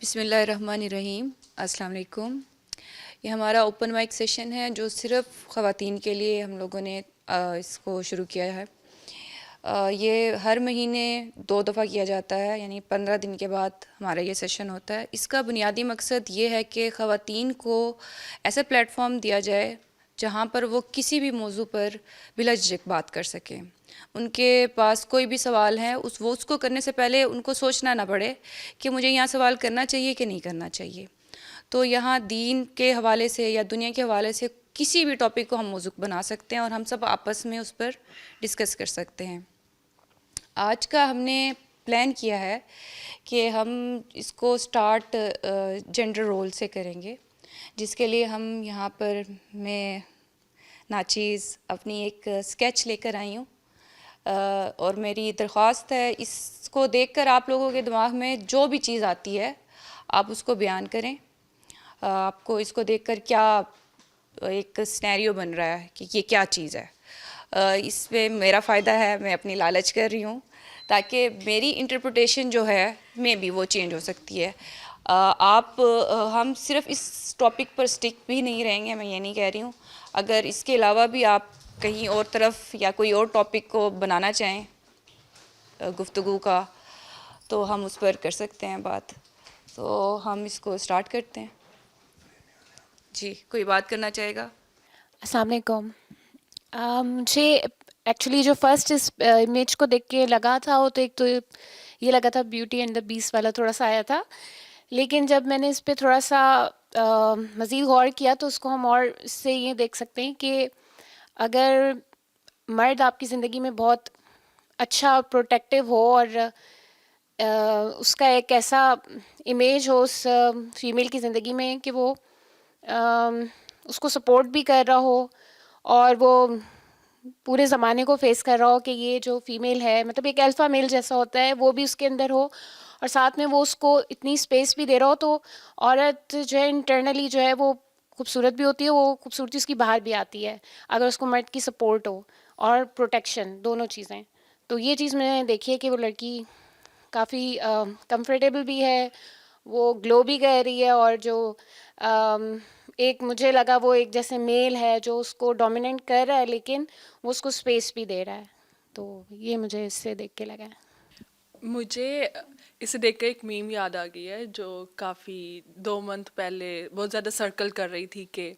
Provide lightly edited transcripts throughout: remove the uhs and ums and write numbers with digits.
بسم اللہ الرحمن الرحیم. السلام علیکم. یہ ہمارا اوپن مائک سیشن ہے جو صرف خواتین کے لیے ہم لوگوں نے اس کو شروع کیا ہے. یہ ہر مہینے 2 دفعہ کیا جاتا ہے، یعنی 15 دن کے بعد ہمارا یہ سیشن ہوتا ہے. اس کا بنیادی مقصد یہ ہے کہ خواتین کو ایسا پلیٹ فارم دیا جائے جہاں پر وہ کسی بھی موضوع پر بلا جھجک بات کر سکیں. ان کے پاس کوئی بھی سوال ہے وہ اس کو کرنے سے پہلے ان کو سوچنا نہ پڑے کہ مجھے یہاں سوال کرنا چاہیے کہ نہیں کرنا چاہیے. تو یہاں دین کے حوالے سے یا دنیا کے حوالے سے کسی بھی ٹاپک کو ہم موضوع بنا سکتے ہیں اور ہم سب آپس میں اس پر ڈسکس کر سکتے ہیں. آج کا ہم نے پلان کیا ہے کہ ہم اس کو سٹارٹ جینڈر رول سے کریں گے، جس کے لیے ہم یہاں پر میں ناچیز اپنی ایک اسکیچ لے کر آئی ہوں. اور میری درخواست ہے اس کو دیکھ کر آپ لوگوں کے دماغ میں جو بھی چیز آتی ہے آپ اس کو بیان کریں. آپ کو اس کو دیکھ کر کیا ایک سینیریو بن رہا ہے کہ یہ کیا چیز ہے. اس میں میرا فائدہ ہے، میں اپنی لالچ کر رہی ہوں تاکہ میری انٹرپریٹیشن جو ہے میں بھی وہ چینج ہو سکتی ہے. ہم صرف اس ٹاپک پر سٹک بھی نہیں رہیں گے، میں یہ نہیں کہہ رہی ہوں. اگر اس کے علاوہ بھی آپ کہیں اور طرف یا کوئی اور ٹاپک کو بنانا چاہیں گفتگو کا تو ہم اس پر کر سکتے ہیں بات. تو ہم اس کو سٹارٹ کرتے ہیں. جی کوئی بات کرنا چاہے گا؟ السلام علیکم. مجھے ایکچولی جو فرسٹ اس امیج کو دیکھ کے لگا تھا وہ تو ایک تو یہ لگا تھا بیوٹی اینڈ دا بیسٹ والا تھوڑا سا آیا تھا، لیکن جب میں نے اس پہ تھوڑا سا مزید غور کیا تو اس کو ہم اور اس سے یہ دیکھ سکتے ہیں کہ اگر مرد آپ کی زندگی میں بہت اچھا اور پروٹیکٹیو ہو اور اس کا ایک ایسا امیج ہو اس فیمیل کی زندگی میں کہ وہ اس کو سپورٹ بھی کر رہا ہو اور وہ پورے زمانے کو فیس کر رہا ہو کہ یہ جو فیمیل ہے مطلب ایک الفا میل جیسا ہوتا ہے وہ بھی اس کے اندر ہو، اور ساتھ میں وہ اس کو اتنی اسپیس بھی دے رہا ہو، تو عورت جو ہے انٹرنلی جو ہے وہ خوبصورت بھی ہوتی ہے، وہ خوبصورتی اس کی باہر بھی آتی ہے اگر اس کو مرد کی سپورٹ ہو اور پروٹیکشن، دونوں چیزیں. تو یہ چیز میں نے دیکھی ہے کہ وہ لڑکی کافی کمفرٹیبل بھی ہے، وہ گلو بھی کر رہی ہے، اور جو ایک مجھے لگا وہ ایک جیسے میل ہے جو اس کو ڈومیننٹ کر رہا ہے لیکن وہ اس کو اسپیس بھی دے رہا ہے. تو یہ مجھے اس سے دیکھ کے لگا ہے. مجھے اسے دیکھ کر ایک میم یاد آ گئی ہے جو کافی 2 منتھ پہلے بہت زیادہ سرکل کر رہی تھی کہ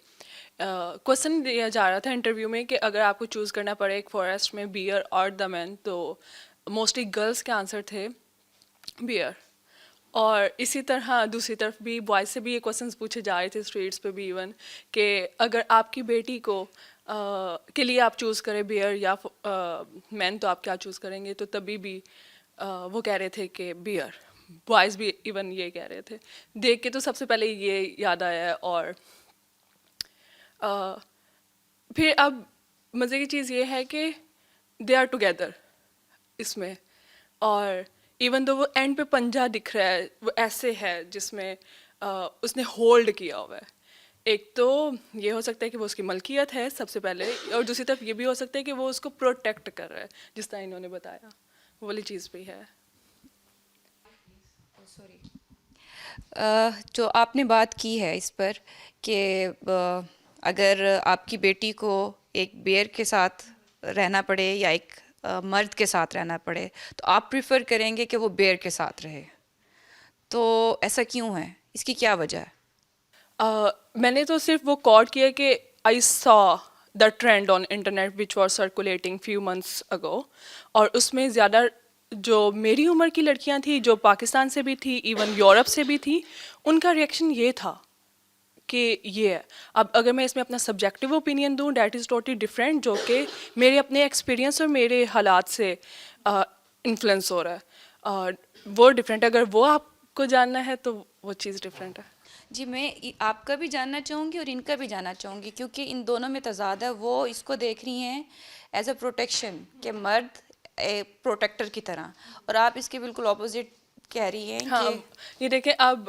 کوشچن دیا جا رہا تھا انٹرویو میں کہ اگر آپ کو چوز کرنا پڑے ایک فارسٹ میں بیئر اور دا مین، تو موسٹلی گرلس کے آنسر تھے بیئر. اور اسی طرح دوسری طرف بھی بوائز سے بھی یہ کوشچنس پوچھے جا رہے تھے اسٹریٹس پہ بھی ایون کہ اگر آپ کی بیٹی کو کے لیے آپ چوز کریں بیئر یا مین تو آپ کیا چوز کریں گے، تو تبھی بھی وہ کہہ رہے تھے کہ بیئر. بوائز بھی ایون یہ کہہ رہے تھے. دیکھ کے تو سب سے پہلے یہ یاد آیا ہے. اور پھر اب مزے کی چیز یہ ہے کہ دے آر ٹوگیدر اس میں، اور ایون دو وہ اینڈ پہ پنجہ دکھ رہا ہے وہ ایسے ہے جس میں اس نے ہولڈ کیا ہوا ہے. ایک تو یہ ہو سکتا ہے کہ وہ اس کی ملکیت ہے سب سے پہلے، اور دوسری طرف یہ بھی ہو سکتا ہے کہ وہ اس کو پروٹیکٹ کر رہا ہے جس طرح انہوں نے بتایا، وہ والی چیز بھی ہے. جو آپ نے بات کی ہے اس پر کہ اگر آپ کی بیٹی کو ایک بیئر کے ساتھ رہنا پڑے یا ایک مرد کے ساتھ رہنا پڑے تو آپ پریفر کریں گے کہ وہ بیئر کے ساتھ رہے، تو ایسا کیوں ہے؟ اس کی کیا وجہ ہے؟ میں نے تو صرف وہ کوٹ کیا کہ I saw the trend on internet وچ was circulating few months ago, اور اس میں زیادہ جو میری عمر کی لڑکیاں تھیں جو پاکستان سے بھی تھی ایون یورپ سے بھی تھی، ان کا ریئیکشن یہ تھا کہ یہ ہے. اب اگر میں اس میں اپنا سبجیکٹیو اوپینین دوں دیٹ از ٹوٹلی ڈفرینٹ، جو کہ میرے اپنے ایکسپیرینس اور میرے حالات سے انفلوئنس ہو رہا ہے. وہ ڈفرینٹ، اگر وہ آپ کو جاننا ہے تو وہ چیز ڈفرینٹ ہے. جی میں آپ کا بھی جاننا چاہوں گی اور ان کا بھی جاننا چاہوں گی، کیونکہ ان دونوں میں تضاد ہے. وہ اس کو دیکھ رہی ہیں ایز اے پروٹیکشن کہ مرد پروٹیکٹر کی طرح، اور آپ اس کے بالکل اپوزٹ کہہ رہی ہیں ہاں کہ یہ دیکھیں اب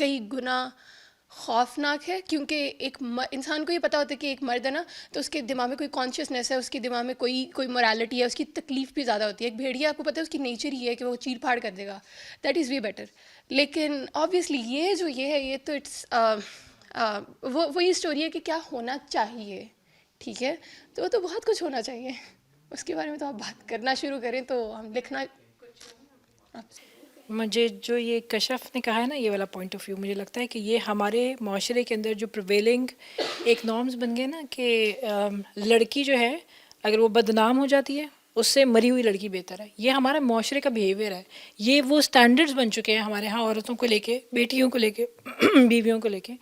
کئی گنا خوفناک ہے، کیونکہ ایک انسان کو یہ پتہ ہوتا ہے کہ ایک مرد ہے نا تو اس کے دماغ میں کوئی کانشیسنیس ہے، اس کے دماغ میں کوئی morality ہے، اس کی تکلیف بھی زیادہ ہوتی ہے. ایک بھیڑیا آپ کو پتہ ہے اس کی نیچر ہی ہے کہ وہ چیر پھاڑ کر دے گا، دیٹ از وے بیٹر. لیکن آبویسلی یہ ہے یہ تو اٹس وہی اسٹوری ہے کہ کیا ہونا چاہیے. ٹھیک ہے، تو وہ تو بہت کچھ ہونا چاہیے، اس کے بارے میں تو آپ بات کرنا شروع کریں تو ہم لکھنا. مجھے جو یہ کشف نے کہا ہے نا، یہ والا پوائنٹ آف ویو، مجھے لگتا ہے کہ یہ ہمارے معاشرے کے اندر جو پریویلنگ ایک نارمز بن گئے نا کہ لڑکی جو ہے اگر وہ بدنام ہو جاتی ہے اس سے مری ہوئی لڑکی بہتر ہے. یہ ہمارا معاشرے کا بیہیویئر ہے. یہ وہ سٹینڈرڈز بن چکے ہیں ہمارے ہاں عورتوں کو لے کے، بیٹیوں کو لے کے، بیویوں کو لے کے،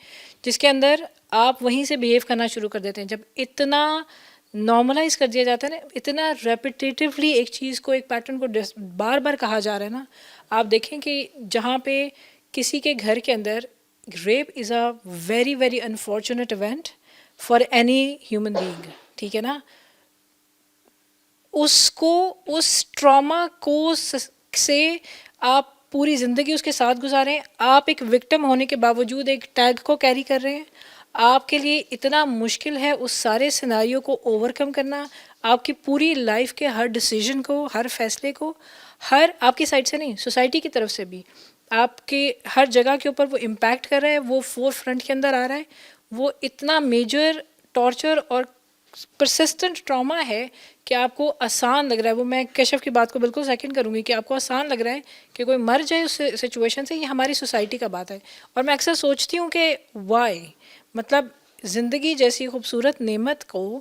جس کے اندر آپ وہیں سے بیہیو کرنا شروع کر دیتے ہیں. جب اتنا نارملائز کر دیا جاتا ہے نا، اتنا ریپیٹیٹیولی ایک چیز کو، ایک پیٹرن کو بار بار کہا جا رہا ہے نا. آپ دیکھیں کہ جہاں پہ کسی کے گھر کے اندر rape is a very very unfortunate event for any human being, ٹھیک ہے نا، اس کو، اس ٹراما کو سے آپ پوری زندگی اس کے ساتھ گزاریں. آپ ایک وکٹم ہونے کے باوجود ایک ٹیگ کو کیری کر رہے ہیں. آپ کے لیے اتنا مشکل ہے اس سارے سیناریو کو اوور کم کرنا. آپ کی پوری لائف کے ہر ڈیسیجن کو، ہر فیصلے کو، ہر آپ کی سائڈ سے نہیں، سوسائٹی کی طرف سے بھی آپ کے ہر جگہ کے اوپر وہ امپیکٹ کر رہا ہے، وہ فور فرنٹ کے اندر آ رہا ہے. وہ اتنا میجر ٹارچر اور پرسسٹنٹ ٹراما ہے کہ آپ کو آسان لگ رہا ہے. وہ میں کشف کی بات کو بالکل سیکنڈ کروں گی کہ آپ کو آسان لگ رہا ہے کہ کوئی مر جائے اس سچویشن سے. یہ ہماری سوسائٹی کا بات ہے. اور میں اکثر سوچتی ہوں کہ وائی، مطلب زندگی جیسی خوبصورت نعمت کو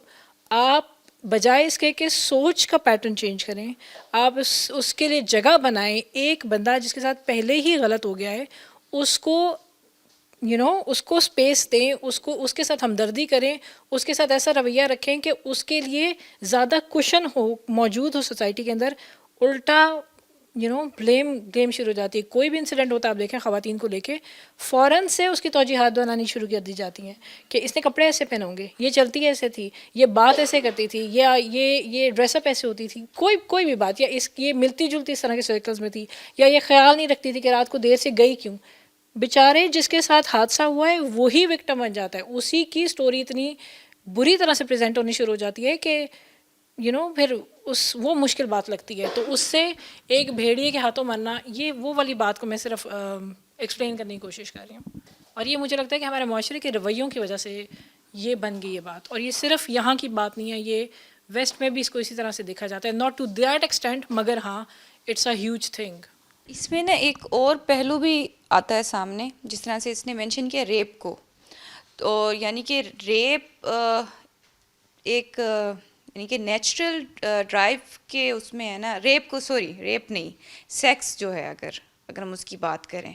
آپ بجائے اس کے کہ سوچ کا پیٹرن چینج کریں، آپ اس کے لیے جگہ بنائیں. ایک بندہ جس کے ساتھ پہلے ہی غلط ہو گیا ہے اس کو اس کو اسپیس دیں، اس کے ساتھ ہمدردی کریں، اس کے ساتھ ایسا رویہ رکھیں کہ اس کے لیے زیادہ کوشن موجود ہو سوسائٹی کے اندر. الٹا بلیم گیم شروع ہو جاتی ہے. کوئی بھی انسیڈنٹ ہوتا ہے آپ دیکھیں خواتین کو لے کے، فوراً سے اس کی توجیحات بنانی شروع کر دی جاتی ہیں کہ اس نے کپڑے ایسے پہنے ہوں گے، یہ چلتی ایسے تھی، یہ بات ایسے کرتی تھی، یا یہ ڈریس اپ ایسے ہوتی تھی، کوئی بھی بات، یا یہ ملتی جلتی اس طرح کے سرکلز میں تھی، یا یہ خیال نہیں رکھتی تھی کہ رات کو دیر سے گئی کیوں. بیچارے جس کے ساتھ حادثہ ہوا ہے وہی وکٹم بن جاتا ہے. اسی کی سٹوری اتنی بری طرح سے پریزنٹ ہونی شروع ہو جاتی ہے کہ پھر وہ مشکل بات لگتی ہے. تو اس سے ایک بھیڑیے کے ہاتھوں مرنا، یہ وہ والی بات کو میں صرف ایکسپلین کرنے کی کوشش کر رہی ہوں. اور یہ مجھے لگتا ہے کہ ہمارے معاشرے کے رویوں کی وجہ سے یہ بن گئی یہ بات. اور یہ صرف یہاں کی بات نہیں ہے، یہ ویسٹ میں بھی اس کو اسی طرح سے دیکھا جاتا ہے. ناٹ ٹو دیٹ ایکسٹینٹ، مگر ہاں اٹس اے ہیوج تھنگ. اس میں نا ایک اور پہلو بھی آتا ہے سامنے، جس طرح سے اس نے مینشن کیا ریپ کو. تو یعنی کہ ریپ ایک یعنی کہ نیچرل ڈرائیو کے اس میں ہے نا. ریپ نہیں، سیکس جو ہے اگر ہم اس کی بات کریں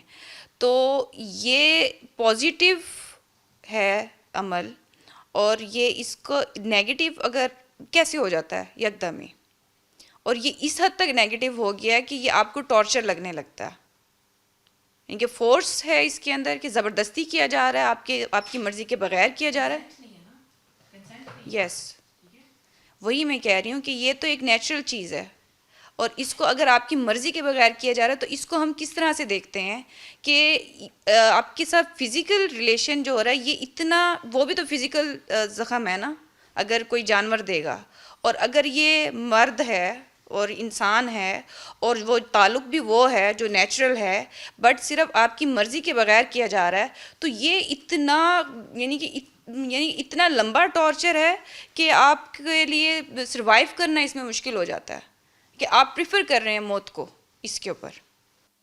تو یہ پازیٹیو ہے عمل. اور یہ اس کو نیگیٹو اگر کیسے ہو جاتا ہے یکدم ہی، اور یہ اس حد تک نیگیٹو ہو گیا ہے کہ یہ آپ کو ٹارچر لگنے لگتا ہے. ان کے فورس ہے اس کے اندر کہ زبردستی کیا جا رہا ہے، آپ کی مرضی کے بغیر کیا جا رہا ہے. یس، وہی میں کہہ رہی ہوں کہ یہ تو ایک نیچرل چیز ہے، اور اس کو اگر آپ کی مرضی کے بغیر کیا جا رہا ہے تو اس کو ہم کس طرح سے دیکھتے ہیں کہ آپ کے ساتھ فزیکل ریلیشن جو ہو رہا ہے، یہ اتنا، وہ بھی تو فزیکل زخم ہے نا اگر کوئی جانور دے گا. اور اگر یہ مرد ہے اور انسان ہے اور وہ تعلق بھی وہ ہے جو نیچرل ہے، بٹ صرف آپ کی مرضی کے بغیر کیا جا رہا ہے، تو یہ اتنا یعنی اتنا لمبا ٹارچر ہے کہ آپ کے لیے سروائیو کرنا اس میں مشکل ہو جاتا ہے، کہ آپ پریفر کر رہے ہیں موت کو اس کے اوپر.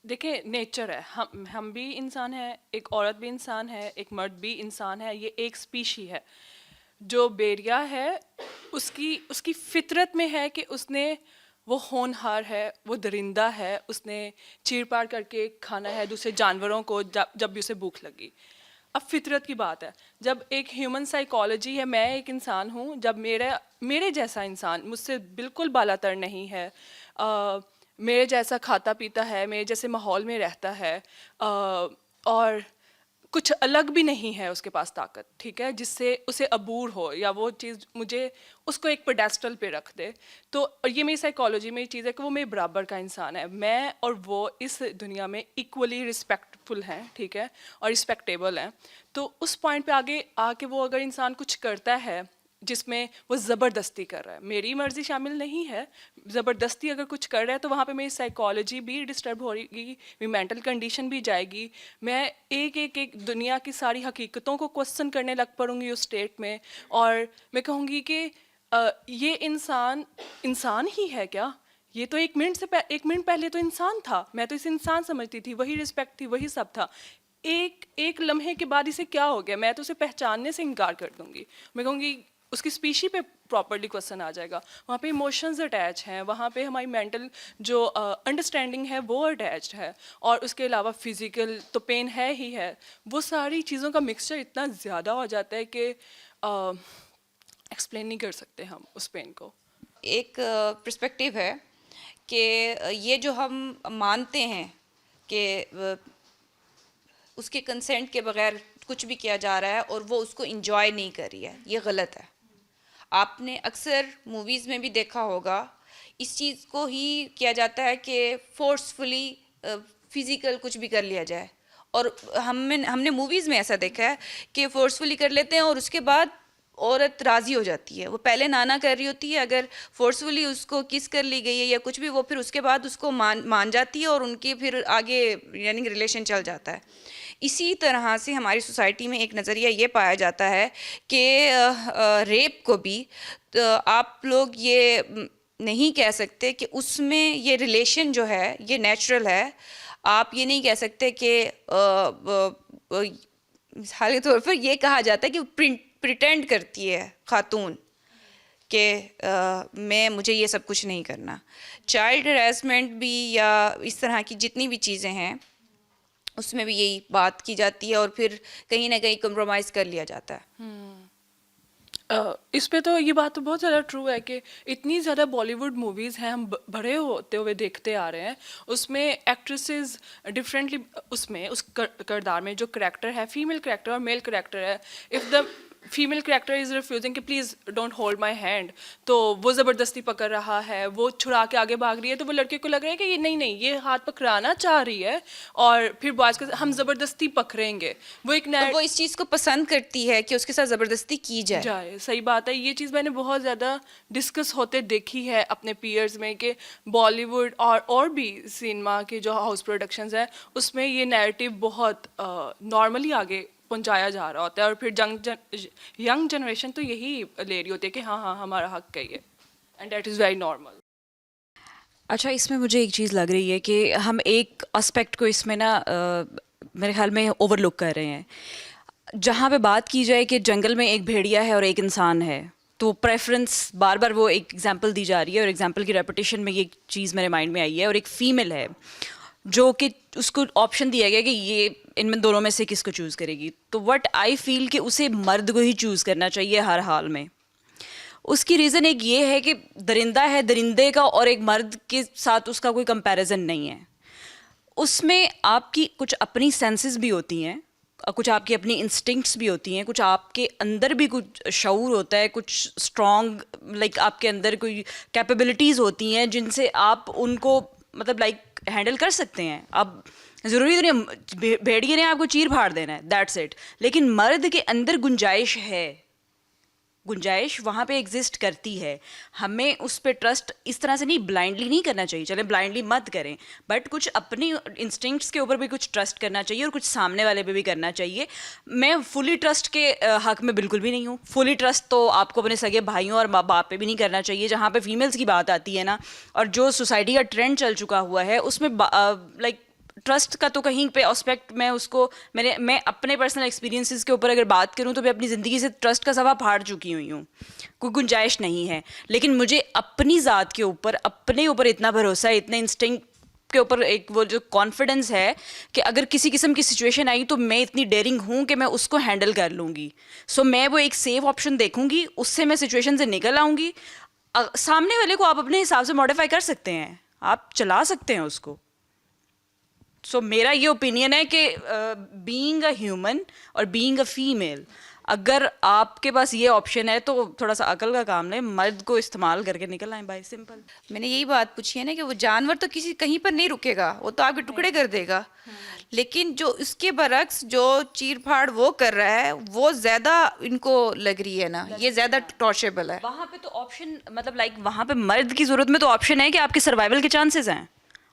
دیکھیں نیچر ہے، ہم بھی انسان ہیں، ایک عورت بھی انسان ہے، ایک مرد بھی انسان ہے. یہ ایک اسپیشی ہے. جو بیریا ہے اس کی فطرت میں ہے کہ اس نے، وہ ہونہار ہے، وہ درندہ ہے، اس نے چیر پاڑ کر کے کھانا ہے دوسرے جانوروں کو جب بھی اسے بھوک لگی. اب فطرت کی بات ہے. جب ایک ہیومن سائیکالوجی ہے، میں ایک انسان ہوں، جب میرے جیسا انسان مجھ سے بالکل بالا تر نہیں ہے، میرے جیسا کھاتا پیتا ہے، میرے جیسے ماحول میں رہتا ہے، اور کچھ الگ بھی نہیں ہے اس کے پاس طاقت, ٹھیک ہے, جس سے اسے عبور ہو یا وہ چیز مجھے اس کو ایک پیڈیسٹل پہ رکھ دے. تو یہ میری سائیکالوجی میں یہ چیز ہے کہ وہ میرے برابر کا انسان ہے, میں اور وہ اس دنیا میں ایکولی رسپیکٹفل ہیں, ٹھیک ہے, اور رسپیکٹیبل ہیں. تو اس پوائنٹ پہ آگے آ کے وہ اگر انسان کچھ کرتا ہے جس میں وہ زبردستی کر رہا ہے, میری مرضی شامل نہیں ہے, زبردستی اگر کچھ کر رہا ہے تو وہاں پہ میری سائیکالوجی بھی ڈسٹرب ہو رہی گی, میری مینٹل کنڈیشن بھی جائے گی, میں ایک دنیا کی ساری حقیقتوں کو کوسچن کرنے لگ پڑوں گی اس اسٹیٹ میں, اور میں کہوں گی کہ یہ انسان ہی ہے کیا, یہ تو ایک منٹ پہلے تو انسان تھا, میں تو اسے انسان سمجھتی تھی, وہی رسپیکٹ تھی, وہی سب تھا, ایک لمحے کے بعد اسے کیا ہو گیا, میں تو اسے پہچاننے سے انکار کر دوں گی. میں کہوں گی اس کی اسپیشی پہ پراپرلی کوسچن آ جائے گا, وہاں پہ ایموشنز اٹیچ ہیں, وہاں پہ ہماری مینٹل جو انڈرسٹینڈنگ ہے وہ اٹیچڈ ہے, اور اس کے علاوہ فزیکل تو پین ہے ہی ہے. وہ ساری چیزوں کا مکسچر اتنا زیادہ ہو جاتا ہے کہ ایکسپلین نہیں کر سکتے ہم اس پین کو. ایک پرسپیکٹیو ہے کہ یہ جو ہم مانتے ہیں کہ اس کے کنسنٹ کے بغیر کچھ بھی کیا جا رہا ہے اور وہ اس کو انجوائے نہیں کر رہی ہے, یہ غلط ہے. آپ نے اکثر موویز میں بھی دیکھا ہوگا اس چیز کو ہی کیا جاتا ہے کہ فورسفلی فزیکل کچھ بھی کر لیا جائے, اور ہم نے موویز میں ایسا دیکھا ہے کہ فورسفلی کر لیتے ہیں اور اس کے بعد عورت راضی ہو جاتی ہے. وہ پہلے نانا کر رہی ہوتی ہے, اگر فورسفلی اس کو کس کر لی گئی ہے یا کچھ بھی, وہ پھر اس کے بعد اس کو مان جاتی ہے اور ان کے پھر آگے یعنی ریلیشن چل جاتا ہے. اسی طرح سے ہماری سوسائٹی میں ایک نظریہ یہ پایا جاتا ہے کہ ریپ کو بھی آپ لوگ یہ نہیں کہہ سکتے کہ اس میں یہ ریلیشن جو ہے یہ نیچرل ہے. آپ یہ نہیں کہہ سکتے کہ مثال کے طور پر یہ کہا جاتا ہے کہ پریٹینڈ کرتی ہے خاتون کہ مجھے یہ سب کچھ نہیں کرنا. چائلڈ ہراسمنٹ بھی یا اس طرح کی جتنی بھی چیزیں ہیں اس میں بھی یہی بات کی جاتی ہے اور پھر کہیں نہ کہیں کمپرومائز کر لیا جاتا ہے. اس پہ تو یہ بات تو بہت زیادہ ٹرو ہے کہ اتنی زیادہ بالی ووڈ موویز ہیں, ہم بڑے ہوتے ہوئے دیکھتے آ رہے ہیں, اس میں ایکٹریسز ڈفرینٹلی اس کردار میں جو کریکٹر ہے, فیمیل کریکٹر اور میل کریکٹر ہے, if the female character is refusing کہ please don't hold my hand, تو وہ زبردستی پکڑ رہا ہے, وہ چھڑا کے آگے بھاگ رہی ہے, تو وہ لڑکے کو لگ رہا ہے کہ یہ نہیں یہ ہاتھ پکڑانا چاہ رہی ہے, اور پھر بوائز کے ہم زبردستی پکڑیں گے. وہ ایک وہ اس چیز کو پسند کرتی ہے کہ اس کے ساتھ زبردستی کی جائے. صحیح بات ہے. یہ چیز میں نے بہت زیادہ ڈسکس ہوتے دیکھی ہے اپنے پیئرز میں کہ بالی ووڈ اور بھی سینما کے جو ہاؤس پروڈکشنز ہیں اس میں یہ نیریٹیو بہت نارملی آگے پہنچایا جا رہا ہوتا ہے, اور پھر ینگ جنریشن تو یہی لے رہی ہوتی ہے کہ ہاں ہمارا حق ہے یہ, and that is very normal. اچھا, اس میں مجھے ایک چیز لگ رہی ہے کہ ہم ایک اسپیکٹ کو اس میں نا میرے خیال میں اوور لک کر رہے ہیں. جہاں پہ بات کی جائے کہ جنگل میں ایک بھیڑیا ہے اور ایک انسان ہے, تو پریفرنس بار بار وہ ایک ایگزامپل دی جا رہی ہے, اور ایگزامپل کی ریپیٹیشن میں یہ چیز میرے مائنڈ میں آئی ہے, اور ایک فیمیل ہے جو کہ اس کو آپشن دیا گیا کہ یہ ان میں دونوں میں سے کس کو چوز کرے گی. تو وٹ آئی فیل کہ اسے مرد کو ہی چوز کرنا چاہیے ہر حال میں. اس کی ریزن ایک یہ ہے کہ درندہ ہے, درندے کا اور ایک مرد کے ساتھ اس کا کوئی کمپیریزن نہیں ہے. اس میں آپ کی کچھ اپنی سینسز بھی ہوتی ہیں, کچھ آپ کی اپنی انسٹنکٹس بھی ہوتی ہیں, کچھ آپ کے اندر بھی کچھ شعور ہوتا ہے, کچھ اسٹرانگ آپ کے اندر کوئی کیپیبلٹیز ہوتی ہیں جن سے آپ ان کو مطلب ہینڈل کر سکتے ہیں. اب ضروری تو نہیں بھیڑیے نے آپ کو چیر پھاڑ دینا ہے, دیٹس اٹ. لیکن مرد کے اندر گنجائش ہے, گنجائش وہاں پہ ایگزسٹ کرتی ہے. ہمیں اس پہ ٹرسٹ اس طرح سے نہیں بلائنڈلی نہیں کرنا چاہیے, چلیں بلائنڈلی مت کریں, بٹ کچھ اپنی انسٹنکٹس کے اوپر بھی کچھ ٹرسٹ کرنا چاہیے اور کچھ سامنے والے پہ بھی کرنا چاہیے. میں فلی ٹرسٹ کے حق میں بالکل بھی نہیں ہوں. فلی ٹرسٹ تو آپ کو اپنے سگے بھائیوں اور ماں باپ پہ بھی نہیں کرنا چاہیے. جہاں پہ فیمیلس کی بات آتی ہے نا, اور جو سوسائٹی کا ٹرینڈ چل چکا ہوا ہے اس میں ٹرسٹ کا تو کہیں پہ اسپیکٹ میں اس کو میں اپنے پرسنل ایکسپیرینسز کے اوپر اگر بات کروں تو میں اپنی زندگی سے ٹرسٹ کا سوا پھاڑ چکی ہوئی ہوں, کوئی گنجائش نہیں ہے. لیکن مجھے اپنی ذات کے اوپر اپنے اوپر اتنا بھروسہ ہے, اتنا انسٹنکٹ کے اوپر ایک وہ جو کانفیڈنس ہے کہ اگر کسی قسم کی سچویشن آئی تو میں اتنی ڈیئرنگ ہوں کہ میں اس کو ہینڈل کر لوں گی. سو میں وہ ایک سیف آپشن دیکھوں گی, اس سے میں سچویشن سے نکل آؤں گی. سامنے والے کو آپ اپنے حساب سے ماڈیفائی کر سکتے ہیں, آپ چلا سکتے ہیں اس کو. سو میرا یہ اوپینین ہے کہ بینگ اے ہیومن اور بینگ اے فیمیل, اگر آپ کے پاس یہ آپشن ہے تو تھوڑا سا عقل کا کام لیں, مرد کو استعمال کر کے نکل آئیں بائی سمپل. میں نے یہی بات پوچھی ہے نا کہ وہ جانور تو کسی کہیں پر نہیں رکے گا, وہ تو آپ کے ٹکڑے کر دے گا, لیکن جو اس کے برعکس جو چیر پھاڑ وہ کر رہا ہے وہ زیادہ ان کو لگ رہی ہے نا, یہ زیادہ ٹارچیبل ہے. وہاں پہ تو آپشن مطلب لائک وہاں پہ مرد کی ضرورت میں تو آپشن ہے کہ آپ کے سروائیول کے چانسز ہیں,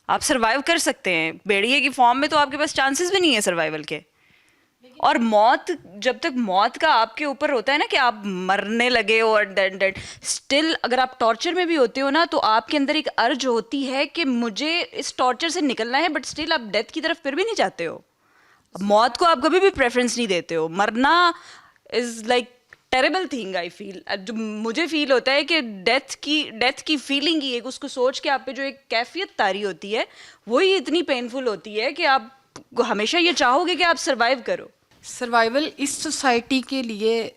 آپ سروائیو کر سکتے ہیں. بھیڑیے کی فارم میں تو آپ کے پاس چانسز بھی نہیں ہے سروائیول کے. اور موت, جب تک موت کا آپ کے اوپر ہوتا ہے نا کہ آپ مرنے لگے ہو, اور ڈیڈ اسٹل اگر آپ ٹارچر میں بھی ہوتے ہو نا تو آپ کے اندر ایک ارج ہوتی ہے کہ مجھے اس ٹارچر سے نکلنا ہے, بٹ اسٹل آپ ڈیتھ کی طرف پھر بھی نہیں جاتے ہو. موت کو آپ کبھی بھی پریفرنس نہیں دیتے ہو. مرنا is like terrible thing I feel. جو مجھے فیل ہوتا ہے کہ ڈیتھ کی فیلنگ ہی ایک, اس کو سوچ کے آپ پہ جو ایک کیفیت طاری ہوتی ہے وہی اتنی پینفل ہوتی ہے کہ آپ ہمیشہ یہ چاہو گے کہ آپ سروائیو کرو. سروائیول اس سوسائٹی کے لیے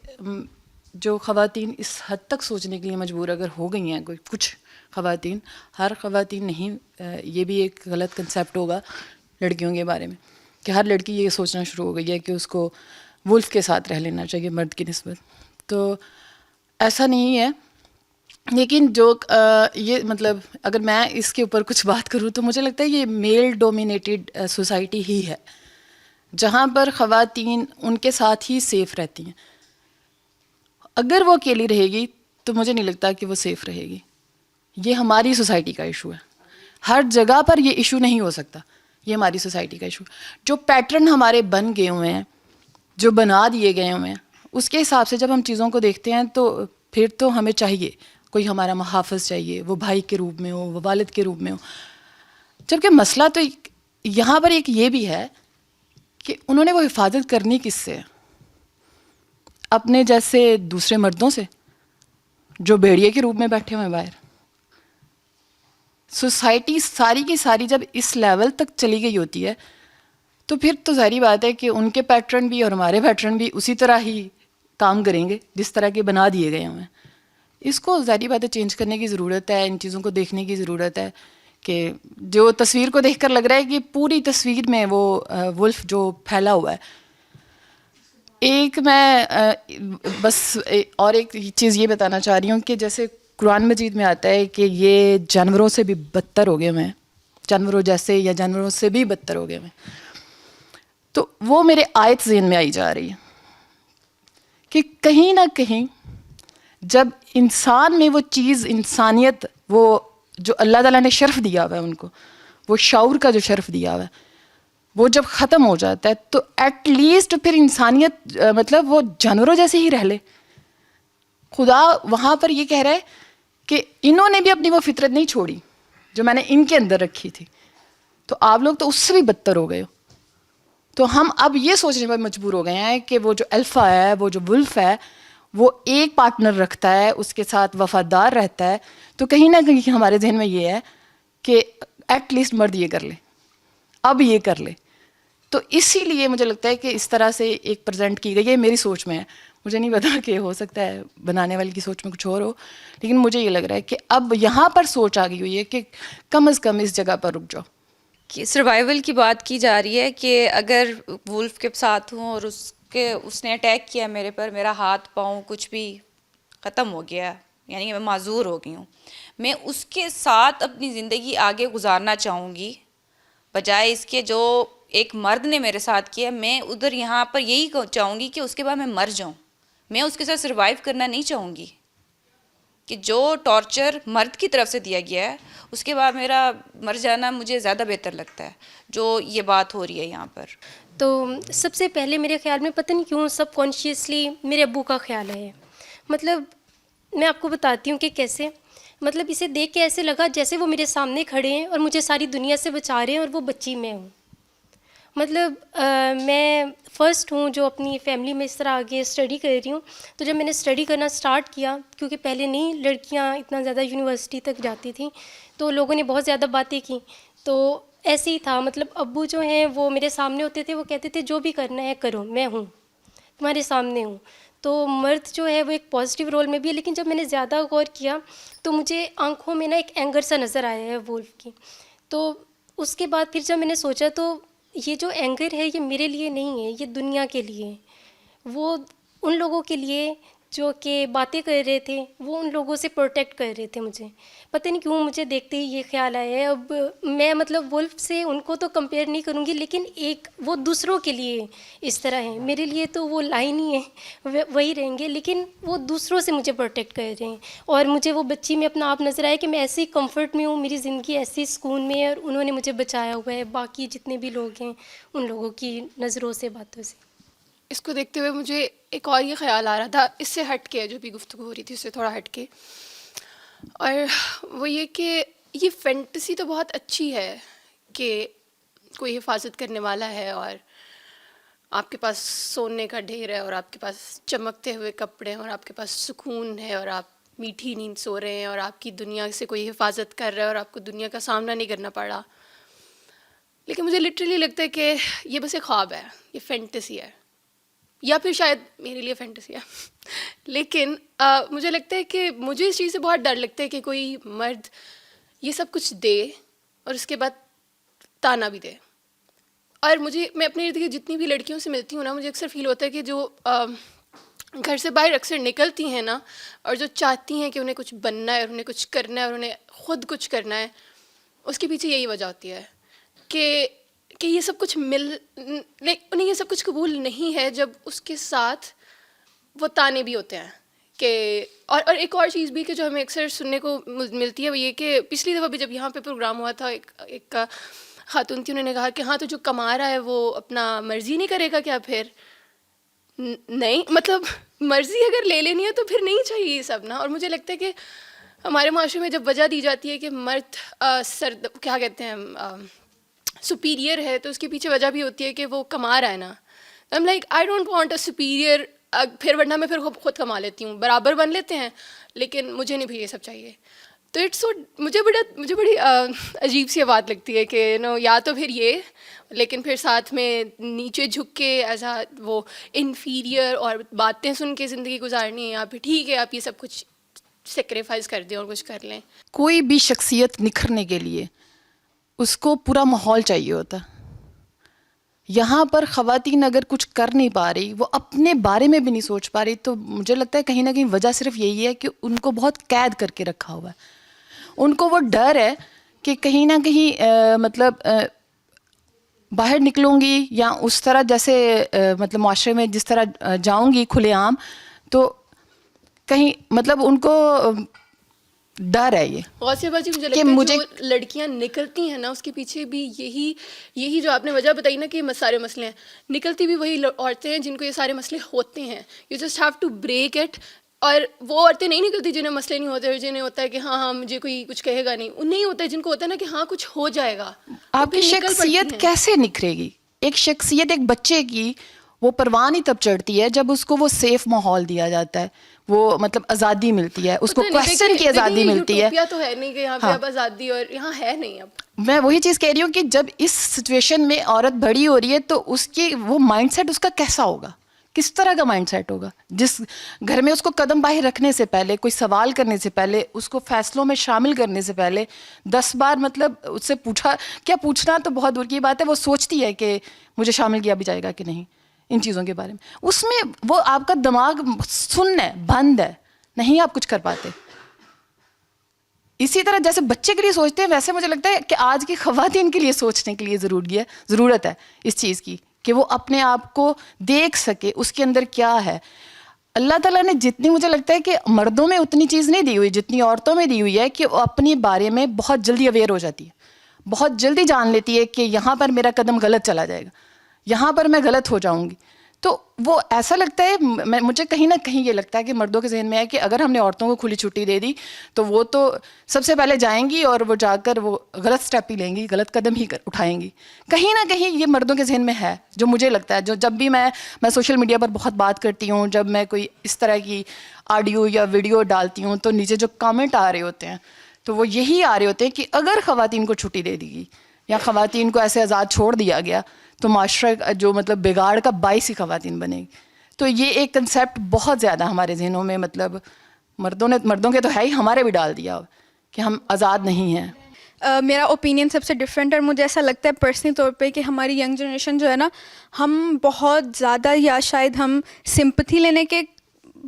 جو خواتین اس حد تک سوچنے کے لیے مجبور اگر ہو گئی ہیں, کوئی کچھ خواتین, ہر خواتین نہیں, یہ بھی ایک غلط کنسیپٹ ہوگا لڑکیوں کے بارے میں کہ ہر لڑکی یہ سوچنا شروع ہو گئی ہے کہ اس کو ولف کے ساتھ رہ لینا چاہیے مرد کی نسبت. تو ایسا نہیں ہے. لیکن جو یہ مطلب اگر میں اس کے اوپر کچھ بات کروں تو مجھے لگتا ہے یہ میل ڈومینیٹڈ سوسائٹی ہی ہے جہاں پر خواتین ان کے ساتھ ہی سیف رہتی ہیں. اگر وہ اکیلی رہے گی تو مجھے نہیں لگتا کہ وہ سیف رہے گی. یہ ہماری سوسائٹی کا ایشو ہے, ہر جگہ پر یہ ایشو نہیں ہو سکتا, یہ ہماری سوسائٹی کا ایشو. جو پیٹرن ہمارے بن گئے ہوئے ہیں, جو بنا دیے گئے ہوئے ہیں, اس کے حساب سے جب ہم چیزوں کو دیکھتے ہیں تو پھر تو ہمیں چاہیے کوئی ہمارا محافظ چاہیے, وہ بھائی کے روپ میں ہو, وہ والد کے روپ میں ہو. جبکہ مسئلہ تو یہاں پر ایک یہ بھی ہے کہ انہوں نے وہ حفاظت کرنی کس سے ہے, اپنے جیسے دوسرے مردوں سے جو بھیڑیے کے روپ میں بیٹھے ہوئے ہیں باہر. سوسائٹی ساری کی ساری جب اس لیول تک چلی گئی ہوتی ہے تو پھر تو ظاہری بات ہے کہ ان کے پیٹرن بھی اور ہمارے پیٹرن بھی اسی طرح ہی کام کریں گے جس طرح کے بنا دیے گئے ہیں. اس کو ظاہری بات ہے چینج کرنے کی ضرورت ہے, ان چیزوں کو دیکھنے کی ضرورت ہے کہ جو تصویر کو دیکھ کر لگ رہا ہے کہ پوری تصویر میں وہ ولف جو پھیلا ہوا ہے. ایک میں بس اور ایک چیز یہ بتانا چاہ رہی ہوں کہ جیسے قرآن مجید میں آتا ہے کہ یہ جانوروں سے بھی بدتر ہو گئے ہوئے ہیں, جانوروں جیسے یا جانوروں سے بھی بدتر ہو گئے ہوئے ہیں. تو وہ میرے آیت ذہن میں آئی جا رہی ہے کہ کہیں نہ کہیں جب انسان میں وہ چیز انسانیت, وہ جو اللہ تعالیٰ نے شرف دیا ہوا ہے ان کو, وہ شعور کا جو شرف دیا ہوا ہے, وہ جب ختم ہو جاتا ہے تو ایٹ لیسٹ پھر انسانیت مطلب وہ جانوروں جیسے ہی رہ لے. خدا وہاں پر یہ کہہ رہا ہے کہ انہوں نے بھی اپنی وہ فطرت نہیں چھوڑی جو میں نے ان کے اندر رکھی تھی, تو آپ لوگ تو اس سے بھی بدتر ہو گئے ہو. تو ہم اب یہ سوچنے پر مجبور ہو گئے ہیں کہ وہ جو الفا ہے, وہ جو ولف ہے, وہ ایک پارٹنر رکھتا ہے, اس کے ساتھ وفادار رہتا ہے. تو کہیں نہ کہیں ہمارے ذہن میں یہ ہے کہ ایٹ لیسٹ مرد یہ کر لے, اب یہ کر لے. تو اسی لیے مجھے لگتا ہے کہ اس طرح سے ایک پریزنٹ کی گئی ہے, میری سوچ میں ہے. مجھے نہیں پتا کہ ہو سکتا ہے بنانے والی کی سوچ میں کچھ اور ہو, لیکن مجھے یہ لگ رہا ہے کہ اب یہاں پر سوچ آ گئی ہوئی ہے کہ کم از کم اس جگہ پر رک جاؤ. کہ سروائیول کی بات کی جا رہی ہے کہ اگر وولف کے ساتھ ہوں اور اس نے اٹیک کیا میرے پر, میرا ہاتھ پاؤں کچھ بھی ختم ہو گیا, یعنی کہ میں معذور ہو گئی ہوں, میں اس کے ساتھ اپنی زندگی آگے گزارنا چاہوں گی بجائے اس کے جو ایک مرد نے میرے ساتھ کیا. میں ادھر یہاں پر یہی چاہوں گی کہ اس کے بعد میں مر جاؤں. میں اس کے ساتھ سروائیو کرنا نہیں چاہوں گی کہ جو ٹارچر مرد کی طرف سے دیا گیا ہے اس کے بعد میرا مر جانا مجھے زیادہ بہتر لگتا ہے جو یہ بات ہو رہی ہے یہاں پر. تو سب سے پہلے میرے خیال میں پتہ نہیں کیوں سب کانشیسلی میرے ابو کا خیال ہے. مطلب میں آپ کو بتاتی ہوں کہ کیسے. مطلب اسے دیکھ کے ایسے لگا جیسے وہ میرے سامنے کھڑے ہیں اور مجھے ساری دنیا سے بچا رہے ہیں اور وہ بچی میں ہوں. مطلب میں فرسٹ ہوں جو اپنی فیملی میں اس طرح آگے اسٹڈی کر رہی ہوں. تو جب میں نے اسٹڈی کرنا اسٹارٹ کیا, کیونکہ پہلے نہیں لڑکیاں اتنا زیادہ یونیورسٹی تک جاتی تھیں, تو لوگوں نے بہت زیادہ باتیں کی. تو ایسے ہی تھا. مطلب ابو جو ہیں وہ میرے سامنے ہوتے تھے, وہ کہتے تھے جو بھی کرنا ہے کرو, میں ہوں تمہارے سامنے ہوں. تو مرد جو ہے وہ ایک پازیٹیو رول میں بھی ہے, لیکن جب میں نے زیادہ غور کیا تو مجھے آنکھوں میں نا ایک اینگر سا نظر آیا ہے وولف کی. تو اس کے بعد پھر جب میں نے سوچا تو یہ جو اینگر ہے یہ میرے لیے نہیں ہے, یہ دنیا کے لیے ہے. وہ ان لوگوں کے لیے جو کہ باتیں کر رہے تھے, وہ ان لوگوں سے پروٹیکٹ کر رہے تھے. مجھے پتہ نہیں کیوں مجھے دیکھتے ہی یہ خیال آیا ہے. اب میں مطلب ولف سے ان کو تو کمپیئر نہیں کروں گی, لیکن ایک وہ دوسروں کے لیے اس طرح ہیں, میرے لیے تو وہ لائن ہی ہے, وہی رہیں گے, لیکن وہ دوسروں سے مجھے پروٹیکٹ کر رہے ہیں. اور مجھے وہ بچی میں اپنا آپ نظر آیا کہ میں ایسے ہی کمفرٹ میں ہوں, میری زندگی ایسی سکون میں ہے, اور انہوں نے مجھے بچایا ہوا ہے باقی جتنے بھی لوگ ہیں ان لوگوں کی نظروں سے, باتوں سے. اس کو دیکھتے ہوئے مجھے ایک اور یہ خیال آ رہا تھا, اس سے ہٹ کے جو بھی گفتگو ہو رہی تھی اس سے تھوڑا ہٹ کے, اور وہ یہ کہ یہ فینٹیسی تو بہت اچھی ہے کہ کوئی حفاظت کرنے والا ہے اور آپ کے پاس سونے کا ڈھیر ہے اور آپ کے پاس چمکتے ہوئے کپڑے ہیں اور آپ کے پاس سکون ہے اور آپ میٹھی نیند سو رہے ہیں اور آپ کی دنیا سے کوئی حفاظت کر رہا ہے اور آپ کو دنیا کا سامنا نہیں کرنا پڑا. لیکن مجھے لٹرلی لگتا ہے کہ یہ بس ایک خواب ہے, یہ فینٹیسی ہے, یا پھر شاید میرے لیے فینٹیسی ہے. لیکن مجھے لگتا ہے کہ مجھے اس چیز سے بہت ڈر لگتا ہے کہ کوئی مرد یہ سب کچھ دے اور اس کے بعد تانا بھی دے. اور میں اپنے ارد گرد جتنی بھی لڑکیوں سے ملتی ہوں نا, مجھے اکثر فیل ہوتا ہے کہ جو گھر سے باہر اکثر نکلتی ہیں نا اور جو چاہتی ہیں کہ انہیں کچھ بننا ہے اور انہیں کچھ کرنا ہے اور انہیں خود کچھ کرنا ہے, اس کے پیچھے یہی وجہ ہوتی ہے کہ یہ سب کچھ انہیں یہ سب کچھ قبول نہیں ہے جب اس کے ساتھ وہ تانے بھی ہوتے ہیں. کہ اور ایک اور چیز بھی کہ جو ہمیں اکثر سننے کو ملتی ہے وہ یہ کہ پچھلی دفعہ بھی جب یہاں پہ پروگرام ہوا تھا, ایک خاتون تھی, انہوں نے کہا کہ ہاں تو جو کما رہا ہے وہ اپنا مرضی نہیں کرے گا کیا؟ پھر نہیں, مطلب مرضی اگر لے لینی ہے تو پھر نہیں چاہیے یہ سب نا. اور مجھے لگتا ہے کہ ہمارے معاشرے میں جب وجہ دی جاتی ہے کہ مرد کیا کہتے ہیں سپیریئر ہے, تو اس کے پیچھے وجہ بھی ہوتی ہے کہ وہ کما رہا ہے نا. Am like I don't want a superior, پھر ورنہ میں پھر خود کما لیتی ہوں, برابر بن لیتے ہیں, لیکن مجھے نہیں بھی یہ سب چاہیے. تو مجھے بڑی عجیب سی بات لگتی ہے کہ یا تو پھر یہ, لیکن پھر ساتھ میں نیچے جھک کے ایسا وہ انفیریئر اور باتیں سن کے زندگی گزارنی ہے, یا پھر ٹھیک ہے آپ یہ سب کچھ سیکریفائز کر دیں اور کچھ کر لیں. کوئی بھی شخصیت نکھرنے کے لیے اس کو پورا ماحول چاہیے ہوتا. یہاں پر خواتین اگر کچھ کر نہیں پا رہی, وہ اپنے بارے میں بھی نہیں سوچ پا رہی, تو مجھے لگتا ہے کہیں نہ کہیں وجہ صرف یہی ہے کہ ان کو بہت قید کر کے رکھا ہوا ہے. ان کو وہ ڈر ہے کہ کہیں نہ کہیں مطلب باہر نکلوں گی یا اس طرح جیسے مطلب معاشرے میں جس طرح جاؤں گی کھلے عام, تو کہیں مطلب ان کو ڈر ہے یہ. غوثیہ باجی مجھے لگتا ہے جو لڑکیاں نکلتی ہیں نا اس کے پیچھے بھی یہی جو آپ نے وجہ بتائی نا کہ یہ سارے مسئلے ہیں, نکلتی بھی وہی عورتیں ہیں جن کو یہ سارے مسئلے ہوتے ہیں. You just have to break it. اور وہ عورتیں نہیں نکلتی جنہیں مسئلے نہیں ہوتے, اور جنہیں ہوتا ہے کہ ہاں مجھے کوئی کچھ کہے گا نہیں, نہیں ہوتا ہے جن کو ہوتا ہے نا کہ ہاں کچھ ہو جائے گا. آپ کی شخصیت کیسے نکھرے گی؟ ایک شخصیت ایک بچے کی وہ پروان ہی تب چڑھتی ہے جب اس کو وہ سیف ماحول دیا جاتا ہے, وہ مطلب آزادی ملتی ہے, اس کو کویسچن کی آزادی ملتی ہے. تو ہے نہیں کہ یہاں پہ اب آزادی, اور یہاں ہے نہیں. اب میں وہی چیز کہہ رہی ہوں کہ جب اس سچویشن میں عورت بڑی ہو رہی ہے تو اس کی وہ مائنڈ سیٹ اس کا کیسا ہوگا, کس طرح کا مائنڈ سیٹ ہوگا, جس گھر میں اس کو قدم باہر رکھنے سے پہلے, کوئی سوال کرنے سے پہلے, اس کو فیصلوں میں شامل کرنے سے پہلے 10 بار مطلب اس سے پوچھنا تو بہت دور کی بات ہے, وہ سوچتی ہے کہ مجھے شامل کیا بھی جائے گا کہ نہیں ان چیزوں کے بارے میں. اس میں وہ آپ کا دماغ سن ہے, بند ہے, نہیں آپ کچھ کر پاتے. اسی طرح جیسے بچے کے لیے سوچتے ہیں, ویسے مجھے لگتا ہے کہ آج کی خواتین کے لیے سوچنے کے لیے ضرورت ہے اس چیز کی کہ وہ اپنے آپ کو دیکھ سکے اس کے اندر کیا ہے. اللہ تعالیٰ نے جتنی, مجھے لگتا ہے کہ مردوں میں اتنی چیز نہیں دی ہوئی جتنی عورتوں میں دی ہوئی ہے, کہ وہ اپنے بارے میں بہت جلدی اویئر ہو جاتی ہے, بہت جلدی جان لیتی ہے کہ یہاں پر میرا قدم غلط چلا جائے گا, یہاں پر میں غلط ہو جاؤں گی. تو وہ ایسا لگتا ہے, مجھے کہیں نہ کہیں یہ لگتا ہے کہ مردوں کے ذہن میں ہے کہ اگر ہم نے عورتوں کو کھلی چھٹی دے دی تو وہ تو سب سے پہلے جائیں گی اور وہ جا کر وہ غلط سٹیپ ہی لیں گی, غلط قدم ہی اٹھائیں گی. کہیں نہ کہیں یہ مردوں کے ذہن میں ہے, جو مجھے لگتا ہے. جو جب بھی میں سوشل میڈیا پر بہت بات کرتی ہوں, جب میں کوئی اس طرح کی آڈیو یا ویڈیو ڈالتی ہوں, تو نیچے جو کامنٹ آ رہے ہوتے ہیں تو وہ یہی آ رہے ہوتے ہیں کہ اگر خواتین کو چھٹی دے دی گئی یا خواتین کو ایسے آزاد چھوڑ دیا گیا تو معاشرہ جو مطلب بگاڑ کا باعث ہی خواتین بنے گی. تو یہ ایک کنسیپٹ بہت زیادہ ہمارے ذہنوں میں, مطلب مردوں کے تو ہے ہی, ہمارے بھی ڈال دیا کہ ہم آزاد نہیں ہیں. میرا اوپینین سب سے ڈفرینٹ ہے اور مجھے ایسا لگتا ہے پرسنلی طور پہ کہ ہماری ینگ جنریشن جو ہے نا، ہم بہت زیادہ یا شاید ہم سمپتھی لینے کے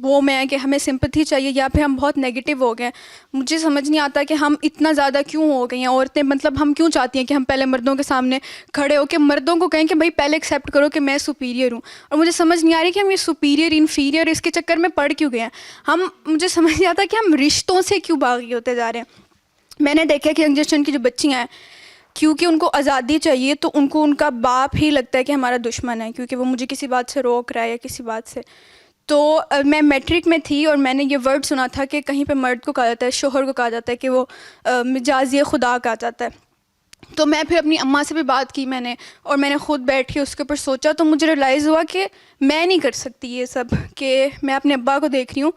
وہ میں ہے کہ ہمیں سمپتھی چاہیے، یا پھر ہم بہت نیگیٹو ہو گئے ہیں. مجھے سمجھ نہیں آتا کہ ہم اتنا زیادہ کیوں ہو گئی ہیں عورتیں. مطلب ہم کیوں چاہتی ہیں کہ ہم پہلے مردوں کے سامنے کھڑے ہو کے مردوں کو کہیں کہ بھائی پہلے ایکسیپٹ کرو کہ میں سپیریئر ہوں. اور مجھے سمجھ نہیں آ رہی کہ ہم یہ سپیریئر انفیریئر اس کے چکر میں پڑ کیوں گئے ہیں. مجھے سمجھ نہیں آتا کہ ہم رشتوں سے کیوں باغی ہوتے جا رہے ہیں. میں نے دیکھا کہ ینگ جنریشن کی جو بچیاں ہیں، کیونکہ ان کو آزادی چاہیے تو ان کو ان کا باپ ہی لگتا ہے کہ ہمارا دشمن ہے، کیونکہ وہ مجھے کسی بات سے روک رہا ہے یا کسی بات سے. تو میں میٹرک میں تھی اور میں نے یہ ورڈ سنا تھا کہ کہیں پہ مرد کو کہا جاتا ہے، شوہر کو کہا جاتا ہے کہ وہ مجازی خدا کہا جاتا ہے. تو میں پھر اپنی اماں سے بھی بات کی میں نے، اور میں نے خود بیٹھ کے اس کے اوپر سوچا، تو مجھے ریئلائز ہوا کہ میں نہیں کر سکتی یہ سب. کہ میں اپنے ابا کو دیکھ رہی ہوں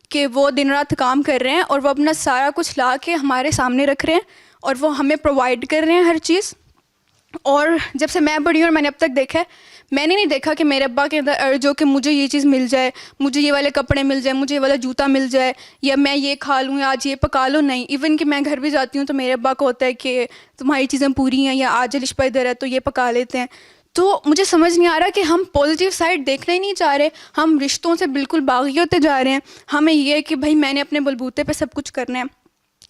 کہ وہ دن رات کام کر رہے ہیں اور وہ اپنا سارا کچھ لا کے ہمارے سامنے رکھ رہے ہیں اور وہ ہمیں پرووائڈ کر رہے ہیں ہر چیز. اور جب سے میں بڑی ہوں اور میں نے اب تک دیکھا ہے، میں نے نہیں دیکھا کہ میرے ابا کے اندر جو کہ مجھے یہ چیز مل جائے، مجھے یہ والے کپڑے مل جائیں، مجھے یہ والا جوتا مل جائے، یا میں یہ کھا لوں یا آج یہ پکا لوں. نہیں، ایون کہ میں گھر بھی جاتی ہوں تو میرے ابا کو ہوتا ہے کہ تمہاری چیزیں پوری ہیں، یا آج الشپا ادھر ہے تو یہ پکا لیتے ہیں. تو مجھے سمجھ نہیں آ رہا کہ ہم پازیٹیو سائڈ دیکھنا ہی نہیں چاہ رہے، ہم رشتوں سے بالکل باغی ہوتے جا رہے ہیں. ہمیں یہ ہے کہ بھائی میں نے اپنے بلبوتے پہ سب کچھ کرنا ہے.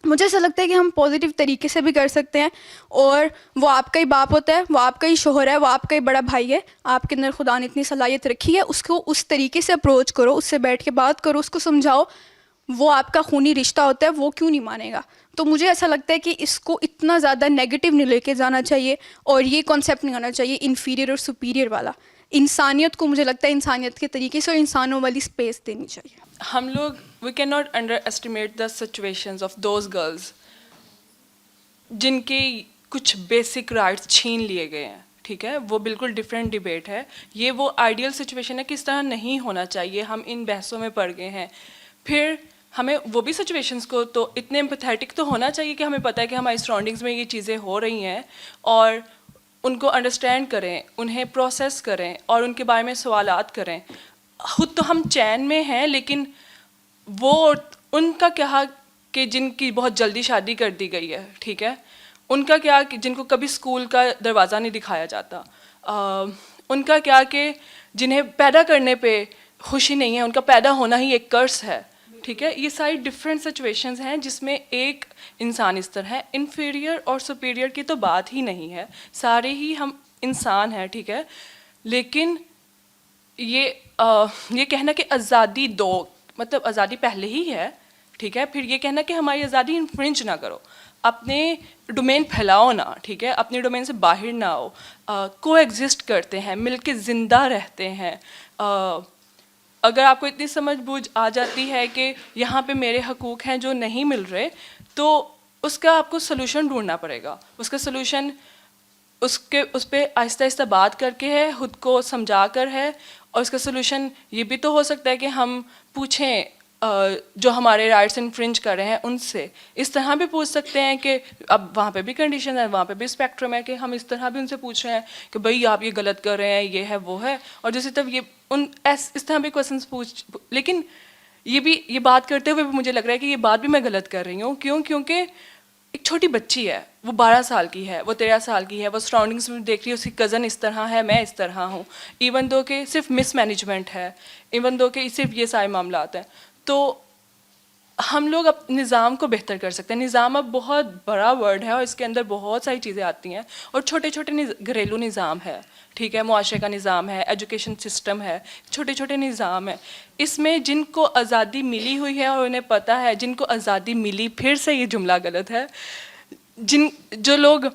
مجھے ایسا لگتا ہے کہ ہم پازیٹیو طریقے سے بھی کر سکتے ہیں، اور وہ آپ کا ہی باپ ہوتا ہے، وہ آپ کا ہی شوہر ہے، وہ آپ کا ہی بڑا بھائی ہے. آپ کے اندر خدا نے اتنی صلاحیت رکھی ہے، اس کو اس طریقے سے اپروچ کرو، اس سے بیٹھ کے بات کرو، اس کو سمجھاؤ. وہ آپ کا خونی رشتہ ہوتا ہے، وہ کیوں نہیں مانے گا. تو مجھے ایسا لگتا ہے کہ اس کو اتنا زیادہ نیگیٹو نہیں لے کے جانا چاہیے، اور یہ کانسیپٹ نہیں آنا چاہیے انفیریئر اور سپیریئر والا. انسانیت کو مجھے لگتا ہے انسانیت کے طریقے سے اور انسانوں والی اسپیس دینی چاہیے. ہم لوگ we can not underestimate the situations of those girls جن کے کچھ بیسک رائٹس چھین لیے گئے ہیں. ٹھیک ہے، وہ بالکل ڈفرینٹ ڈبیٹ ہے. یہ وہ آئیڈیل سچویشن ہے کہ اس طرح نہیں ہونا چاہیے. ہم ان بحثوں میں پڑ گئے ہیں. پھر ہمیں وہ بھی سچویشنز کو تو اتنے امپیتھیٹک تو ہونا چاہیے کہ ہمیں پتہ ہے کہ ہماری سراؤنڈنگز میں یہ چیزیں ہو رہی ہیں، اور ان کو انڈرسٹینڈ کریں، انہیں پروسیس کریں اور ان کے بارے میں سوالات کریں. خود تو ہم چین میں ہیں، لیکن وہ ان کا کیا کہ جن کی بہت جلدی شادی کر دی گئی ہے. ٹھیک ہے، ان کا کیا کہ جن کو کبھی اسکول کا دروازہ نہیں دکھایا جاتا. ان کا کیا کہ جنہیں پیدا کرنے پہ خوشی نہیں ہے، ان کا پیدا ہونا ہی ایک کرس ہے. ٹھیک ہے، یہ ساری ڈفرینٹ سچویشنز ہیں جس میں ایک انسان اس طرح ہے. انفیریئر اور سپیریئر کی تو بات ہی نہیں ہے، سارے ہی ہم انسان ہیں. ٹھیک ہے، لیکن یہ کہنا کہ آزادی دو، مطلب آزادی پہلے ہی ہے. ٹھیک ہے، پھر یہ کہنا کہ ہماری آزادی انفرنج نہ کرو، اپنے ڈومین پھیلاؤ نہ. ٹھیک ہے، اپنے ڈومین سے باہر نہ آؤ. کو ایگزسٹ کرتے ہیں، مل کے زندہ رہتے ہیں. اگر آپ کو اتنی سمجھ بوجھ آ جاتی ہے کہ یہاں پہ میرے حقوق ہیں جو نہیں مل رہے، تو اس کا آپ کو سلوشن ڈھونڈنا پڑے گا. اس کا سلوشن اس پہ آہستہ آہستہ بات کر کے ہے، خود کو سمجھا کر ہے. اور اس کا سلوشن یہ بھی تو ہو سکتا ہے کہ ہم پوچھیں جو ہمارے رائٹس انفرنج کر رہے ہیں ان سے. اس طرح بھی پوچھ سکتے ہیں کہ اب وہاں پہ بھی کنڈیشن ہے، وہاں پہ بھی اسپیکٹرم ہے، کہ ہم اس طرح بھی ان سے پوچھ رہے ہیں کہ بھائی آپ یہ غلط کر رہے ہیں، یہ ہے وہ ہے. اور دوسری طرف اس طرح بھی کوشچنس لیکن یہ بات کرتے ہوئے بھی مجھے لگ رہا ہے کہ یہ بات بھی میں غلط کر رہی ہوں. کیونکہ ایک چھوٹی بچی ہے، وہ 12 سال کی ہے، وہ 13 سال کی ہے، وہ سراؤنڈنگس میں دیکھ رہی ہے اس کی کزن اس طرح ہے، میں اس طرح ہوں. ایون دو کہ صرف مس مینجمنٹ ہے، ایون دو کہ صرف یہ سارے معاملات ہیں. تو ہم لوگ نظام کو بہتر کر سکتے ہیں. نظام اب بہت بڑا ورڈ ہے اور اس کے اندر بہت ساری چیزیں آتی ہیں، اور چھوٹے چھوٹے گھریلو نظام ہے. ٹھیک ہے، معاشرے کا نظام ہے، ایجوکیشن سسٹم ہے، چھوٹے چھوٹے نظام ہیں. اس میں جن کو آزادی ملی ہوئی ہے اور انہیں پتہ ہے، جن کو آزادی ملی، پھر سے یہ جملہ غلط ہے، جو لوگ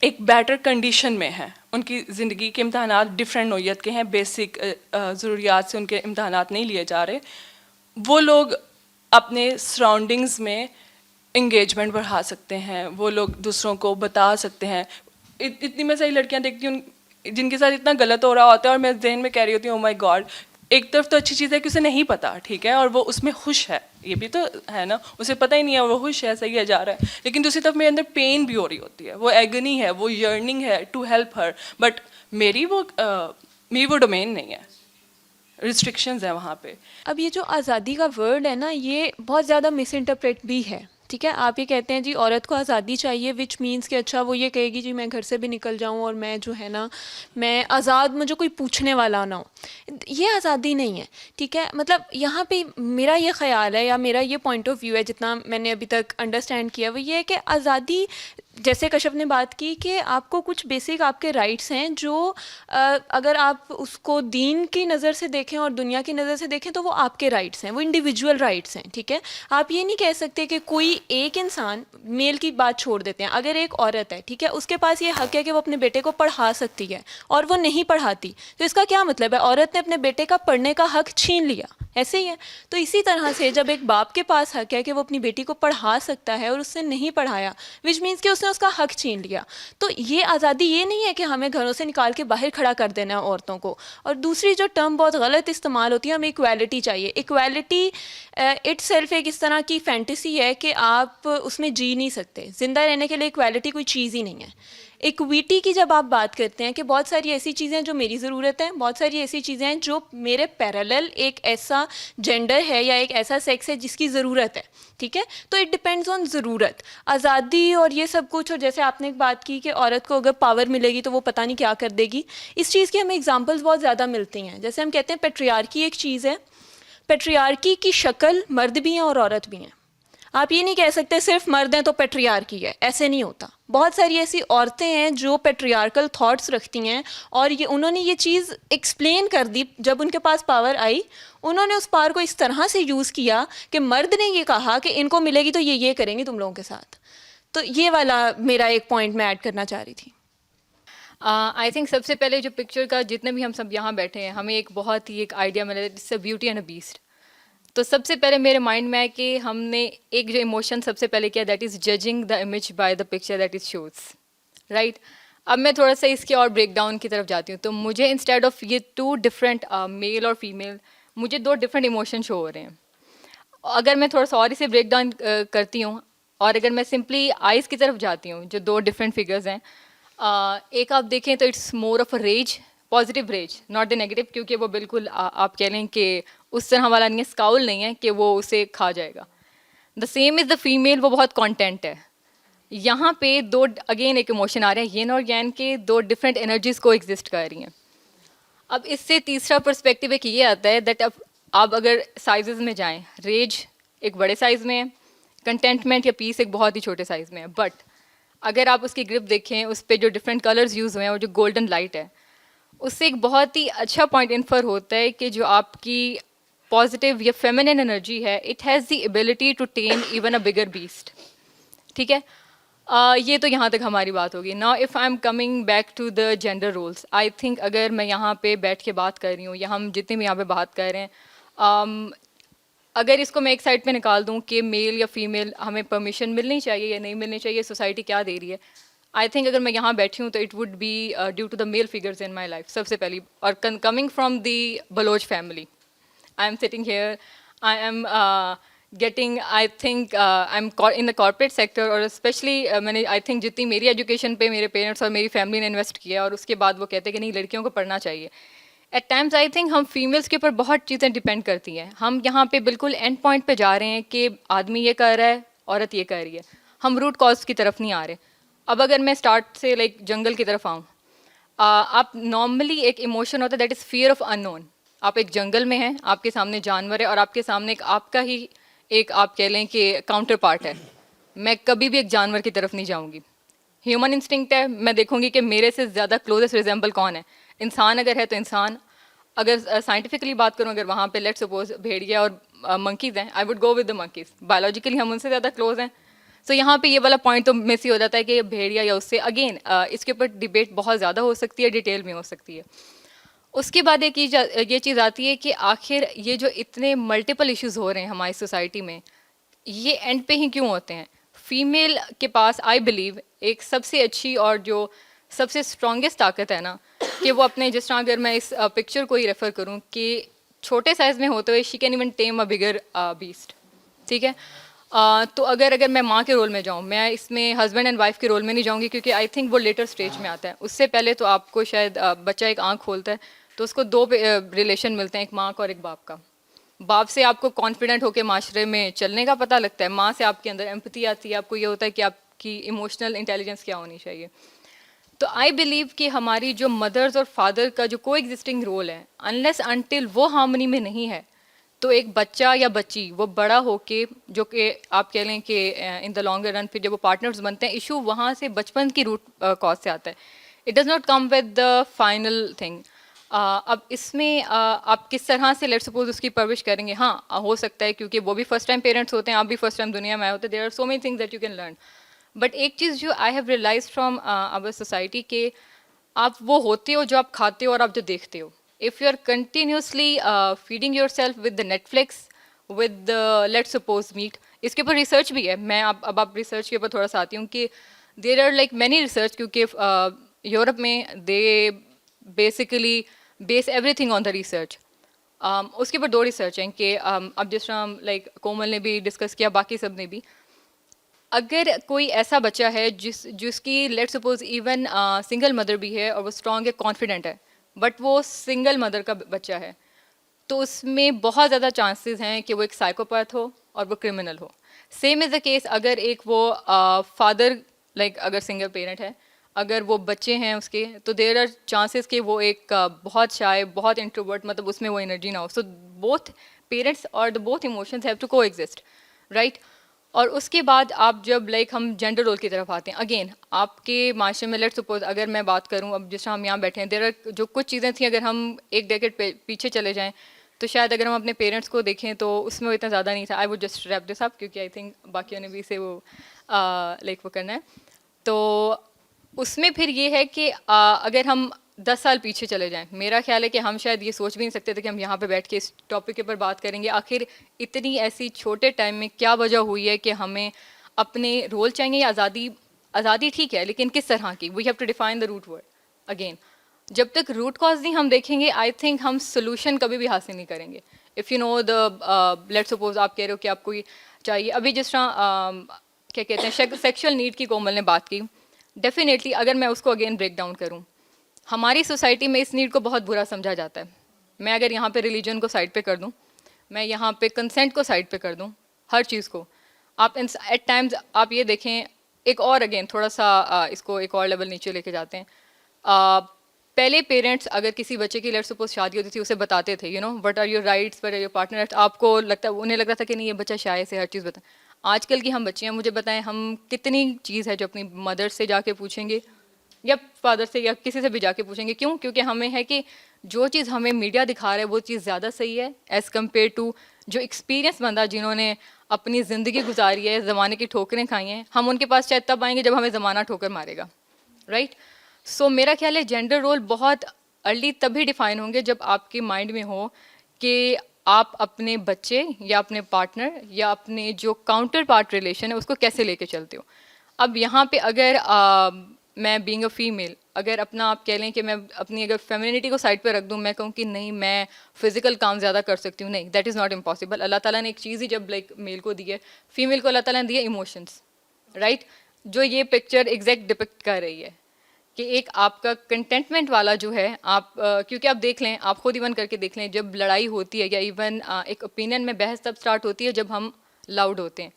ایک بیٹر کنڈیشن میں ہیں، ان کی زندگی کے امتحانات ڈفرینٹ نوعیت کے ہیں، بیسک ضروریات سے ان کے امتحانات نہیں لیے جا رہے، وہ لوگ اپنے سراؤنڈنگز میں انگیجمنٹ بڑھا سکتے ہیں. وہ لوگ دوسروں کو بتا سکتے ہیں. اتنی میں ساری لڑکیاں دیکھتی ہوں جن کے ساتھ اتنا غلط ہو رہا ہوتا ہے، اور میں ذہن میں کہہ رہی ہوتی ہوں او مائی گاڈ. ایک طرف تو اچھی چیز ہے کہ اسے نہیں پتہ، ٹھیک ہے، اور وہ اس میں خوش ہے، یہ بھی تو ہے نا، اسے پتہ ہی نہیں ہے، وہ خوش ہے، صحیح ہے، جا رہا ہے. لیکن دوسری طرف میرے اندر پین بھی ہو رہی ہوتی ہے، وہ ایگنی ہے، وہ یرننگ ہے ٹو ہیلپ ہر. بٹ میری وہ ڈومین نہیں ہے، ریسٹرکشنز ہیں وہاں پہ. اب یہ جو آزادی کا ورڈ ہے نا، یہ بہت زیادہ مس انٹرپریٹ بھی ہے. ٹھیک ہے. آپ یہ کہتے ہیں جی عورت کو آزادی چاہیے وچ مینس کہ اچھا وہ یہ کہے گی جی میں گھر سے بھی نکل جاؤں اور میں جو ہے نا میں آزاد, مجھے کوئی پوچھنے والا نہ ہو. یہ آزادی نہیں ہے. ٹھیک ہے, مطلب یہاں پہ میرا یہ خیال ہے یا میرا یہ پوائنٹ آف ویو ہے جتنا میں نے ابھی تک انڈرسٹینڈ کیا, وہ یہ ہے کہ آزادی, جیسے کشف نے بات کی کہ آپ کو کچھ بیسک آپ کے رائٹس ہیں جو اگر آپ اس کو دین کی نظر سے دیکھیں اور دنیا کی نظر سے دیکھیں تو وہ آپ کے رائٹس ہیں, وہ انڈیویجول رائٹس ہیں. ٹھیک ہے, آپ یہ نہیں کہہ سکتے کہ کوئی ایک انسان, میل کی بات چھوڑ دیتے ہیں, اگر ایک عورت ہے ٹھیک ہے اس کے پاس یہ حق ہے کہ وہ اپنے بیٹے کو پڑھا سکتی ہے اور وہ نہیں پڑھاتی, تو اس کا کیا مطلب ہے؟ عورت نے اپنے بیٹے کا پڑھنے کا حق چھین لیا. ایسے ہی ہے. تو اسی طرح سے جب ایک باپ کے پاس حق ہے کہ وہ اپنی بیٹی کو پڑھا سکتا ہے اور اس نے نہیں پڑھایا, وچ مینس کہ اس نے اس کا حق چھین لیا, تو یہ آزادی یہ نہیں ہے کہ ہمیں گھروں سے نکال کے باہر کھڑا کر دینا ہے عورتوں کو. اور دوسری جو ٹرم بہت غلط استعمال ہوتی ہے, ہمیں ایکویلٹی چاہیے. ایکویلٹی اٹ سیلف ایک اس طرح کی فینٹیسی ہے کہ آپ اس میں جی نہیں سکتے. زندہ رہنے کے لیے ایکویلٹی کوئی چیز ہی نہیں ہے. ایکویٹی کی جب آپ بات کرتے ہیں کہ بہت ساری ایسی چیزیں جو میری ضرورت ہے, بہت ساری ایسی چیزیں ہیں جو میرے پیرالل ایک ایسا جینڈر ہے یا ایک ایسا سیکس ہے جس کی ضرورت ہے. ٹھیک ہے, تو اٹ ڈپینڈز آن ضرورت. آزادی اور یہ سب کچھ, اور جیسے آپ نے ایک بات کی کہ عورت کو اگر پاور ملے گی تو وہ پتہ نہیں کیا کر دے گی, اس چیز کی ہمیں اگزامپلز بہت زیادہ ملتی ہیں. جیسے ہم کہتے ہیں پیٹریارکی ایک چیز ہے, پیٹریارکی کی شکل مرد بھی ہیں اور عورت بھی ہیں. آپ یہ نہیں کہہ سکتے صرف مرد ہیں تو پیٹریارکی ہے, ایسے نہیں ہوتا. بہت ساری ایسی عورتیں ہیں جو پیٹریارکل تھاٹس رکھتی ہیں اور یہ انہوں نے یہ چیز ایکسپلین کر دی. جب ان کے پاس پاور آئی, انہوں نے اس پاور کو اس طرح سے یوز کیا کہ مرد نے یہ کہا کہ ان کو ملے گی تو یہ کریں گی تم لوگوں کے ساتھ. تو یہ والا میرا ایک پوائنٹ میں ایڈ کرنا چاہ رہی تھی. آئی تھنک سب سے پہلے جو پکچر کا جتنے بھی ہم سب یہاں بیٹھے ہیں, ہمیں ایک بہت ہی ایک آئیڈیا ملا, it's a beauty and a beast. تو سب سے پہلے میرے مائنڈ میں ہے کہ ہم نے ایک جو ایموشن سب سے پہلے کیا, that is judging the image by the picture that is shows, right. اب میں تھوڑا سا اس کے اور بریک ڈاؤن کی طرف جاتی ہوں. تو مجھے انسٹیڈ آف یہ ٹو ڈفرینٹ میل اور فیمیل, مجھے دو ڈفرینٹ ایموشن شو ہو رہے ہیں. اگر میں تھوڑا سا اور اسے بریک ڈاؤن کرتی ہوں, اور اگر میں سمپلی آئیز کی طرف جاتی ہوں, جو دو ڈفرینٹ فگرز ہیں, ایک آپ دیکھیں تو it's more of a rage, positive rage, not the negative, کیونکہ وہ بالکل آپ کہہ لیں کہ اس طرح والا نہیں ہے, اسکاؤل نہیں ہے کہ وہ اسے کھا جائے گا. The same is the female, وہ بہت کانٹینٹ ہے. یہاں پہ دو اگین ایک ایموشن آ رہے ہیں, ین اور یین کے دو ڈفرینٹ انرجیز کو ایگزسٹ کر رہی ہیں. اب اس سے تیسرا پرسپیکٹیو ایک یہ آتا ہے دیٹ اب آپ اگر سائزز میں جائیں, ریج ایک بڑے سائز میں ہے, کنٹینٹمنٹ یا پیس ایک بہت ہی چھوٹے سائز میں ہے. بٹ اگر آپ اس کی گرپ دیکھیں, اس پہ جو ڈفرینٹ کلرز یوز ہوئے ہیں اور جو گولڈن لائٹ ہے, اس سے ایک بہت ہی اچھا پوائنٹ انفر ہوتا ہے کہ جو آپ کی پازیٹیو یا فیمینن انرجی ہے, it has the ability to tame even a bigger beast. ٹھیک ہے, یہ تو یہاں تک ہماری بات ہوگی. Now if I am coming back to the gender roles, I think اگر میں یہاں پہ بیٹھ کے بات کر رہی ہوں یا ہم جتنے بھی یہاں پہ بات کر رہے ہیں, اگر اس کو میں ایک سائڈ پہ نکال دوں کہ میل یا فیمیل ہمیں پرمیشن ملنی چاہیے یا نہیں ملنی چاہیے, سوسائٹی کیا دے رہی ہے, آئی تھنک اگر میں یہاں بیٹھی ہوں تو it would be due to the male figures in my life سب سے پہلی. اور coming from the Baloch family, I am sitting here, I am getting, I think I am in the corporate sector, اور اسپیشلی میں نے I think جتنی میری education پہ میرے پیرنٹس اور میری فیملی نے انویسٹ کیا, اور اس کے بعد وہ کہتے ہیں کہ نہیں لڑکیوں کو پڑھنا چاہیے. ایٹ ٹائمز آئی تھنک ہم فیمیلس کے اوپر بہت چیزیں ڈپینڈ کرتی ہیں. ہم یہاں پہ بالکل اینڈ پوائنٹ پہ جا رہے ہیں کہ آدمی یہ کر رہا ہے, عورت یہ کر رہی ہے, ہم روٹ کاز کی طرف نہیں آ رہے. اب اگر میں اسٹارٹ سے لائک جنگل کی طرف آؤں, آپ نارملی ایک ایموشن ہوتا ہے دیٹ از فیئر آف ان نون. آپ ایک جنگل میں ہیں, آپ کے سامنے جانور ہے, اور آپ کے سامنے ایک آپ کا ہی ایک آپ کہہ لیں کہ کاؤنٹر پارٹ ہے. میں کبھی بھی ایک جانور کی طرف نہیں جاؤں گی. ہیومن انسٹنکٹ ہے, میں دیکھوں گی کہ میرے سے زیادہ کلوزسٹ ریزمبل کون ہے. انسان اگر ہے تو انسان, اگر سائنٹیفکلی بات کروں, اگر وہاں پہ لیٹ سپوز بھیڑیا اور منکیز ہیں, I would go with the monkeys. Biologically ہم ان سے زیادہ کلوز ہیں. سو یہاں پہ یہ والا پوائنٹ تو مس ہی ہو جاتا ہے کہ بھیڑیا یا اس سے, اگین اس کے اوپر ڈبیٹ بہت زیادہ ہو سکتی ہے, ڈیٹیل میں ہو سکتی ہے. اس کے بعد ایک یہ چیز آتی ہے کہ آخر یہ جو اتنے ملٹیپل ایشوز ہو رہے ہیں ہماری سوسائٹی میں, یہ اینڈ پہ ہی کیوں ہوتے ہیں؟ فیمیل کے پاس آئی بلیو ایک سب سے اچھی اور جو سب سے اسٹرانگیسٹ طاقت ہے نا, کہ وہ اپنے, جس طرح اگر میں اس پکچر کو ہی ریفر کروں کہ چھوٹے سائز میں ہوتے ہوئے she can even team a bigger beast. ٹھیک ہے, تو اگر میں ماں کے رول میں جاؤں, میں اس میں ہسبینڈ اینڈ وائف کے رول میں نہیں جاؤں گی, کیونکہ آئی تھنک وہ لیٹر اسٹیج میں آتا ہے. اس سے پہلے تو آپ کو شاید بچہ ایک آنکھ کھولتا ہے تو اس کو دو ریلیشن ملتے ہیں, ایک ماں کا اور ایک باپ کا. باپ سے آپ کو کانفیڈنٹ ہو کے معاشرے میں چلنے کا پتہ لگتا ہے, ماں سے آپ کے اندر ایمپتھی آتی ہے, آپ کو یہ ہوتا ہے کہ آپ کی ایموشنل انٹیلیجنس کیا ہونی چاہیے. تو آئی بلیو کہ ہماری جو مدرز اور فادر کا جو کو ایگزسٹنگ رول ہے, انلیس انٹل وہ ہارمنی میں نہیں ہے, تو ایک بچہ یا بچی وہ بڑا ہو کے, جو کہ آپ کہہ لیں کہ ان دا لانگر رن پھر جب وہ پارٹنرز بنتے ہیں, ایشو وہاں سے بچپن کی روٹ کاز سے آتا ہے. It does not come with the final thing. اب اس میں آپ کس طرح سے لیٹ سپوز اس کی پرورش کریں گے, ہاں ہو سکتا ہے کیونکہ وہ بھی فرسٹ ٹائم پیرنٹس ہوتے ہیں, آپ بھی فرسٹ ٹائم دنیا میں آئے ہوتے ہیں, there are so many things that you can learn. But ایک چیز جو I have realise from our society کہ آپ وہ ہوتے ہو جو آپ کھاتے ہو اور آپ جو دیکھتے ہو. If you are continuously feeding yourself with the Netflix, with the let's suppose meat, اس کے اوپر ریسرچ بھی ہے, میں اب آپ ریسرچ کے اوپر تھوڑا سا آتی ہوں کہ there are like many research, کیونکہ یورپ میں they basically base everything on the research. اس کے اوپر 2 ریسرچ ہیں کہ اب جس طرح لائک کومل نے بھی ڈسکس کیا, باقی سب نے بھی, اگر کوئی ایسا بچہ ہے جس کی let suppose even single mother بھی ہے اور وہ اسٹرانگ ہے, کانفیڈنٹ ہے, بٹ وہ سنگل مدر کا بچہ ہے, تو اس میں بہت زیادہ چانسز ہیں کہ وہ ایک سائیکوپیتھ ہو اور وہ criminal who. Same is the case اگر ایک وہ فادر لائک اگر سنگل پیرنٹ ہے, اگر وہ بچے ہیں اس کے, تو دیر آر چانسز کہ وہ ایک بہت شائع, بہت انٹروورٹ, مطلب اس میں وہ انرجی نہ ہو. سو بوتھ پیرنٹس اور the both emotions have to coexist, right. اور اس کے بعد آپ جب لائک ہم جینڈر رول کی طرف آتے ہیں, اگین آپ کے معاشرے میں لیٹ سپوز اگر میں بات کروں, اب جس طرح ہم یہاں بیٹھے ہیں, دیر آر جو کچھ چیزیں تھیں, اگر ہم ایک ڈیکیڈ پیچھے چلے جائیں تو شاید اگر ہم اپنے پیرنٹس کو دیکھیں تو اس میں وہ اتنا زیادہ نہیں تھا. I would just wrap this up, کیونکہ آئی تھنک باقیوں نے بھی اسے وہ لائک وہ کرنا ہے. تو اس میں پھر یہ ہے کہ اگر ہم 10 سال پیچھے چلے جائیں, میرا خیال ہے کہ ہم شاید یہ سوچ بھی نہیں سکتے تھے کہ ہم یہاں پہ بیٹھ کے اس ٹاپک کے اوپر بات کریں گے. آخر اتنی ایسی چھوٹے ٹائم میں کیا وجہ ہوئی ہے کہ ہمیں اپنے رول چاہیے, یا آزادی ٹھیک ہے لیکن کس طرح کی, we have to define the root word. Again جب تک روٹ کاز نہیں ہم دیکھیں گے, آئی تھنک ہم سولوشن کبھی بھی حاصل نہیں کریں گے. If you know the let suppose آپ کہہ رہے ہو کہ آپ کو یہ چاہیے, ابھی جس طرح کیا کہتے ہیں سیکشل نیڈ کی کومل نے بات کی, ڈیفینیٹلی اگر میں اس کو اگین بریک ڈاؤن کروں, ہماری سوسائٹی میں اس نیڈ کو بہت برا سمجھا جاتا ہے. میں اگر یہاں پہ ریلیجن کو سائڈ پہ کر دوں, میں یہاں پہ کنسنٹ کو سائڈ پہ کر دوں, ہر چیز کو, آپ ایٹ ٹائمز آپ یہ دیکھیں, ایک اور اگین تھوڑا سا اس کو ایک اور لیول نیچے لے کے جاتے ہیں. پہلے پیرنٹس اگر کسی بچے کی لیٹ سپوز شادی ہوتی تھی, اسے بتاتے تھے, you know what are your rights, what are your partner rights. آپ کو لگتا ہے, انہیں لگتا تھا کہ نہیں یہ بچہ شائع سے ہر چیز بتائیں. آج کل کی ہم بچے ہیں, مجھے بتائیں ہم کتنی چیز ہے جو اپنی مدر سے جا کے پوچھیں گے یا فادر سے یا کسی سے بھی جا کے پوچھیں گے. کیوں؟ کیونکہ ہمیں ہے کہ جو چیز ہمیں میڈیا دکھا رہا ہے وہ چیز زیادہ صحیح ہے ایز کمپیئر ٹو جو ایکسپیرینس بندہ جنہوں نے اپنی زندگی گزاری ہے, زمانے کی ٹھوکریں کھائی ہیں. ہم ان کے پاس شاید تب آئیں گے جب ہمیں زمانہ ٹھوکر مارے گا, رائٹ. سو میرا خیال ہے جینڈر رول بہت ارلی تبھی ڈیفائن ہوں گے جب آپ کے مائنڈ میں ہو کہ آپ اپنے بچے یا اپنے پارٹنر یا اپنے جو کاؤنٹر پارٹ ریلیشن ہے اس کو کیسے لے کے چلتے ہو. اب یہاں پہ اگر میں بینگ اے فیمیل, اگر اپنا آپ کہہ لیں کہ میں اپنی اگر فیمینٹی کو سائڈ پہ رکھ دوں, میں کہوں کہ نہیں میں فزیکل کام زیادہ کر سکتی ہوں, نہیں, دیٹ از ناٹ امپاسبل. اللہ تعالیٰ نے ایک چیز ہی جب لائک میل کو دی ہے, فیمیل کو اللہ تعالیٰ نے دی ہے ایموشنس, رائٹ, جو یہ پکچر ایگزیکٹ ڈپکٹ کر رہی ہے کہ ایک آپ کا کنٹینٹمنٹ والا جو ہے آپ, کیونکہ آپ دیکھ لیں, آپ خود ایون کر کے دیکھ لیں, جب لڑائی ہوتی ہے یا ایون ایک اوپینین میں بحث تب اسٹارٹ ہوتی ہے جب ہم لاؤڈ ہوتے ہیں.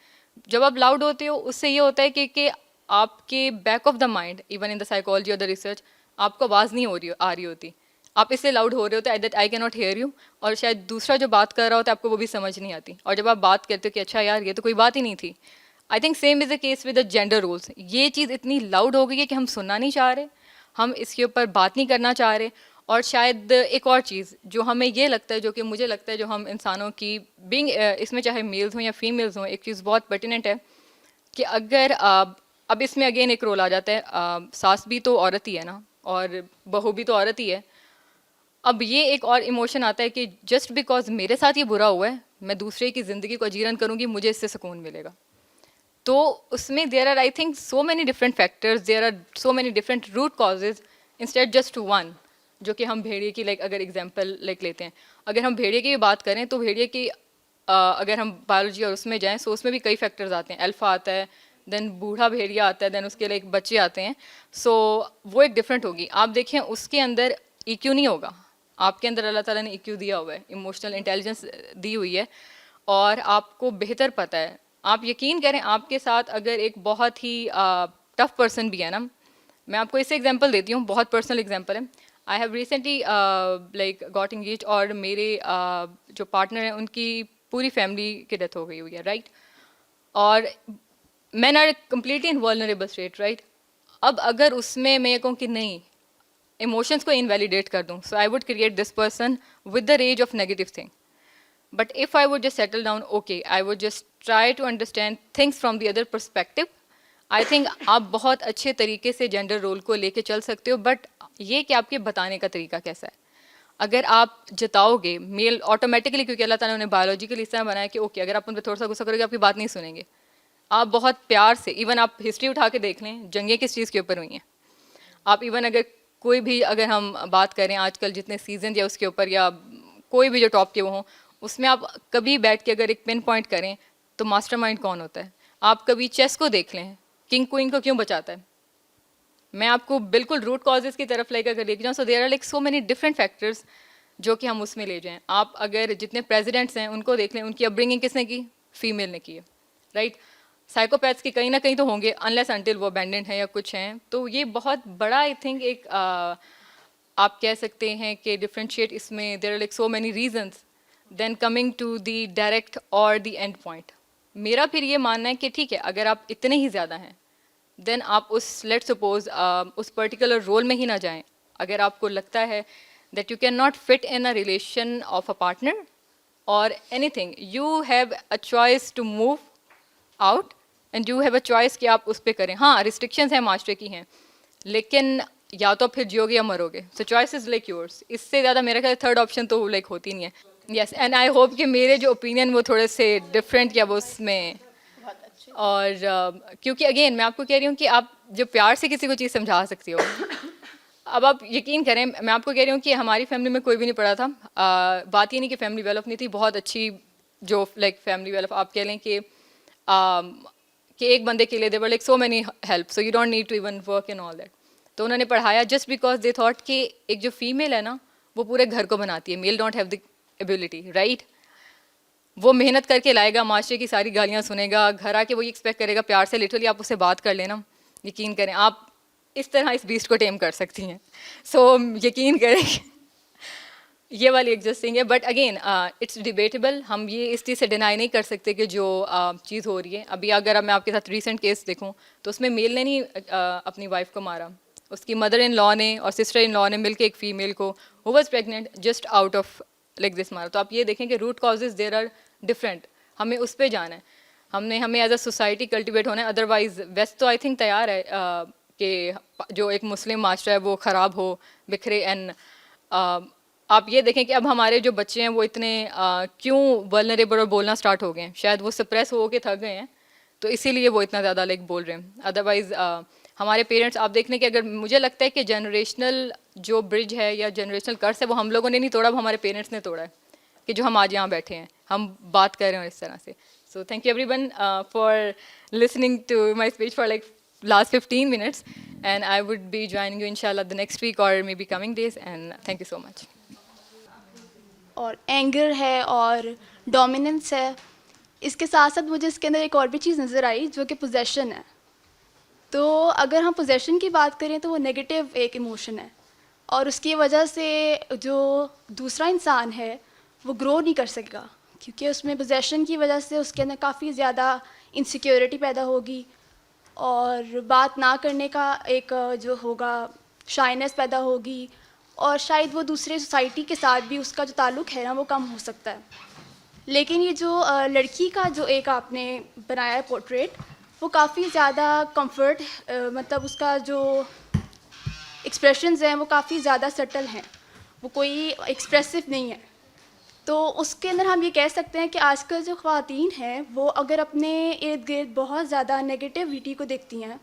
جب آپ لاؤڈ ہوتے ہو اس سے یہ ہوتا ہے کہ آپ کے back of the mind, even in the psychology اور دا ریسرچ, آپ کو آواز نہیں آ رہی ہوتی, آپ اس لیے لاؤڈ ہو رہے ہوتے ہیں دیٹ آئی کی ناٹ ہیئر یو, اور شاید دوسرا جو بات کر رہا ہوتا ہے آپ کو وہ بھی سمجھ نہیں آتی, اور جب آپ بات کرتے ہو کہ اچھا یار یہ تو کوئی بات ہی نہیں تھی. I think same is a case with the gender rules. یہ چیز اتنی لاؤڈ ہو گئی ہے کہ ہم سننا نہیں چاہ رہے, ہم اس کے اوپر بات نہیں کرنا چاہ رہے. اور شاید ایک اور چیز جو ہمیں یہ لگتا ہے, جو کہ مجھے لگتا ہے جو ہم انسانوں کی بینگ اس میں چاہے میلز ہوں یا فیمیلز ہوں, ایک چیز بہت پرٹیننٹ ہے کہ اگر اب اس میں اگین ایک رول آ جاتا ہے, ساس بھی تو عورت ہی ہے نا, اور بہو بھی تو عورت ہی ہے. اب یہ ایک اور ایموشن آتا ہے کہ جسٹ بیکاز میرے ساتھ یہ برا ہوا ہے, میں دوسرے کی زندگی کو اجیرن کروں گی, مجھے اس سے سکون ملے گا. تو اس میں there are I think so many different factors, there are so many different root causes instead just one. جو کہ ہم بھیڑیے کی لائک اگر ایگزامپل لائک لیتے ہیں, اگر ہم بھیڑیے کی بات کریں تو بھیڑیے کی اگر ہم بایولوجی اور اس میں جائیں سو اس میں بھی کئی فیکٹرز آتے ہیں. الفا آتا ہے, دین بوڑھا بھیڑیا آتا ہے, دین اس کے لائک بچے آتے ہیں. سو وہ ایک ڈفرینٹ ہوگی. آپ دیکھیں اس کے اندر ای کیو نہیں ہوگا, آپ کے اندر اللہ تعالیٰ نے EQ دیا ہوا ہے, ایموشنل انٹیلیجنس دی ہوئی ہے, اور آپ کو بہتر پتہ ہے. آپ یقین کریں آپ کے ساتھ اگر ایک بہت ہی ٹف پرسن بھی ہے نا, میں آپ کو اس سے ایگزامپل دیتی ہوں, بہت پرسنل ایگزامپل ہے. I have recently like got engage, اور میرے جو پارٹنر ہیں ان کی پوری فیملی کی ڈیتھ ہو گئی ہوئی ہے, رائٹ, اور men are completely in vulnerable state, right. اب اگر اس میں یہ کہوں کہ نہیں, ایموشنس کو انویلیڈیٹ کر دوں, so I would create this person with the rage of negative thing. But if I would just settle down, okay, I would just try to understand things from the other perspective. I think آپ بہت اچھے طریقے سے gender role کو لے کے چل سکتے ہو, بٹ یہ کہ آپ کے بتانے کا طریقہ کیسا ہے. اگر آپ جتاؤ گے میل آٹومیٹکلی, کیونکہ اللہ تعالیٰ نے بایولوجیکلی اس طرح بنایا کہ اوکے اگر آپ ان پہ تھوڑا سا غصہ کرو گے آپ کی بات نہیں سنیں گے. آپ بہت پیار سے, ایون آپ ہسٹری اٹھا کے دیکھ لیں, جنگیں کس چیز کے اوپر ہوئی ہیں. آپ ایون اگر کوئی بھی اگر ہم بات کریں آج کل جتنے سیزن یا اس کے اوپر یا کوئی بھی جو ٹاپ کے وہ ہوں, اس میں آپ کبھی بیٹھ کے اگر ایک پن پوائنٹ کریں تو ماسٹر مائنڈ کون ہوتا ہے. آپ کبھی چیس کو دیکھ لیں, کنگ کوئن کو کیوں بچاتا ہے. میں آپ کو بالکل روٹ کازز کی طرف لے کر اگر لے کے جاؤں, so there are like so many different factors جو کہ ہم اس میں لے جائیں. آپ اگر جتنے پریزیڈنٹس ہیں ان کو دیکھ لیں, ان کی اپ برنگنگ کس نے کی, فیمیل نے کی ہے, رائٹ. سائیکوپیتھس کی کہیں نہ کہیں تو ہوں گے, انلیس انٹل وہ ابینڈنڈ ہیں یا کچھ ہیں. تو یہ بہت بڑا آئی تھنک ایک آپ کہہ سکتے ہیں کہ ڈفرینشیٹ اس میں there are like so many reasons. Then coming to the direct اور دی اینڈ پوائنٹ, میرا پھر یہ ماننا ہے کہ ٹھیک ہے اگر آپ اتنے ہی زیادہ ہیں دین آپ اس لیٹ سپوز اس پرٹیکولر رول میں ہی نہ جائیں. اگر آپ کو لگتا ہے that you can not fit in a relation of a partner اور anything, you have a choice to move out and you have a choice کہ آپ اس پہ کریں. ہاں ریسٹرکشنز ہیں معاشرے کی ہیں, لیکن یا تو پھر جیو گے یا مرو گے. سو چوائس از لائک یورس. اس سے زیادہ میرا خیال تھرڈ آپشن تو لائک ہوتی نہیں ہے. یس, اینڈ آئی ہوپ کہ میرے جو اوپینین وہ تھوڑے سے ڈفرینٹ یا وہ اس میں, اور کیونکہ اگین میں آپ کو کہہ رہی ہوں کہ آپ جو پیار سے کسی کو چیز سمجھا سکتی ہو. اب آپ یقین کریں, میں آپ کو کہہ رہی ہوں کہ ہماری فیملی میں کوئی بھی نہیں پڑھا تھا. بات یہ نہیں کہ فیملی ویل آف نہیں تھی, بہت اچھی جو لائک فیملی ویل آف آپ کہہ لیں کہ ایک بندے کے لیے they were like so many help, so you don't need to even work in all that. تو انہوں نے پڑھایا جسٹ بیکاز دے تھاٹ کہ ایک جو فیمیل ہے نا وہ پورے گھر کو بناتی ہے, male don't have the ability, right. وہ محنت کر کے لائے گا, معاشرے کی ساری گالیاں سنے گا, گھر آ کے وہ ایکسپیکٹ کرے گا پیار سے, لٹرلی آپ اس سے بات کر لینا, یقین کریں آپ اس طرح اس بیسٹ کو ٹیم کر سکتی ہیں. سو یقین کریں یہ والی ایگزسٹنگ ہے. بٹ اگین اٹس ڈیبیٹیبل, ہم یہ اس چیز سے ڈینائی نہیں کر سکتے کہ جو چیز ہو رہی ہے. ابھی اگر میں آپ کے ساتھ ریسنٹ کیس دیکھوں تو اس میں میل نے نہیں اپنی وائف کو مارا, اس کی مدر ان لا نے اور سسٹر ان لا نے مل کے ایک فیمیل کو who was pregnant just out of like this مارا. تو آپ یہ دیکھیں کہ root causes there are different, ہمیں اس پہ جانا ہے, ہمیں ایز اے سوسائٹی کلٹیویٹ ہونا ہے. ادروائز ویسٹ تو آئی تھنک تیار ہے کہ جو ایک مسلم معاشرہ ہے وہ خراب ہو, بکھرے. اینڈ آپ یہ دیکھیں کہ اب ہمارے جو بچے ہیں وہ اتنے کیوں ولنریبل اور بولنا اسٹارٹ ہو گئے ہیں, شاید وہ سپریس ہو کے تھک گئے ہیں تو اسی لیے وہ اتنا زیادہ لائک بول رہے ہیں. ادروائز ہمارے پیرنٹس آپ دیکھ لیں کہ اگر مجھے لگتا ہے کہ جنریشنل جو برج ہے یا جنریشنل کرس ہے وہ ہم لوگوں نے نہیں توڑا, وہ ہمارے پیرنٹس نے توڑا ہے کہ جو ہم آج یہاں بیٹھے ہیں, ہم بات کر رہے ہیں اس طرح سے. So thank you everyone for listening to my speech for like last 15 minutes, and I would be joining you inshallah the next week or maybe coming days, and thank you so much. اور anger ہے اور dominance ہے, اس کے ساتھ ساتھ مجھے اس کے اندر ایک اور بھی چیز نظر آئی جو کہ پوزیشن ہے. تو اگر ہم پوزیشن کی بات کریں تو وہ نگیٹو ایک ایموشن ہے, اور اس کی وجہ سے جو دوسرا انسان ہے وہ گرو نہیں کر سکے گا, کیونکہ اس میں پوزیشن کی وجہ سے اس کے اندر کافی زیادہ انسیکیورٹی پیدا ہوگی, اور بات نہ کرنے کا ایک جو ہوگا شائنس پیدا ہوگی, اور شاید وہ دوسرے سوسائٹی کے ساتھ بھی اس کا جو تعلق ہے نا وہ کم ہو سکتا ہے. لیکن یہ جو لڑکی کا جو ایک آپ نے بنایا ہے پورٹریٹ, وہ کافی زیادہ کمفرٹ, مطلب اس کا جو ایکسپریشنز ہیں وہ کافی زیادہ سٹل ہیں, وہ کوئی ایکسپریسو نہیں ہے. تو اس کے اندر ہم یہ کہہ سکتے ہیں کہ آج کل جو خواتین ہیں وہ اگر اپنے ارد گرد بہت زیادہ نگیٹیوٹی کو دیکھتی ہیں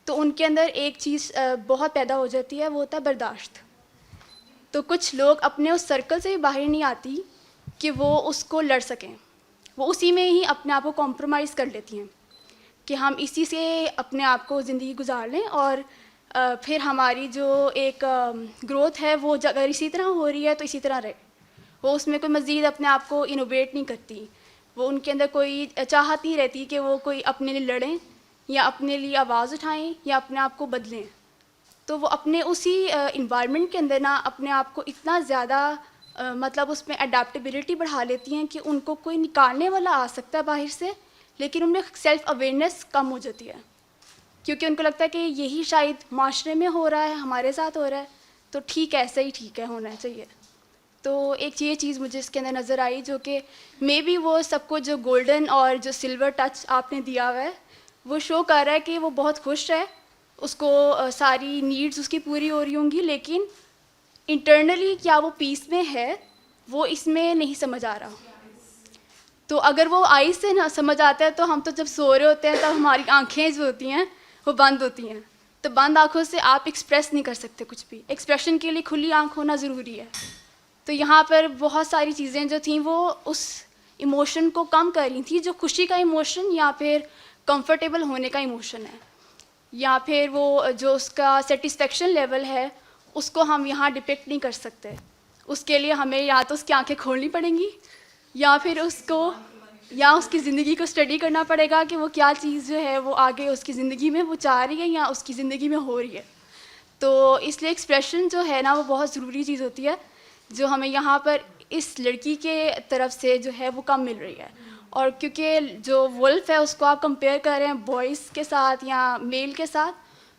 تو ان کے اندر ایک چیز بہت پیدا ہو جاتی ہے, وہ ہوتا ہے برداشت. تو کچھ لوگ اپنے اس سرکل سے بھی باہر نہیں آتی کہ وہ اس کو لڑ سکیں, وہ اسی میں ہی اپنے آپ کو کمپرومائز کر لیتی ہیں کہ ہم اسی سے اپنے آپ کو زندگی گزار لیں اور پھر ہماری جو ایک گروتھ ہے وہ اگر اسی طرح ہو رہی ہے تو اسی طرح رہے. وہ اس میں کوئی مزید اپنے آپ کو انوویٹ نہیں کرتی, وہ ان کے اندر کوئی چاہت نہیں رہتی کہ وہ کوئی اپنے لیے لڑیں یا اپنے لیے آواز اٹھائیں یا اپنے آپ کو بدلیں. تو وہ اپنے اسی انوائرمنٹ کے اندر نا اپنے آپ کو اتنا زیادہ مطلب اس میں اڈیپٹیبلٹی بڑھا لیتی ہیں کہ ان کو کوئی نکالنے والا آ سکتا ہے باہر سے, لیکن ان میں سیلف اویئرنیس کم ہو جاتی ہے, کیونکہ ان کو لگتا ہے کہ یہی شاید معاشرے میں ہو رہا ہے, ہمارے ساتھ ہو رہا ہے, تو ٹھیک ہے, ایسا ہی ٹھیک ہے, ہونا چاہیے. تو ایک یہ چیز مجھے اس کے اندر نظر آئی, جو کہ مے بی وہ سب کو جو گولڈن اور جو سلور ٹچ آپ نے دیا ہوا ہے وہ شو کر رہا ہے کہ وہ بہت خوش ہے, اس کو ساری نیڈز اس کی پوری ہو رہی ہوں گی, لیکن انٹرنلی کیا وہ پیس میں ہے وہ اس میں نہیں سمجھ آ رہا. تو اگر وہ آئی سے نہ سمجھ آتا ہے تو ہم تو جب سو رہے ہوتے ہیں تب ہماری آنکھیں جو ہوتی ہیں وہ بند ہوتی ہیں, تو بند آنکھوں سے آپ ایکسپریس نہیں کر سکتے کچھ بھی. ایکسپریشن کے لیے کھلی آنکھ ہونا ضروری ہے. تو یہاں پر بہت ساری چیزیں جو تھیں وہ اس ایموشن کو کم کر رہی تھیں, جو خوشی کا ایموشن یا پھر کمفرٹیبل ہونے کا ایموشن ہے, یا پھر وہ جو اس کا سیٹسفیکشن لیول ہے اس کو ہم یہاں ڈپکٹ نہیں کر سکتے. اس کے لیے ہمیں یا تو اس کی آنکھیں کھولنی پڑیں گی یا پھر اس کی زندگی کو اسٹڈی کرنا پڑے گا کہ وہ کیا چیز جو ہے وہ آگے اس کی زندگی میں وہ چاہ رہی ہے یا اس کی زندگی میں ہو رہی ہے. تو اس لیے ایکسپریشن جو ہے نا وہ بہت ضروری چیز ہوتی ہے, جو ہمیں یہاں پر اس لڑکی کے طرف سے جو ہے وہ کم مل رہی ہے. اور کیونکہ جو ولف ہے اس کو آپ کمپیئر کر رہے ہیں بوائز کے ساتھ یا میل کے ساتھ,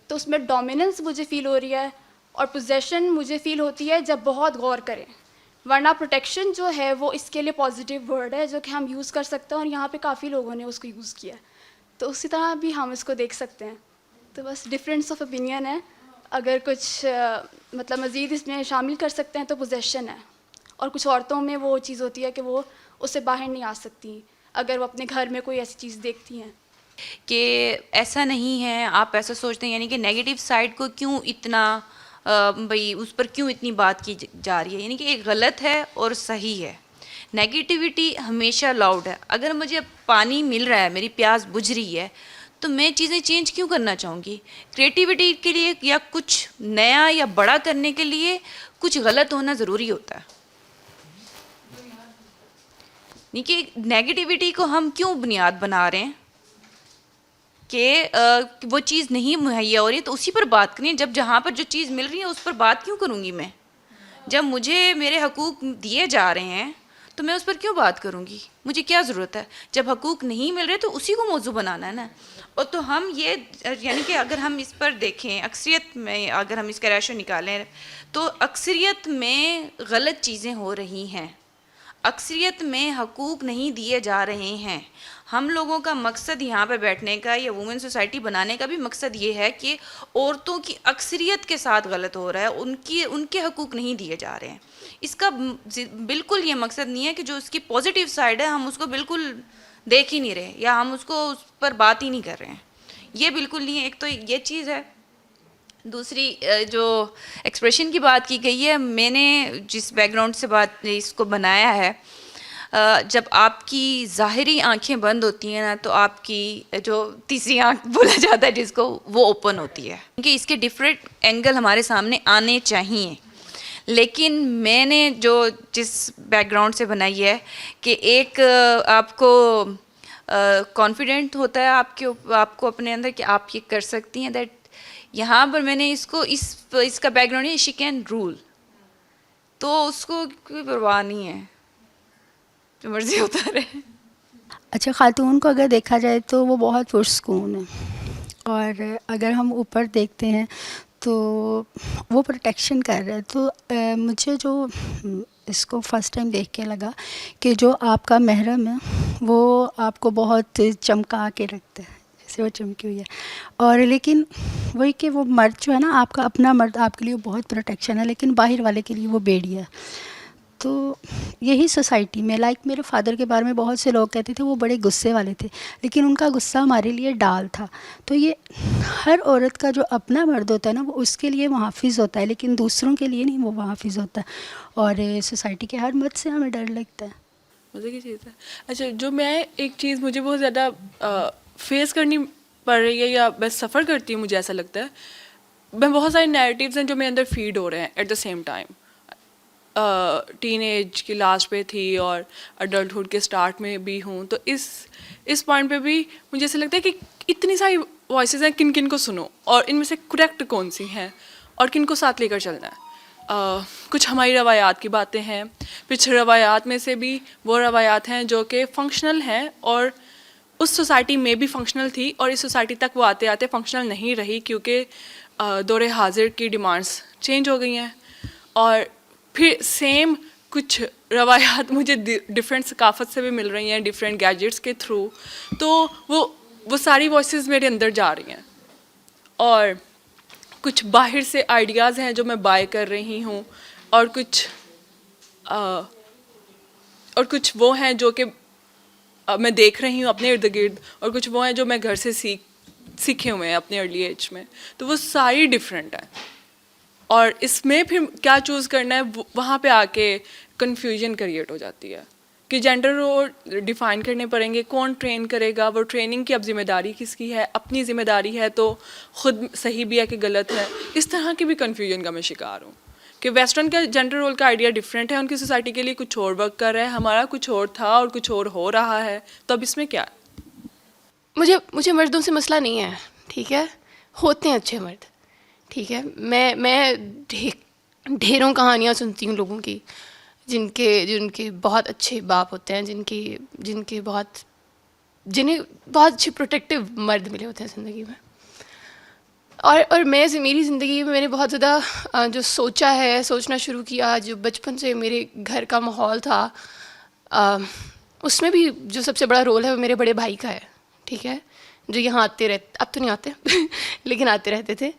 تو اس میں ڈومیننس مجھے فیل ہو رہی ہے اور پوزیشن مجھے فیل ہوتی ہے جب بہت غور کریں. ورنہ پروٹیکشن جو ہے وہ اس کے لیے پازیٹیو ورڈ ہے جو کہ ہم یوز کر سکتے ہیں, اور یہاں پہ کافی لوگوں نے اس کو یوز کیا ہے, تو اسی طرح بھی ہم اس کو دیکھ سکتے ہیں. تو بس ڈفرینس آف اوپینین ہے. اگر کچھ مطلب مزید اس میں شامل کر سکتے ہیں تو پوزیشن ہے, اور کچھ عورتوں میں وہ چیز ہوتی ہے کہ وہ اس سے باہر نہیں آ سکتی اگر وہ اپنے گھر میں کوئی ایسی چیز دیکھتی ہیں. کہ ایسا نہیں ہے, آپ ایسا سوچتے ہیں, یعنی کہ نیگیٹو سائڈ کو کیوں اتنا بھئی اس پر کیوں اتنی بات کی جا رہی ہے, یعنی کہ ایک غلط ہے اور صحیح ہے. نیگیٹیوٹی ہمیشہ لاؤڈ ہے. اگر مجھے پانی مل رہا ہے, میری پیاس بجھ رہی ہے, تو میں چیزیں چینج کیوں کرنا چاہوں گی؟ کریٹیوٹی کے لیے یا کچھ نیا یا بڑا کرنے کے لیے کچھ غلط ہونا ضروری ہوتا ہے. یعنی کہ نیگیٹیوٹی کو ہم کیوں بنیاد بنا رہے ہیں کہ وہ چیز نہیں مہیا ہو رہی ہے تو اسی پر بات کریں. جب جہاں پر جو چیز مل رہی ہے اس پر بات کیوں کروں گی میں؟ جب مجھے میرے حقوق دیے جا رہے ہیں تو میں اس پر کیوں بات کروں گی؟ مجھے کیا ضرورت ہے؟ جب حقوق نہیں مل رہے تو اسی کو موضوع بنانا ہے نا. اور تو ہم یہ یعنی کہ اگر ہم اس پر دیکھیں اکثریت میں, اگر ہم اس کا ریشو نکالیں تو اکثریت میں غلط چیزیں ہو رہی ہیں, اکثریت میں حقوق نہیں دیے جا رہے ہیں. ہم لوگوں کا مقصد یہاں پہ بیٹھنے کا یا وومن سوسائٹی بنانے کا بھی مقصد یہ ہے کہ عورتوں کی اکثریت کے ساتھ غلط ہو رہا ہے, ان کے حقوق نہیں دیے جا رہے ہیں. اس کا بالکل یہ مقصد نہیں ہے کہ جو اس کی پازیٹیو سائڈ ہے ہم اس کو بالکل دیکھ ہی نہیں رہے یا ہم اس کو اس پر بات ہی نہیں کر رہے ہیں. یہ بالکل نہیں ہے. ایک تو یہ چیز ہے. دوسری جو ایکسپریشن کی بات کی گئی ہے, میں نے جس بیک گراؤنڈ سے بات اس کو بنایا ہے, جب آپ کی ظاہری آنکھیں بند ہوتی ہیں نا تو آپ کی جو تیسری آنکھ بولا جاتا ہے جس کو, وہ اوپن ہوتی ہے. کیونکہ اس کے ڈفرینٹ اینگل ہمارے سامنے آنے چاہیے. لیکن میں نے جس بیک گراؤنڈ سے بنائی ہے کہ ایک آپ کو کانفیڈنٹ ہوتا ہے آپ کو اپنے اندر کہ آپ یہ کر سکتی ہیں, دیٹ یہاں پر میں نے اس کا بیک گراؤنڈ ہے شی کین رول, تو اس کو کوئی پرواہ نہیں ہے, جو مرضی ہوتا رہے. اچھا, خاتون کو اگر دیکھا جائے تو وہ بہت پرسکون ہے, اور اگر ہم اوپر دیکھتے ہیں تو وہ پروٹیکشن کر رہا ہے. تو مجھے جو اس کو فرسٹ ٹائم دیکھ کے لگا کہ جو آپ کا محرم ہے وہ آپ کو بہت چمکا کے رکھتا ہے جیسے وہ چمکی ہوئی ہے, اور لیکن وہی کہ وہ مرد جو ہے نا, آپ کا اپنا مرد آپ کے لیے بہت پروٹیکشن ہے, لیکن باہر والے کے لیے وہ بیڑی ہے. تو یہی سوسائٹی میں لائک میرے فادر کے بارے میں بہت سے لوگ کہتے تھے وہ بڑے غصے والے تھے, لیکن ان کا غصہ ہمارے لیے ڈال تھا. تو یہ ہر عورت کا جو اپنا مرد ہوتا ہے نا وہ اس کے لیے محافظ ہوتا ہے, لیکن دوسروں کے لیے نہیں وہ محافظ ہوتا ہے. اور سوسائٹی کے ہر مرد سے ہمیں ڈر لگتا ہے. مزے کی چیز ہے. اچھا, جو میں ایک چیز مجھے بہت زیادہ فیس کرنی پڑ رہی ہے یا بس سفر کرتی ہوں, مجھے ایسا لگتا ہے میں بہت سارے نیریٹیوز ہیں جو میرے اندر فیڈ ہو رہے ہیں at the same time. Teenage کی لاسٹ پہ تھی اور اڈلٹہڈ کے اسٹارٹ میں بھی ہوں, تو اس پوائنٹ پہ بھی مجھے ایسا لگتا ہے کہ اتنی ساری وائسز ہیں, کن کن کو سنو اور ان میں سے کریکٹ کون سی ہیں اور کن کو ساتھ لے کر چلنا ہے. کچھ ہماری روایات کی باتیں ہیں, کچھ روایات میں سے بھی وہ روایات ہیں جو کہ فنکشنل ہیں اور اس سوسائٹی میں بھی فنکشنل تھی اور اس سوسائٹی تک وہ آتے آتے فنکشنل نہیں رہی کیونکہ دور حاضر کی ڈیمانڈس چینج ہو گئی ہیں. اور پھر سیم کچھ روایات مجھے ڈفرینٹ ثقافت سے بھی مل رہی ہیں, ڈفرینٹ گیجٹس کے تھرو, تو وہ ساری وائسز میرے اندر جا رہی ہیں. اور کچھ باہر سے آئیڈیاز ہیں جو میں بائی کر رہی ہوں, اور کچھ وہ ہیں جو کہ میں دیکھ رہی ہوں اپنے ارد گرد, اور کچھ وہ ہیں جو میں گھر سے سیکھے ہوئے ہیں اپنے ارلی ایج میں. تو وہ ساری ڈفرینٹ ہیں, اور اس میں پھر کیا چوز کرنا ہے وہاں پہ آ کے کنفیوژن کریٹ ہو جاتی ہے کہ جینڈر رول ڈیفائن کرنے پڑیں گے, کون ٹرین کرے گا, وہ ٹریننگ کی اب ذمہ داری کس کی ہے, اپنی ذمہ داری ہے تو خود صحیح بھی ہے کہ غلط ہے. اس طرح کی بھی کنفیوژن کا میں شکار ہوں کہ ویسٹرن کا جینڈر رول کا آئیڈیا ڈفرینٹ ہے, ان کی سوسائٹی کے لیے کچھ اور ورک کر رہا ہے, ہمارا کچھ اور تھا اور کچھ اور ہو رہا ہے. تو اب اس میں کیا ہے؟ مجھے مردوں سے مسئلہ نہیں ہے, ٹھیک ہے, ہوتے ہیں اچھے مرد, ٹھیک ہے. میں ڈھیروں کہانیاں سنتی ہوں لوگوں کی جن کے بہت اچھے باپ ہوتے ہیں, جنہیں بہت اچھے پروٹیکٹیو مرد ملے ہوتے ہیں زندگی میں. اور میری زندگی میں نے بہت زیادہ جو سوچنا شروع کیا, جو بچپن سے میرے گھر کا ماحول تھا, اس میں بھی جو سب سے بڑا رول ہے وہ میرے بڑے بھائی کا ہے, ٹھیک ہے, جو یہاں آتے رہتے, اب تو نہیں آتے لیکن آتے رہتے تھے,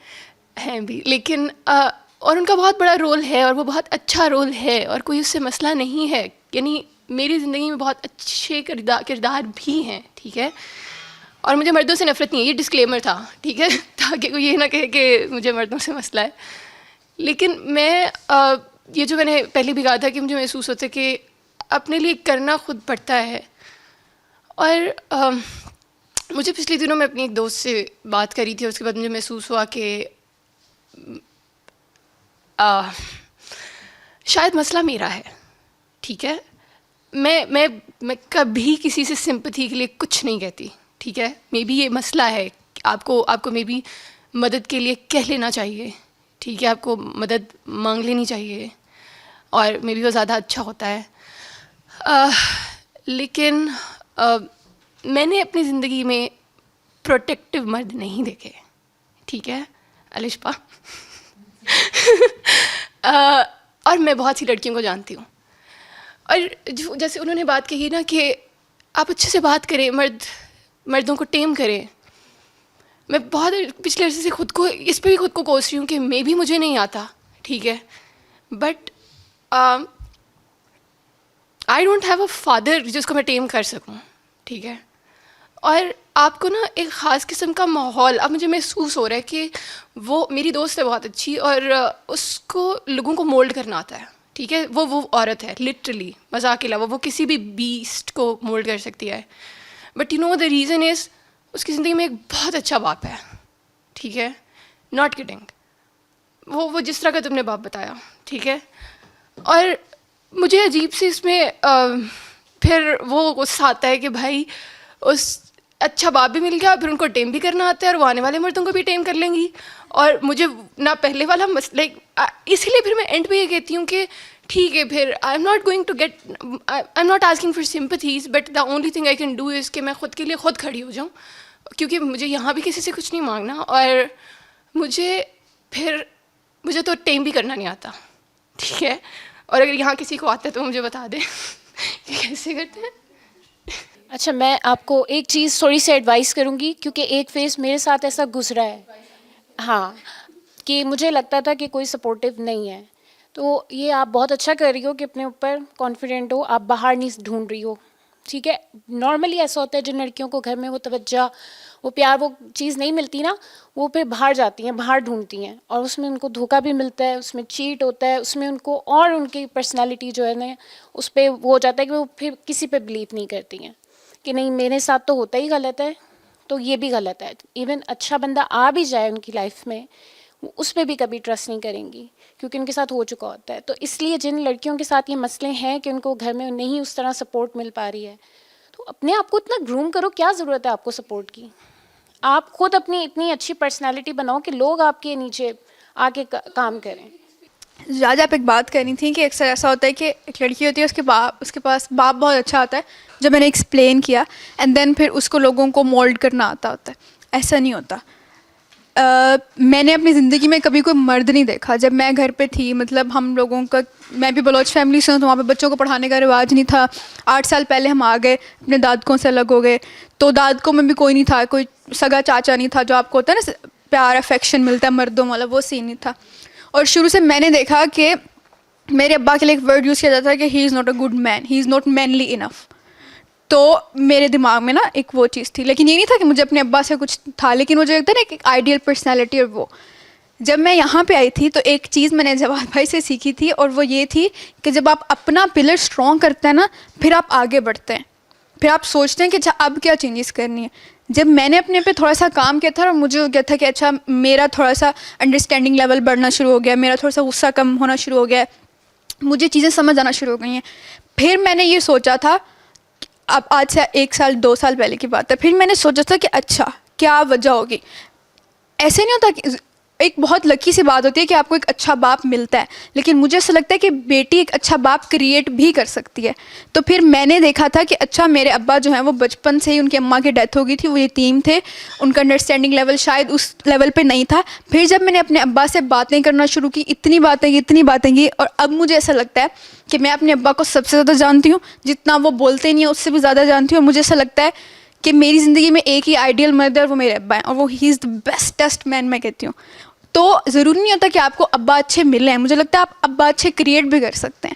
ہیں بھی. لیکن اور ان کا بہت بڑا رول ہے اور وہ بہت اچھا رول ہے اور کوئی اس سے مسئلہ نہیں ہے. یعنی میری زندگی میں بہت اچھے کردار بھی ہیں, ٹھیک ہے. اور مجھے مردوں سے نفرت نہیں ہے, یہ ڈسکلیمر تھا, ٹھیک ہے, تاکہ کوئی یہ نہ کہے کہ مجھے مردوں سے مسئلہ ہے. لیکن یہ جو میں نے پہلے بھی کہا تھا کہ مجھے محسوس ہوتا ہے کہ اپنے لیے کرنا خود پڑتا ہے. اور مجھے پچھلے دنوں میں اپنی ایک دوست سے بات کری تھی اور اس کے بعد مجھے محسوس ہوا کہ شاید مسئلہ میرا ہے, ٹھیک ہے. میں کبھی کسی سے سمپتھی کے لیے کچھ نہیں کہتی, ٹھیک ہے. مے بی یہ مسئلہ ہے, آپ کو مے بی مدد کے لیے کہہ لینا چاہیے, ٹھیک ہے, آپ کو مدد مانگ لینی چاہیے, اور مے بی وہ زیادہ اچھا ہوتا ہے. لیکن میں نے اپنی زندگی میں پروٹیکٹیو مرد نہیں دیکھے, ٹھیک ہے الشپا. اور میں بہت سی لڑکیوں کو جانتی ہوں, اور جیسے انہوں نے بات کہی نا کہ آپ اچھے سے بات کریں, مردوں کو ٹیم کریں. میں بہت پچھلے عرصے سے اس پہ بھی خود کو کوس رہی ہوں کہ میں بھی مجھے نہیں آتا, ٹھیک ہے, but I don't have a father جس کو میں ٹیم کر سکوں, ٹھیک ہے. اور آپ کو نا ایک خاص قسم کا ماحول, اب مجھے محسوس ہو رہا ہے کہ وہ میری دوست ہے بہت اچھی, اور اس کو لوگوں کو مولڈ کرنا آتا ہے, ٹھیک ہے. وہ عورت ہے لٹرلی, مذاق کے علاوہ وہ کسی بھی بیسٹ کو مولڈ کر سکتی ہے. But you know the reason is اس کی زندگی میں ایک بہت اچھا باپ ہے, ٹھیک ہے, ناٹ کڈنگ. وہ جس طرح کا تم نے باپ بتایا, ٹھیک ہے. اور مجھے عجیب سی اس میں پھر وہ غصہ آتا ہے کہ بھائی اس اچھا باپ بھی مل گیا, پھر ان کو ٹیم بھی کرنا آتا ہے, اور وہ آنے والے مردوں کو بھی ٹیم کر لیں گی, اور مجھے نہ پہلے والا لائک اسی لیے پھر میں اینڈ پہ یہ کہتی ہوں کہ ٹھیک ہے, پھر I am not going to get, I am not asking for sympathies, but the only thing I can do is کہ میں خود کے لیے خود کھڑی ہو جاؤں, کیونکہ مجھے یہاں بھی کسی سے کچھ نہیں مانگنا, اور مجھے تو ٹیم بھی کرنا نہیں آتا, ٹھیک ہے. اور اگر یہاں کسی کو آتا ہے تو مجھے بتا دیں کہ کیسے کرتے ہیں. اچھا, میں آپ کو ایک چیز تھوڑی سی ایڈوائس کروں گی, کیونکہ ایک فیز میرے ساتھ ایسا گزرا ہے, ہاں, کہ مجھے لگتا تھا کہ کوئی سپورٹیو نہیں ہے. تو یہ آپ بہت اچھا کر رہی ہو کہ اپنے اوپر کانفیڈنٹ ہو, آپ باہر نہیں ڈھونڈ رہی ہو, ٹھیک ہے. نارملی ایسا ہوتا ہے جن لڑکیوں کو گھر میں وہ توجہ, وہ پیار, وہ چیز نہیں ملتی نا, وہ پھر باہر جاتی ہیں, باہر ڈھونڈتی ہیں, اور اس میں ان کو دھوکہ بھی ملتا ہے, اس میں چیٹ ہوتا ہے, اس میں ان کو, اور ان کی پرسنالٹی جو ہے نا اس پہ وہ ہو جاتا ہے کہ وہ پھر کسی پہ بلیو نہیں کرتی ہیں کہ نہیں میرے ساتھ تو ہوتا ہی غلط ہے, تو یہ بھی غلط ہے. ایون اچھا بندہ آ بھی جائے ان کی لائف میں, وہ اس پہ بھی کبھی ٹرسٹ نہیں کریں گی کیونکہ ان کے ساتھ ہو چکا ہوتا ہے. تو اس لیے جن لڑکیوں کے ساتھ یہ مسئلے ہیں کہ ان کو گھر میں نہیں اس طرح سپورٹ مل پا رہی ہے, تو اپنے آپ کو اتنا گروم کرو, کیا ضرورت ہے آپ کو سپورٹ کی. آپ خود اپنی اتنی اچھی پرسنالٹی بناؤ کہ لوگ آپ کے نیچے آ کے کام کریں. آج آپ ایک بات کرنی تھی کہ اکثر ایسا ہوتا ہے کہ ایک لڑکی ہوتی ہے, اس کے پاس باپ بہت اچھا ہوتا ہے, جب میں نے ایکسپلین کیا اینڈ دین پھر اس کو لوگوں کو مولڈ کرنا آتا ہوتا ہے. ایسا نہیں ہوتا. میں نے اپنی زندگی میں کبھی کوئی مرد نہیں دیکھا. جب میں گھر پہ تھی, مطلب ہم لوگوں کا, میں بھی بلوچ فیملی سے ہوں, تو وہاں پہ بچوں کو پڑھانے کا رواج نہیں تھا. 8 سال پہلے ہم آ گئے, اپنے دادکوں سے الگ ہو گئے, تو دادکوں میں بھی کوئی نہیں تھا, کوئی سگا چاچا نہیں تھا جو آپ کو ہوتا ہے نا پیار افیکشن ملتا ہے مردوں والا, وہ سین نہیں تھا. اور شروع سے میں نے دیکھا کہ میرے ابا کے لیے ایک ورڈ یوز کیا جاتا ہے کہ he is not a good man, he is not manly enough. تو میرے دماغ میں نا ایک وہ چیز تھی, لیکن یہ نہیں تھا کہ مجھے اپنے ابا سے کچھ تھا, لیکن مجھے لگتا ہے نا ایک آئیڈیل پرسنالٹی. اور وہ جب میں یہاں پہ آئی تھی تو ایک چیز میں نے جواد بھائی سے سیکھی تھی, اور وہ یہ تھی کہ جب آپ اپنا پلر اسٹرانگ کرتے ہیں نا, پھر آپ آگے بڑھتے ہیں, پھر آپ سوچتے ہیں کہ اچھا اب کیا چینجز کرنی ہے. جب میں نے اپنے پہ تھوڑا سا کام کیا تھا, اور مجھے ہو گیا تھا کہ اچھا میرا تھوڑا سا انڈرسٹینڈنگ لیول بڑھنا شروع ہو گیا, میرا تھوڑا سا غصہ کم ہونا شروع ہو گیا, مجھے چیزیں سمجھ آنا شروع ہو گئی ہیں. پھر میں نے یہ سوچا تھا, اب آج سے 1 سال 2 سال پہلے کی بات ہے, پھر میں نے سوچا تھا کہ اچھا کیا وجہ ہوگی. ایسے نہیں ہوتا کہ ایک بہت لکی سی بات ہوتی ہے کہ آپ کو ایک اچھا باپ ملتا ہے, لیکن مجھے ایسا لگتا ہے کہ بیٹی ایک اچھا باپ کریٹ بھی کر سکتی ہے. تو پھر میں نے دیکھا تھا کہ اچھا میرے ابا جو ہیں وہ بچپن سے ہی, ان کی اماں کی ڈیتھ ہو گئی تھی, وہ یتیم تھے, ان کا انڈرسٹینڈنگ لیول شاید اس لیول پہ نہیں تھا. پھر جب میں نے اپنے ابا سے باتیں کرنا شروع کی, اتنی باتیں کی, اور اب مجھے ایسا لگتا ہے کہ میں اپنے ابا کو سب سے زیادہ جانتی ہوں, جتنا وہ بولتے نہیں ہیں اس سے بھی زیادہ جانتی ہوں. اور مجھے ایسا لگتا ہے کہ میری زندگی میں ایک ہی آئیڈیل مرد ہے, اور وہ میرے ابا ہیں, اور وہ ہی از دا بیسٹسٹ مین میں کہتی ہوں. تو ضروری نہیں ہوتا کہ آپ کو ابا اچھے ملے ہیں, مجھے لگتا ہے آپ ابا اچھے کریٹ بھی کر سکتے ہیں.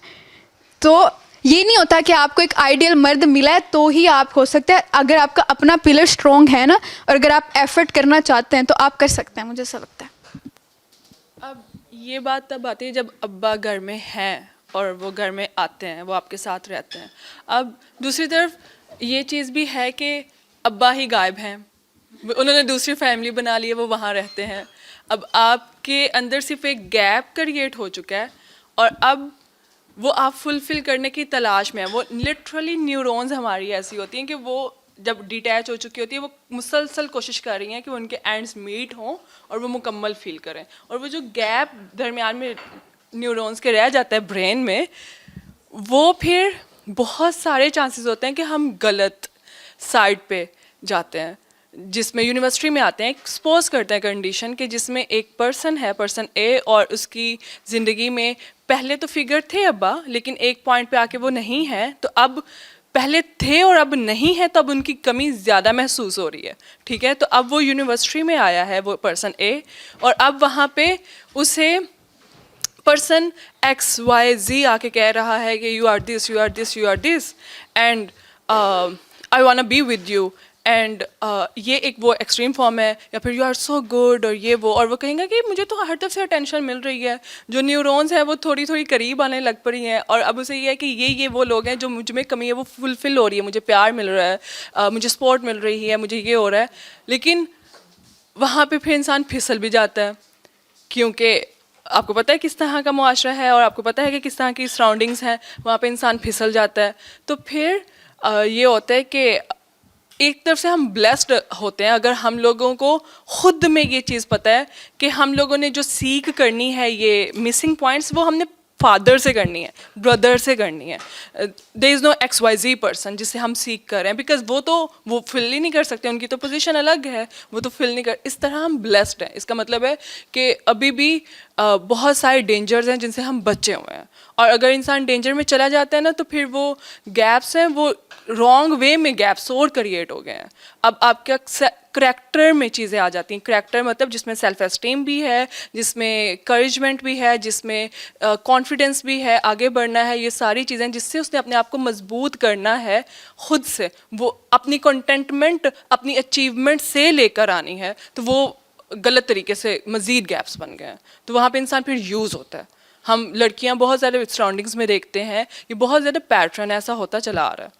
تو یہ نہیں ہوتا کہ آپ کو ایک آئیڈیل مرد ملا ہے تو ہی آپ ہو سکتے ہیں. اگر آپ کا اپنا پلر اسٹرانگ ہے نا, اور اگر آپ ایفرٹ کرنا چاہتے ہیں تو آپ کر سکتے ہیں, مجھے ایسا لگتا ہے. اب یہ بات تب آتی ہے جب ابا گھر میں ہیں اور وہ گھر میں آتے ہیں, وہ آپ کے ساتھ رہتے ہیں. اب دوسری طرف یہ چیز بھی ہے کہ ابا ہی غائب ہیں, انہوں نے دوسری فیملی بنا لی ہے, وہ وہاں رہتے ہیں. اب آپ کے اندر صرف ایک گیپ کریٹ ہو چکا ہے, اور اب وہ آپ فلفل کرنے کی تلاش میں ہیں. وہ لٹرلی نیورونز ہماری ایسی ہوتی ہیں کہ وہ جب ڈیٹیچ ہو چکی ہوتی ہے, وہ مسلسل کوشش کر رہی ہیں کہ ان کے اینڈز میٹ ہوں اور وہ مکمل فیل کریں. اور وہ جو گیپ درمیان میں نیورونز کے رہ جاتا ہے برین میں, وہ پھر بہت سارے چانسز ہوتے ہیں کہ ہم غلط سائڈ پہ جاتے ہیں, جس میں یونیورسٹی میں آتے ہیں, ایکسپوز کرتے ہیں کنڈیشن کہ جس میں ایک پرسن ہے, پرسن اے, اور اس کی زندگی میں پہلے تو فگر تھے ابا, لیکن ایک پوائنٹ پہ آ کے وہ نہیں ہے. تو اب پہلے تھے اور اب نہیں ہے, تو اب ان کی کمی زیادہ محسوس ہو رہی ہے. ٹھیک ہے, تو اب وہ یونیورسٹی میں آیا ہے وہ پرسن اے, اور اب وہاں پہ اسے پرسن ایکس وائی زی آ کے کہہ رہا ہے کہ you are this, you are this, you are this, and I want be with you, اینڈ یہ ایک وہ ایکسٹریم فارم ہے, یا پھر یو آر سو گڈ, اور یہ وہ, اور وہ کہیں گا کہ مجھے تو ہر طرف سے اٹینشن مل رہی ہے. جو نیورونز ہیں وہ تھوڑی تھوڑی قریب آنے لگ پڑی ہیں, اور اب اسے یہ ہے کہ یہ وہ لوگ ہیں جو مجھ میں کمی ہے وہ فلفل ہو رہی ہے, مجھے پیار مل رہا ہے, مجھے سپورٹ مل رہی ہے, مجھے یہ ہو رہا ہے. لیکن وہاں پہ پھر انسان پھسل بھی جاتا ہے, کیونکہ آپ کو پتہ ہے کس طرح کا معاشرہ ہے, اور آپ کو پتہ ہے کہ کس طرح کی سراؤنڈنگس ہیں, وہاں پہ انسان پھسل جاتا ہے. تو پھر یہ ہوتا ہے کہ ایک طرف سے ہم بلیسڈ ہوتے ہیں اگر ہم لوگوں کو خود میں یہ چیز پتہ ہے کہ ہم لوگوں نے جو سیکھ کرنی ہے, یہ مسنگ پوائنٹس, وہ ہم نے فادر سے کرنی ہے, بردر سے کرنی ہے. دیر از نو ایکس وائی زی پرسن جس سے ہم سیکھ کر رہے ہیں, بیکاز وہ فل ہی نہیں کر سکتے, ان کی تو پوزیشن الگ ہے, وہ تو فل نہیں کر. اس طرح ہم بلیسڈ ہیں. اس کا مطلب ہے کہ ابھی بھی بہت سارے ڈینجرز ہیں جن سے ہم بچے ہوئے ہیں, اور اگر انسان ڈینجر میں چلا جاتا ہے نا, تو پھر وہ گیپس ہیں, وہ رانگ وے میں گیپس اور کریٹ ہو گئے ہیں. اب آپ کا کریکٹر میں چیزیں آ جاتی ہیں. کریکٹر مطلب جس میں سیلف اسٹیم بھی ہے, جس میں کریجمنٹ بھی ہے, جس میں کانفیڈنس بھی ہے, آگے بڑھنا ہے, یہ ساری چیزیں جس سے اس نے اپنے آپ کو مضبوط کرنا ہے خود سے, وہ اپنی کنٹینٹمنٹ اپنی اچیومنٹ سے لے کر آنی ہے. تو وہ غلط طریقے سے مزید گیپس بن گئے ہیں, تو وہاں پہ انسان پھر یوز ہوتا ہے. ہم لڑکیاں بہت زیادہ سراؤنڈنگس میں دیکھتے ہیں, یہ بہت زیادہ پیٹرن ایسا ہوتا چلا آ رہا ہے.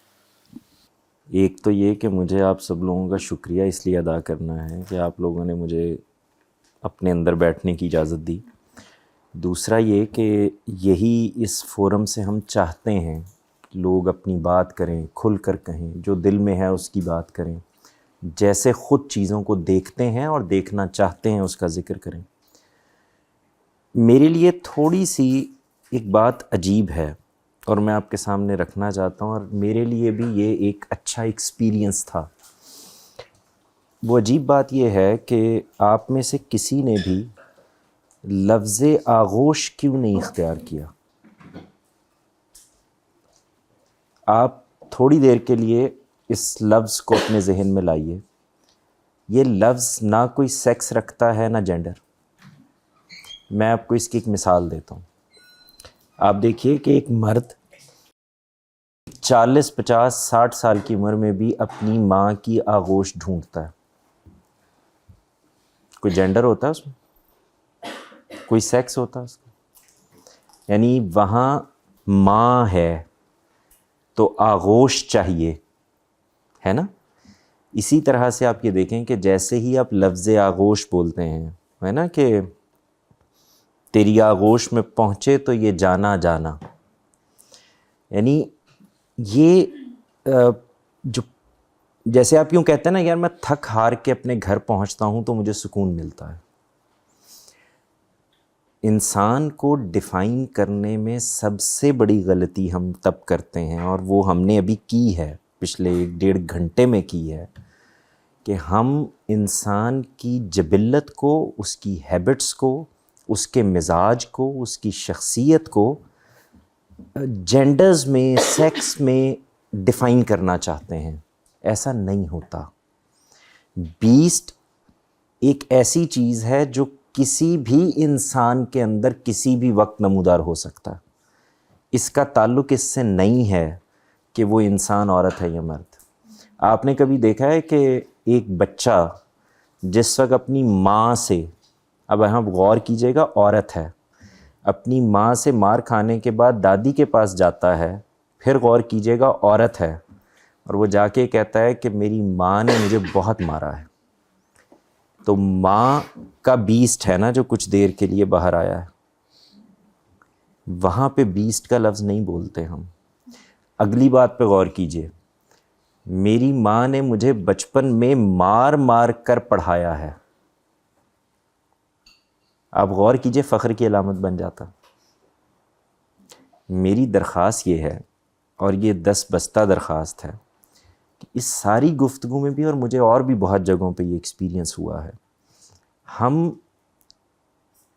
ایک تو یہ کہ مجھے آپ سب لوگوں کا شکریہ اس لیے ادا کرنا ہے کہ آپ لوگوں نے مجھے اپنے اندر بیٹھنے کی اجازت دی. دوسرا یہ کہ یہی اس فورم سے ہم چاہتے ہیں لوگ اپنی بات کریں, کھل کر کہیں, جو دل میں ہے اس کی بات کریں, جیسے خود چیزوں کو دیکھتے ہیں اور دیکھنا چاہتے ہیں اس کا ذکر کریں. میرے لیے تھوڑی سی ایک بات عجیب ہے اور میں آپ کے سامنے رکھنا چاہتا ہوں, اور میرے لیے بھی یہ ایک اچھا ایکسپیرینس تھا. وہ عجیب بات یہ ہے کہ آپ میں سے کسی نے بھی لفظ آغوش کیوں نہیں اختیار کیا. آپ تھوڑی دیر کے لیے اس لفظ کو اپنے ذہن میں لائیے. یہ لفظ نہ کوئی سیکس رکھتا ہے نہ جینڈر. میں آپ کو اس کی ایک مثال دیتا ہوں. آپ دیکھیے کہ ایک مرد 40, 50, 60 سال کی عمر میں بھی اپنی ماں کی آغوش ڈھونڈتا ہے. کوئی جینڈر ہوتا ہے اس میں؟ کوئی سیکس ہوتا ہے اس کا؟ یعنی وہاں ماں ہے تو آغوش چاہیے, ہے نا. اسی طرح سے آپ یہ دیکھیں کہ جیسے ہی آپ لفظ آغوش بولتے ہیں, ہے نا, کہ تیری آغوش میں پہنچے تو یہ جانا جانا, یعنی یہ جو جیسے آپ یوں کہتے ہیں نا, یار میں تھک ہار کے اپنے گھر پہنچتا ہوں تو مجھے سکون ملتا ہے. انسان کو ڈیفائن کرنے میں سب سے بڑی غلطی ہم تب کرتے ہیں, اور وہ ہم نے ابھی کی ہے, پچھلے 1.5 گھنٹے میں کی ہے, کہ ہم انسان کی جبلت کو, اس کی ہیبٹس کو, اس کے مزاج کو, اس کی شخصیت کو جینڈرز میں, سیکس میں ڈیفائن کرنا چاہتے ہیں. ایسا نہیں ہوتا. بیسٹ ایک ایسی چیز ہے جو کسی بھی انسان کے اندر کسی بھی وقت نمودار ہو سکتا ہے. اس کا تعلق اس سے نہیں ہے کہ وہ انسان عورت ہے یا مرد. آپ نے کبھی دیکھا ہے کہ ایک بچہ جس وقت اپنی ماں سے, اب یہاں غور کیجئے گا, عورت ہے, اپنی ماں سے مار کھانے کے بعد دادی کے پاس جاتا ہے, پھر غور کیجئے گا عورت ہے, اور وہ جا کے کہتا ہے کہ میری ماں نے مجھے بہت مارا ہے. تو ماں کا بیسٹ ہے نا جو کچھ دیر کے لیے باہر آیا ہے, وہاں پہ بیسٹ کا لفظ نہیں بولتے ہم. اگلی بات پہ غور کیجئے, میری ماں نے مجھے بچپن میں مار مار کر پڑھایا ہے. آپ غور کیجئے, فخر کی علامت بن جاتا. میری درخواست یہ ہے, اور یہ 10 بستہ درخواست ہے, کہ اس ساری گفتگو میں بھی, اور مجھے اور بھی بہت جگہوں پہ یہ ایکسپیرینس ہوا ہے, ہم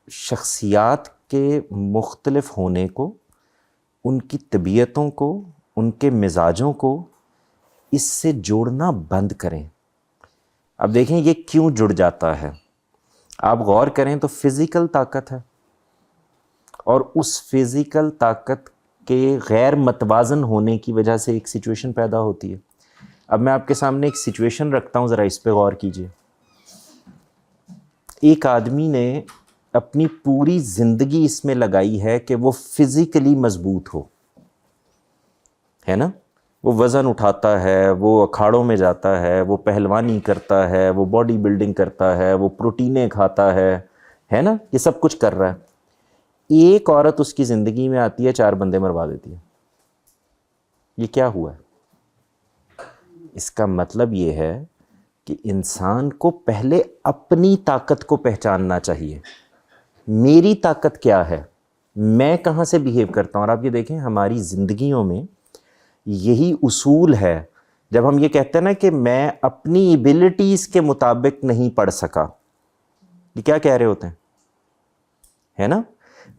شخصیات کے مختلف ہونے کو, ان کی طبیعتوں کو, ان کے مزاجوں کو اس سے جوڑنا بند کریں. اب دیکھیں یہ کیوں جڑ جاتا ہے. آپ غور کریں تو فزیکل طاقت ہے, اور اس فزیکل طاقت کے غیر متوازن ہونے کی وجہ سے ایک سچویشن پیدا ہوتی ہے. اب میں آپ کے سامنے ایک سچویشن رکھتا ہوں, ذرا اس پہ غور کیجئے. ایک آدمی نے اپنی پوری زندگی اس میں لگائی ہے کہ وہ فزیکلی مضبوط ہو, ہے نا, وہ وزن اٹھاتا ہے, وہ اکھاڑوں میں جاتا ہے, وہ پہلوانی کرتا ہے, وہ باڈی بلڈنگ کرتا ہے, وہ پروٹینیں کھاتا ہے نا, یہ سب کچھ کر رہا ہے. ایک عورت اس کی زندگی میں آتی ہے, 4 بندے مروا دیتی ہے. یہ کیا ہوا ہے؟ اس کا مطلب یہ ہے کہ انسان کو پہلے اپنی طاقت کو پہچاننا چاہیے. میری طاقت کیا ہے, میں کہاں سے بیہیو کرتا ہوں. اور آپ یہ دیکھیں ہماری زندگیوں میں یہی اصول ہے. جب ہم یہ کہتے ہیں نا کہ میں اپنی ایبلٹیز کے مطابق نہیں پڑھ سکا, یہ کیا کہہ رہے ہوتے ہیں, ہے نا,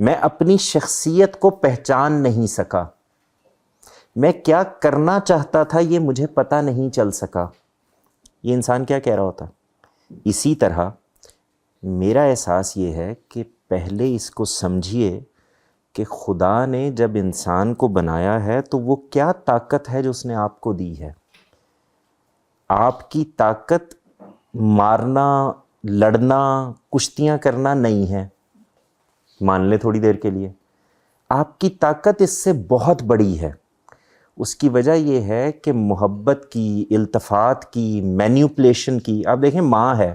میں اپنی شخصیت کو پہچان نہیں سکا, میں کیا کرنا چاہتا تھا یہ مجھے پتہ نہیں چل سکا. یہ انسان کیا کہہ رہا ہوتا. اسی طرح میرا احساس یہ ہے کہ پہلے اس کو سمجھیے کہ خدا نے جب انسان کو بنایا ہے تو وہ کیا طاقت ہے جو اس نے آپ کو دی ہے. آپ کی طاقت مارنا, لڑنا, کشتیاں کرنا نہیں ہے, مان لیں تھوڑی دیر کے لیے. آپ کی طاقت اس سے بہت بڑی ہے. اس کی وجہ یہ ہے کہ محبت کی, التفات کی, مینیپولیشن کی. آپ دیکھیں ماں ہے,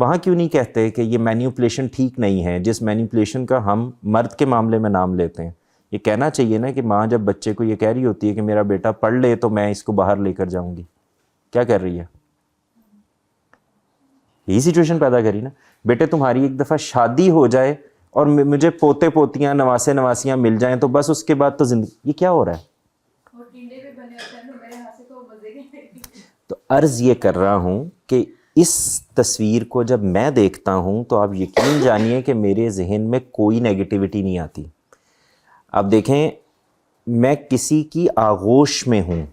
وہاں کیوں نہیں کہتے کہ یہ مینیپولیشن ٹھیک نہیں ہے، جس مینیپولیشن کا ہم مرد کے معاملے میں نام لیتے ہیں؟ یہ کہنا چاہیے نا کہ ماں جب بچے کو یہ کہہ رہی ہوتی ہے کہ میرا بیٹا پڑھ لے تو میں اس کو باہر لے کر جاؤں گی، کیا کر رہی ہے؟ یہی سچویشن پیدا کری نا. بیٹے تمہاری ایک دفعہ شادی ہو جائے اور مجھے پوتے پوتیاں نواسے نواسیاں مل جائیں تو بس اس کے بعد تو زندگی، یہ کیا ہو رہا ہے؟ تو عرض یہ کر رہا ہوں کہ اس تصویر کو جب میں دیکھتا ہوں تو آپ یقین جانیے کہ میرے ذہن میں کوئی نیگیٹیوٹی نہیں آتی. آپ دیکھیں میں کسی کی آغوش میں ہوں،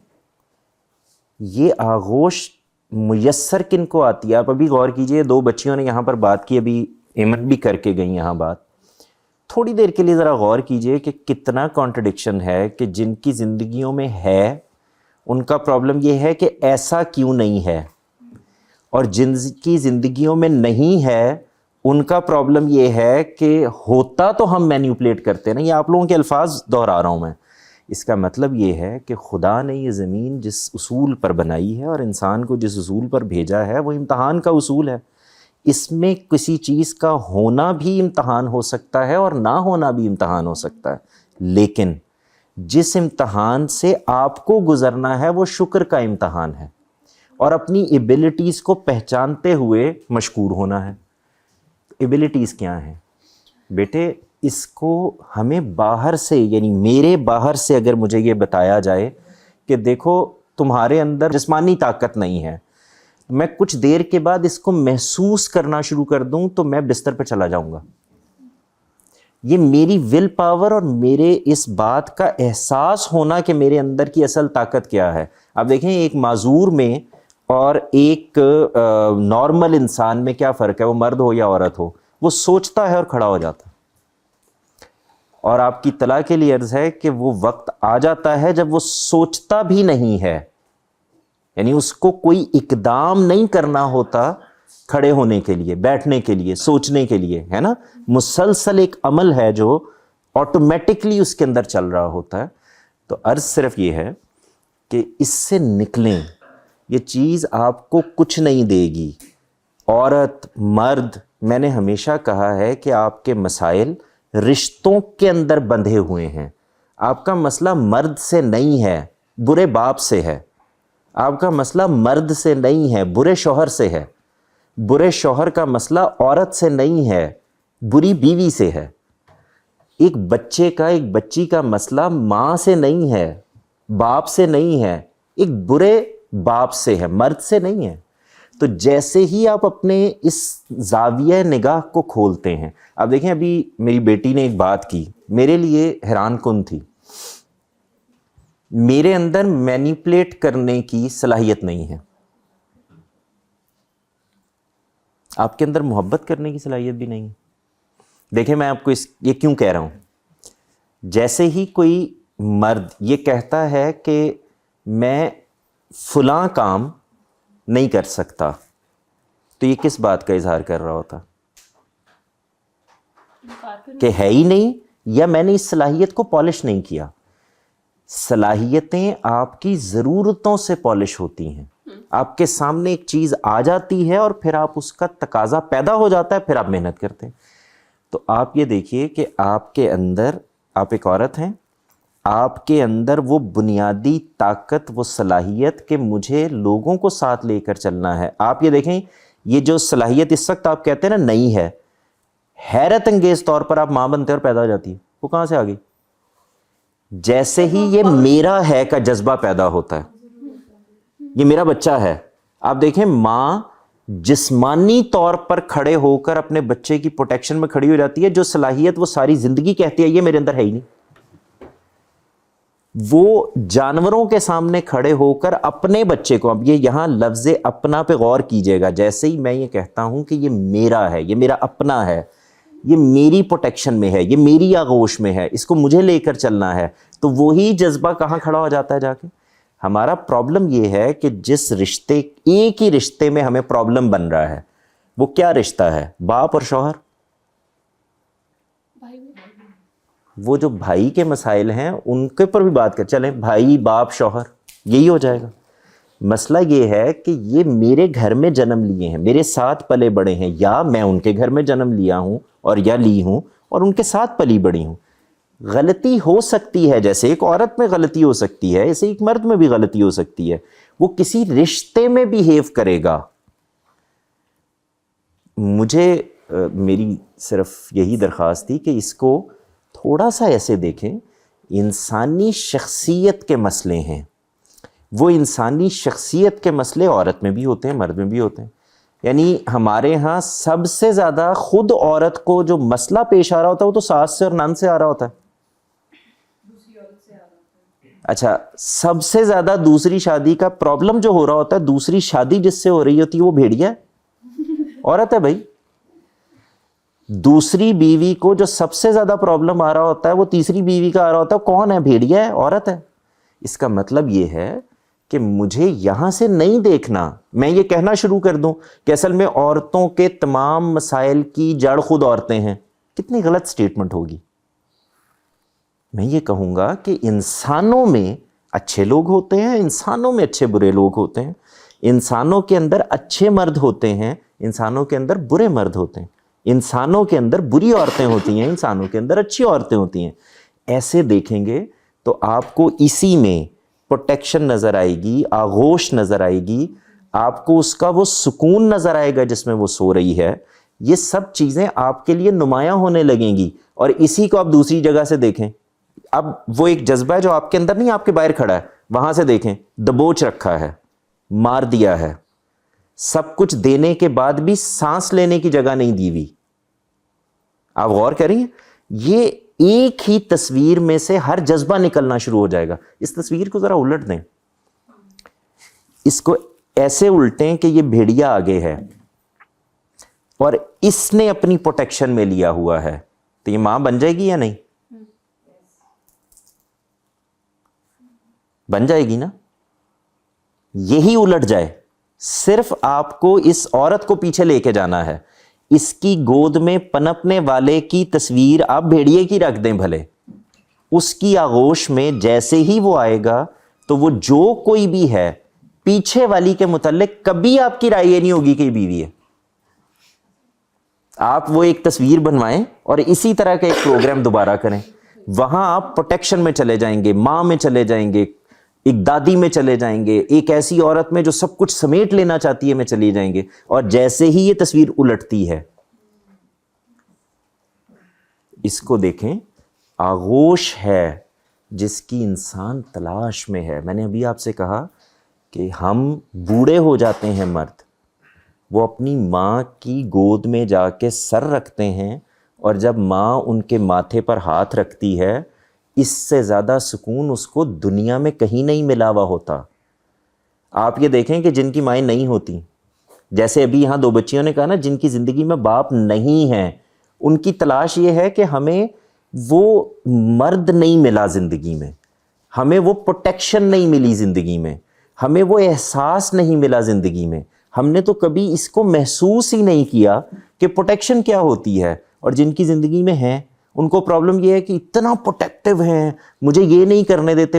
یہ آغوش میسر کن کو آتی ہے؟ آپ ابھی غور کیجئے، 2 بچیوں نے یہاں پر بات کی، ابھی ایمن بھی کر کے گئیں یہاں بات. تھوڑی دیر کے لیے ذرا غور کیجئے کہ کتنا کانٹرڈکشن ہے کہ جن کی زندگیوں میں ہے ان کا پرابلم یہ ہے کہ ایسا کیوں نہیں ہے، اور جن کی زندگیوں میں نہیں ہے ان کا پرابلم یہ ہے کہ ہوتا تو ہم مینیپولیٹ کرتے ہیں نا. یہ آپ لوگوں کے الفاظ دہرا رہا ہوں میں. اس کا مطلب یہ ہے کہ خدا نے یہ زمین جس اصول پر بنائی ہے اور انسان کو جس اصول پر بھیجا ہے وہ امتحان کا اصول ہے. اس میں کسی چیز کا ہونا بھی امتحان ہو سکتا ہے اور نہ ہونا بھی امتحان ہو سکتا ہے، لیکن جس امتحان سے آپ کو گزرنا ہے وہ شکر کا امتحان ہے اور اپنی ایبلٹیز کو پہچانتے ہوئے مشکور ہونا ہے. ایبلٹیز کیا ہیں بیٹے؟ اس کو ہمیں باہر سے، یعنی میرے باہر سے اگر مجھے یہ بتایا جائے کہ دیکھو تمہارے اندر جسمانی طاقت نہیں ہے، میں کچھ دیر کے بعد اس کو محسوس کرنا شروع کر دوں تو میں بستر پہ چلا جاؤں گا. یہ میری ول پاور اور میرے اس بات کا احساس ہونا کہ میرے اندر کی اصل طاقت کیا ہے. اب دیکھیں ایک معذور میں اور ایک نارمل انسان میں کیا فرق ہے، وہ مرد ہو یا عورت ہو، وہ سوچتا ہے اور کھڑا ہو جاتا ہے. اور آپ کی اطلاع کے لیے عرض ہے کہ وہ وقت آ جاتا ہے جب وہ سوچتا بھی نہیں ہے، یعنی اس کو کوئی اقدام نہیں کرنا ہوتا کھڑے ہونے کے لیے، بیٹھنے کے لیے، سوچنے کے لیے، ہے نا. مسلسل ایک عمل ہے جو آٹومیٹکلی اس کے اندر چل رہا ہوتا ہے. تو عرض صرف یہ ہے کہ اس سے نکلیں. یہ چیز آپ کو کچھ نہیں دے گی. عورت مرد، میں نے ہمیشہ کہا ہے کہ آپ کے مسائل رشتوں کے اندر بندھے ہوئے ہیں. آپ کا مسئلہ مرد سے نہیں ہے، برے باپ سے ہے. آپ کا مسئلہ مرد سے نہیں ہے، برے شوہر سے ہے. برے شوہر کا مسئلہ عورت سے نہیں ہے، بری بیوی سے ہے. ایک بچے کا، ایک بچی کا مسئلہ ماں سے نہیں ہے، باپ سے نہیں ہے، ایک برے باپ سے ہے، مرد سے نہیں ہے. تو جیسے ہی آپ اپنے اس زاویہ نگاہ کو کھولتے ہیں، اب دیکھیں ابھی میری بیٹی نے ایک بات کی میرے لیے حیران کن تھی. میرے اندر مینیپولیٹ کرنے کی صلاحیت نہیں ہے، آپ کے اندر محبت کرنے کی صلاحیت بھی نہیں ہے. دیکھیں میں آپ کو یہ کیوں کہہ رہا ہوں. جیسے ہی کوئی مرد یہ کہتا ہے کہ میں فلاں کام نہیں کر سکتا تو یہ کس بات کا اظہار کر رہا ہوتا؟ کہ ہے ہی نہیں، یا میں نے اس صلاحیت کو پالش نہیں کیا. صلاحیتیں آپ کی ضرورتوں سے پالش ہوتی ہیں. آپ کے سامنے ایک چیز آ جاتی ہے اور پھر آپ اس کا تقاضا پیدا ہو جاتا ہے، پھر آپ محنت کرتے ہیں. تو آپ یہ دیکھیے کہ آپ کے اندر، آپ ایک عورت ہیں، آپ کے اندر وہ بنیادی طاقت، وہ صلاحیت کہ مجھے لوگوں کو ساتھ لے کر چلنا ہے. آپ یہ دیکھیں یہ جو صلاحیت اس وقت آپ کہتے ہیں نا نہیں ہے، حیرت انگیز طور پر آپ ماں بنتے اور پیدا ہو جاتی ہے. وہ کہاں سے آ گئی؟ جیسے ہی یہ میرا ہے کا جذبہ پیدا ہوتا ہے، یہ میرا بچہ ہے. آپ دیکھیں ماں جسمانی طور پر کھڑے ہو کر اپنے بچے کی پروٹیکشن میں کھڑی ہو جاتی ہے. جو صلاحیت وہ ساری زندگی کہتی ہے یہ میرے اندر ہے ہی نہیں. وہ جانوروں کے سامنے کھڑے ہو کر اپنے بچے کو، اب یہ یہاں لفظ اپنا پہ غور کیجئے گا، جیسے ہی میں یہ کہتا ہوں کہ یہ میرا ہے، یہ میرا اپنا ہے، یہ میری پروٹیکشن میں ہے، یہ میری آغوش میں ہے، اس کو مجھے لے کر چلنا ہے، تو وہی جذبہ کہاں کھڑا ہو جاتا ہے جا کے؟ ہمارا پرابلم یہ ہے کہ جس رشتے، ایک ہی رشتے میں ہمیں پرابلم بن رہا ہے. وہ کیا رشتہ ہے؟ باپ اور شوہر. وہ جو بھائی کے مسائل ہیں ان کے پر بھی بات کر چلیں، بھائی باپ شوہر یہی ہو جائے گا. مسئلہ یہ ہے کہ یہ میرے گھر میں جنم لیے ہیں, میرے ساتھ پلے بڑے ہیں, یا میں ان کے گھر میں جنم لیا ہوں اور یا لی ہوں اور ان کے ساتھ پلی بڑی ہوں. غلطی ہو سکتی ہے, جیسے ایک عورت میں غلطی ہو سکتی ہے ایسے ایک مرد میں بھی غلطی ہو سکتی ہے. وہ کسی رشتے میں بیہیو کرے گا. مجھے میری صرف یہی درخواست تھی کہ اس کو تھوڑا سا ایسے دیکھیں, انسانی شخصیت کے مسئلے ہیں. وہ انسانی شخصیت کے مسئلے عورت میں بھی ہوتے ہیں, مرد میں بھی ہوتے ہیں. یعنی ہمارے ہاں سب سے زیادہ خود عورت کو جو مسئلہ پیش آ رہا ہوتا ہے وہ تو ساس سے اور نند سے آ رہا ہوتا ہے. اچھا, سب سے زیادہ دوسری شادی کا پرابلم جو ہو رہا ہوتا ہے, دوسری شادی جس سے ہو رہی ہوتی ہے وہ بھیڑیا ہے, عورت ہے بھائی. دوسری بیوی کو جو سب سے زیادہ پرابلم آ رہا ہوتا ہے وہ تیسری بیوی کا آ رہا ہوتا ہے, کون ہے؟ بھیڑیا ہے, عورت ہے. اس کا مطلب یہ ہے کہ مجھے یہاں سے نہیں دیکھنا, میں یہ کہنا شروع کر دوں کہ اصل میں عورتوں کے تمام مسائل کی جڑ خود عورتیں ہیں. کتنی غلط سٹیٹمنٹ ہوگی. میں یہ کہوں گا کہ انسانوں میں اچھے لوگ ہوتے ہیں, انسانوں میں اچھے برے لوگ ہوتے ہیں, انسانوں کے اندر اچھے مرد ہوتے ہیں, انسانوں کے اندر برے مرد ہوتے ہیں, انسانوں کے اندر بری عورتیں ہوتی ہیں, انسانوں کے اندر اچھی عورتیں ہوتی ہیں. ایسے دیکھیں گے تو آپ کو اسی میں پروٹیکشن نظر آئے گی, آغوش نظر آئے گی, آپ کو اس کا وہ سکون نظر آئے گا جس میں وہ سو رہی ہے. یہ سب چیزیں آپ کے لیے نمایاں ہونے لگیں گی. اور اسی کو آپ دوسری جگہ سے دیکھیں. اب وہ ایک جذبہ ہے جو آپ کے اندر نہیں, آپ کے باہر کھڑا ہے, وہاں سے دیکھیں, دبوچ رکھا ہے, مار دیا ہے, سب کچھ دینے کے بعد بھی سانس لینے کی جگہ نہیں دی ہوئی. آپ غور کریں, یہ ایک ہی تصویر میں سے ہر جذبہ نکلنا شروع ہو جائے گا. اس تصویر کو ذرا الٹ دیں, اس کو ایسے الٹیں کہ یہ بھیڑیا آگے ہے اور اس نے اپنی پروٹیکشن میں لیا ہوا ہے, تو یہ ماں بن جائے گی یا نہیں؟ بن جائے گی نا. یہی الٹ جائے, صرف آپ کو اس عورت کو پیچھے لے کے جانا ہے. اس کی گود میں پنپنے والے کی تصویر آپ بھیڑیے کی رکھ دیں بھلے, اس کی آغوش میں جیسے ہی وہ آئے گا تو وہ جو کوئی بھی ہے پیچھے والی کے متعلق کبھی آپ کی رائے یہ نہیں ہوگی کہ یہ بیوی ہے. آپ وہ ایک تصویر بنوائیں اور اسی طرح کا ایک پروگرام دوبارہ کریں. وہاں آپ پروٹیکشن میں چلے جائیں گے, ماں میں چلے جائیں گے, ایک دادی میں چلے جائیں گے, ایک ایسی عورت میں جو سب کچھ سمیٹ لینا چاہتی ہے میں چلی جائیں گے. اور جیسے ہی یہ تصویر الٹتی ہے, اس کو دیکھیں, آغوش ہے جس کی انسان تلاش میں ہے. میں نے ابھی آپ سے کہا کہ ہم بوڑھے ہو جاتے ہیں مرد, وہ اپنی ماں کی گود میں جا کے سر رکھتے ہیں, اور جب ماں ان کے ماتھے پر ہاتھ رکھتی ہے, اس سے زیادہ سکون اس کو دنیا میں کہیں نہیں ملا ہوا ہوتا. آپ یہ دیکھیں کہ جن کی مائیں نہیں ہوتی, جیسے ابھی یہاں 2 بچیوں نے کہا نا, جن کی زندگی میں باپ نہیں ہیں, ان کی تلاش یہ ہے کہ ہمیں وہ مرد نہیں ملا زندگی میں, ہمیں وہ پروٹیکشن نہیں ملی زندگی میں, ہمیں وہ احساس نہیں ملا زندگی میں. ہم نے تو کبھی اس کو محسوس ہی نہیں کیا کہ پروٹیکشن کیا ہوتی ہے. اور جن کی زندگی میں ہیں, ان کو پرابلم یہ ہے کہ اتنا پروٹیکٹیو ہیں, مجھے یہ نہیں کرنے دیتے.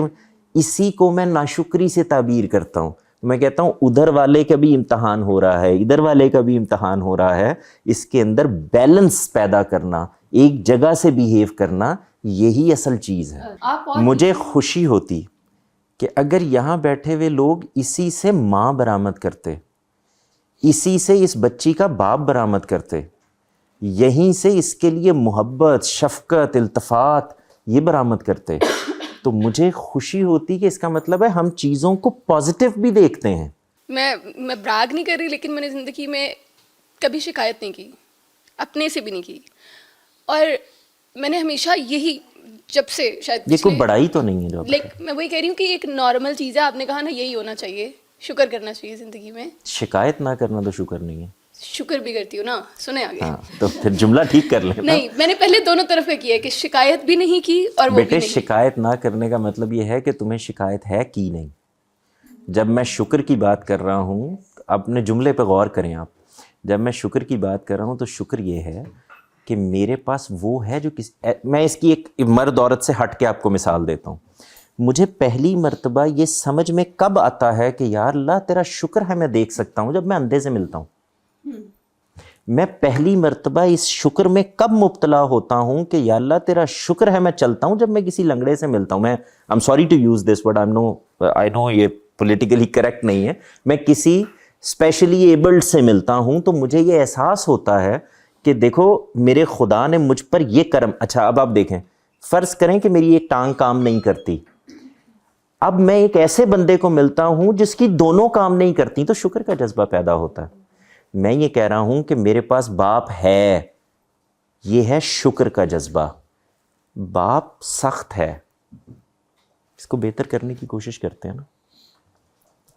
اسی کو میں ناشکری سے تعبیر کرتا ہوں. میں کہتا ہوں ادھر والے کا بھی امتحان ہو رہا ہے, ادھر والے کا بھی امتحان ہو رہا ہے. اس کے اندر بیلنس پیدا کرنا, ایک جگہ سے بیہیو کرنا, یہی اصل چیز ہے. مجھے خوشی ہوتی کہ اگر یہاں بیٹھے ہوئے لوگ اسی سے ماں برآمد کرتے, اسی سے اس بچی کا باپ برآمد کرتے, یہیں سے اس کے لیے محبت, شفقت, التفات یہ برآمد کرتے, تو مجھے خوشی ہوتی کہ اس کا مطلب ہے ہم چیزوں کو پازیٹیو بھی دیکھتے ہیں. میں براگ نہیں کر رہی, لیکن میں نے زندگی میں کبھی شکایت نہیں کی, اپنے سے بھی نہیں کی. اور میں نے ہمیشہ یہی, جب سے شاید یہ کوئی بڑائی تو نہیں ہے, میں وہی کہہ رہی ہوں کہ ایک نارمل چیز ہے. آپ نے کہا نا یہی ہونا چاہیے, شکر کرنا چاہیے زندگی میں. شکایت نہ کرنا تو شکر نہیں ہے. شکر بھی کرتی ہوں نا, سنیں آگے. ہاں تو پھر جملہ ٹھیک کر لیں. نہیں, میں نے پہلے دونوں طرف کا کیا ہے کہ شکایت بھی نہیں کی اور وہ بھی بیٹے نہیں. شکایت نہ کرنے کا مطلب یہ ہے کہ تمہیں شکایت ہے کی نہیں. جب میں شکر کی بات کر رہا ہوں, اپنے جملے پہ غور کریں آپ, جب میں شکر کی بات کر رہا ہوں تو شکر یہ ہے کہ میرے پاس وہ ہے جو میں اس کی ایک مرد عورت سے ہٹ کے آپ کو مثال دیتا ہوں. مجھے پہلی مرتبہ یہ سمجھ میں کب آتا ہے کہ یار اللہ تیرا شکر ہے میں دیکھ سکتا ہوں؟ جب میں اندھے سے ملتا ہوں. میں پہلی مرتبہ اس شکر میں کب مبتلا ہوتا ہوں کہ یا اللہ تیرا شکر ہے میں چلتا ہوں؟ جب میں کسی لنگڑے سے ملتا ہوں. میں I'm sorry to use this word, I know یہ پولیٹیکلی کریکٹ نہیں ہے. میں کسی اسپیشلی ایبلڈ سے ملتا ہوں تو مجھے یہ احساس ہوتا ہے کہ دیکھو میرے خدا نے مجھ پر یہ کرم. اچھا اب آپ دیکھیں, فرض کریں کہ میری ایک ٹانگ کام نہیں کرتی, اب میں ایک ایسے بندے کو ملتا ہوں جس کی دونوں کام نہیں کرتی, تو شکر کا جذبہ پیدا ہوتا ہے. میں یہ کہہ رہا ہوں کہ میرے پاس باپ ہے, یہ ہے شکر کا جذبہ. باپ سخت ہے, اس کو بہتر کرنے کی کوشش کرتے ہیں نا.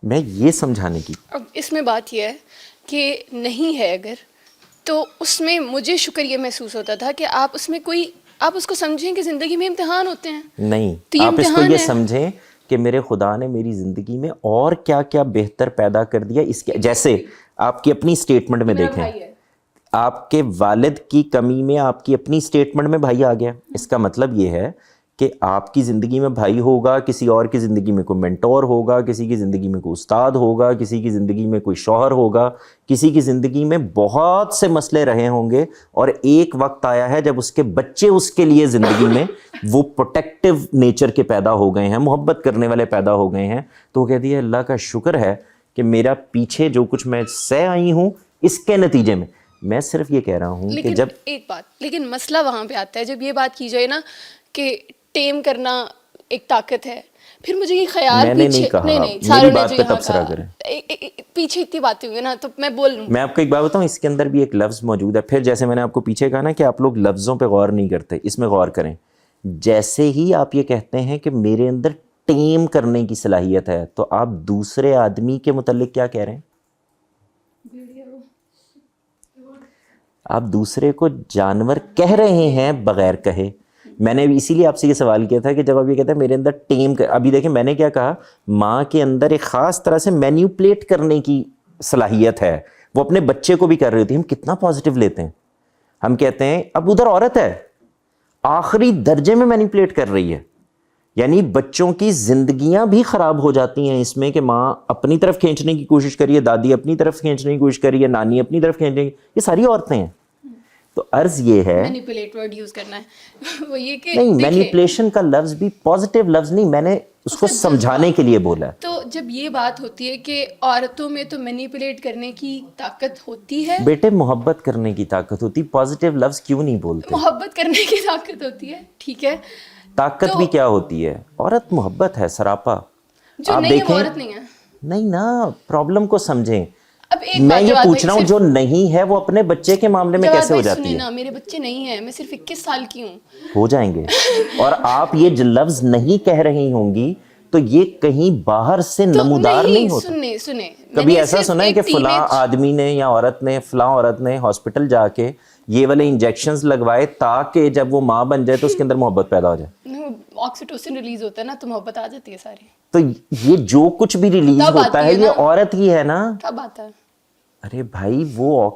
میں یہ سمجھانے کی, اب اس میں بات یہ ہے کہ نہیں ہے اگر, تو اس میں مجھے شکر یہ محسوس ہوتا تھا کہ آپ اس میں کوئی, آپ اس کو سمجھیں کہ زندگی میں امتحان ہوتے ہیں. نہیں, تو آپ اس کو امتحان یہ ہے. سمجھیں کہ میرے خدا نے میری زندگی میں اور کیا کیا بہتر پیدا کر دیا. اس کے جیسے آپ کی اپنی اسٹیٹمنٹ میں دیکھیں, آپ کے والد کی کمی میں آپ کی اپنی اسٹیٹمنٹ میں بھائی آ گیا. اس کا مطلب یہ ہے کہ آپ کی زندگی میں بھائی ہوگا, کسی اور کی زندگی میں کوئی مینٹور ہوگا, کسی کی زندگی میں کوئی استاد ہوگا, کسی کی زندگی میں کوئی شوہر ہوگا, کسی کی زندگی میں بہت سے مسئلے رہے ہوں گے, اور ایک وقت آیا ہے جب اس کے بچے اس کے لیے زندگی میں وہ پروٹیکٹیو نیچر کے پیدا ہو گئے ہیں, محبت کرنے والے پیدا ہو گئے ہیں. تو وہ کہتی ہے اللہ کا شکر ہے کہ میرا پیچھے جو کچھ میں سہ آئی ہوں اس کے نتیجے میں. میں صرف یہ کہہ رہا ہوں کہ جب ایک بات, لیکن مسئلہ وہاں پہ آتا ہے جب یہ بات کی جائے نا کہ ٹیم کرنا ایک طاقت ہے, پھر مجھے یہ خیال میں نے نہیں کہا, میری بات پہ تبصرہ کریں. پیچھے اتنی باتیں ہوئی نا تو میں بول لوں. میں آپ کو ایک بات بتاؤں, اس کے اندر بھی ایک لفظ موجود ہے. پھر جیسے میں نے آپ کو پیچھے کہا نا کہ آپ لوگ لفظوں پہ غور نہیں کرتے, اس میں غور کریں. جیسے ہی آپ یہ کہتے ہیں کہ میرے اندر ٹیم کرنے کی صلاحیت ہے, تو آپ دوسرے آدمی کے متعلق کیا کہہ رہے ہیں؟ آپ دوسرے کو جانور کہہ رہے ہیں بغیر کہے. میں نے اسی لیے آپ سے یہ سوال کیا تھا کہ جب آپ یہ کہتے ہیں میرے اندر ٹیم, ابھی دیکھیں میں نے کیا کہا, ماں کے اندر ایک خاص طرح سے مینیپولیٹ کرنے کی صلاحیت ہے, وہ اپنے بچے کو بھی کر رہی ہوتی ہے. ہم کتنا پازیٹیو لیتے ہیں, ہم کہتے ہیں اب ادھر عورت ہے آخری درجے میں مینیپولیٹ کر رہی ہے, یعنی بچوں کی زندگیاں بھی خراب ہو جاتی ہیں اس میں کہ ماں اپنی طرف کھینچنے کی کوشش کری ہے, دادی اپنی طرف کھینچنے کی کوشش کری ہے, نانی اپنی طرف کھینچنے کی, یہ ساری عورتیں ہیں. تو عرض یہ ہے مینیپولیٹ ورڈ یوز کرنا ہے وہ یہ کہ نہیں, مینیپولیشن کا لفظ بھی پازیٹیو لفظ نہیں, میں نے اس کو سمجھانے کے لیے بولا ہے. تو جب یہ بات ہوتی ہے کہ عورتوں میں تو مینیپولیٹ کرنے کی طاقت ہوتی ہے, بیٹے محبت کرنے کی طاقت ہوتی, پازیٹیو لفظ کیوں نہیں بولتے؟ محبت کرنے کی طاقت ہوتی ہے, ٹھیک ہے. طاقت بھی کیا ہوتی ہے؟ عورت محبت ہے سراپا. جو آپ نہیں ہے وہ دیکھیں, عورت نہیں ہے. نہیں نا, پرابلم کو سمجھیں. اب ایک میں یہ پوچھ رہا ہوں جو نہیں ہے وہ اپنے بچے کے معاملے میں کیسے ہو جاتی ہے؟ میرے بچے نہیں ہیں, میں صرف 21 سال کی ہوں. ہو جائیں گے. اور آپ یہ جو لفظ نہیں کہہ رہی ہوں گی تو یہ کہیں باہر سے نمودار نہیں ہوتا. سنیں کبھی ایسا سنا ہے کہ فلاں آدمی نے یا عورت نے, فلاں عورت نے ہاسپٹل جا کے یہ والے انجیکشنز لگوائے تاکہ جب وہ ماں بن جائے تو اس کے اندر محبت پیدا ہو جائے؟ آکسیٹوسن ریلیز ہوتا ہے نا, تو محبت آ جاتی ہے ساری. تو یہ جو کچھ بھی ریلیز ہوتا ہے یہ عورت ہی ہے نا. کب آتا ہے؟ ارے بھائی وہ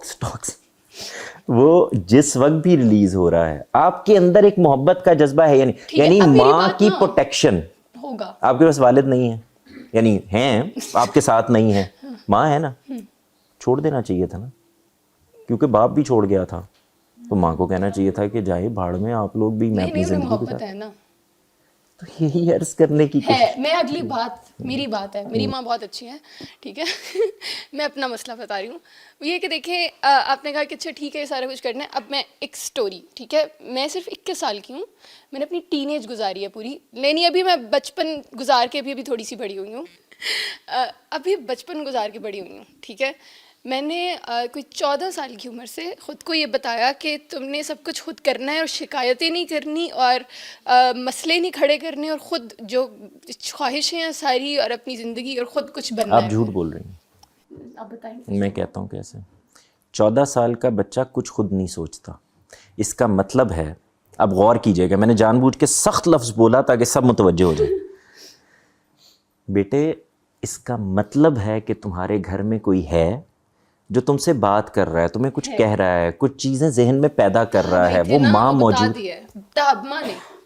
وہ جس وقت بھی ریلیز ہو رہا ہے, آپ کے اندر ایک محبت کا جذبہ ہے, یعنی ماں کی پروٹیکشن. ہوگا. آپ کے پاس والد نہیں ہے, یعنی ہیں آپ کے ساتھ نہیں ہے, ماں ہے نا, چھوڑ دینا چاہیے تھا نا, کیونکہ باپ بھی چھوڑ گیا تھا, تو ماں کو کہنا چاہیے تھا کہ جائے بھاڑ میں, آپ لوگ بھی, میں اپنی زندگی محبت ہے نا. تو یہی عرض کرنے کی ہے. میں اگلی بات, میری بات ہے, میری ماں بہت اچھی ہے, ٹھیک ہے. میں اپنا مسئلہ بتا رہی ہوں. یہ کہ دیکھیں آپ نے کہا کہ اچھا ٹھیک ہے یہ سارا کچھ کرنا ہے. اب میں ایک سٹوری, ٹھیک ہے, میں صرف 21 سال کی ہوں, میں نے اپنی ٹین ایج گزاری ہے پوری, نہیں ابھی میں بچپن گزار کے ابھی تھوڑی سی بڑی ہوئی ہوں, ابھی بچپن گزار کے بڑی ہوئی ہوں, ٹھیک ہے. میں نے کوئی 14 سال کی عمر سے خود کو یہ بتایا کہ تم نے سب کچھ خود کرنا ہے اور شکایتیں نہیں کرنی اور مسئلے نہیں کھڑے کرنے اور خود جو خواہشیں ہیں ساری اور اپنی زندگی اور خود کچھ بننا ہے. آپ جھوٹ بول رہی ہیں. آپ بتائیں. میں کہتا ہوں کیسے. 14 سال کا بچہ کچھ خود نہیں سوچتا. اس کا مطلب ہے, اب غور کیجئے گا, میں نے جان بوجھ کے سخت لفظ بولا تاکہ سب متوجہ ہو جائے. بیٹے اس کا مطلب ہے کہ تمہارے گھر میں کوئی ہے جو تم سے بات کر رہا ہے, تمہیں کچھ کہہ رہا ہے, کچھ چیزیں ذہن میں پیدا کر رہا ہے, وہ ماں موجود.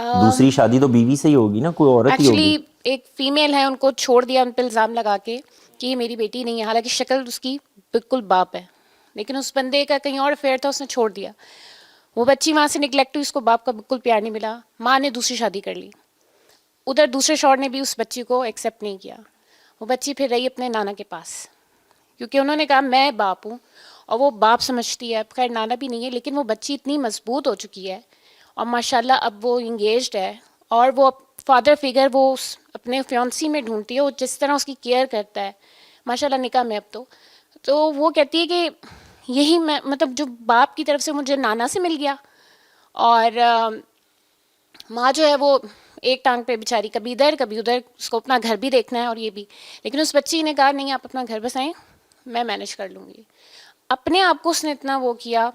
دوسری شادی تو بیوی سے ہی ہوگی نا, کوئی عورت ہی ہوگی. ایکچولی ایک فیمیل ہے, ان کو چھوڑ دیا ان پہ الزام لگا کے کہ یہ میری بیٹی نہیں ہے, حالانکہ شکل اس کی بالکل باپ ہے, لیکن اس بندے کا کہیں اور افیئر تھا, اس نے چھوڑ دیا. وہ بچی وہاں سے نگلیکٹ ہوئی, اس کو باپ کا بالکل پیار نہیں ملا, ماں نے دوسری شادی کر لی. ادھر دوسرے شوہر نے بھی اس بچی کو ایکسیپٹ نہیں کیا. وہ بچی پھر رہی اپنے نانا کے پاس, کیونکہ انہوں نے کہا میں باپ ہوں, اور وہ باپ سمجھتی ہے. خیر نانا بھی نہیں ہے, لیکن وہ بچی اتنی مضبوط ہو چکی ہے, اور ماشاءاللہ اب وہ انگیجڈ ہے, اور وہ فادر فگر وہ اپنے فیونسی میں ڈھونڈتی ہے, وہ جس طرح اس کی کیئر کرتا ہے ماشاءاللہ نکاح میں اب تو وہ کہتی ہے کہ یہی میں مطلب جو باپ کی طرف سے مجھے نانا سے مل گیا, اور ماں جو ہے وہ ایک ٹانگ پہ بیچاری کبھی ادھر کبھی ادھر, اس کو اپنا گھر بھی دیکھنا ہے اور یہ بھی. لیکن اس بچی نے کہا نہیں آپ اپنا گھر بسائیں, میں مینیج کر لوں گی. اپنے آپ کو اس نے اتنا وہ کیا,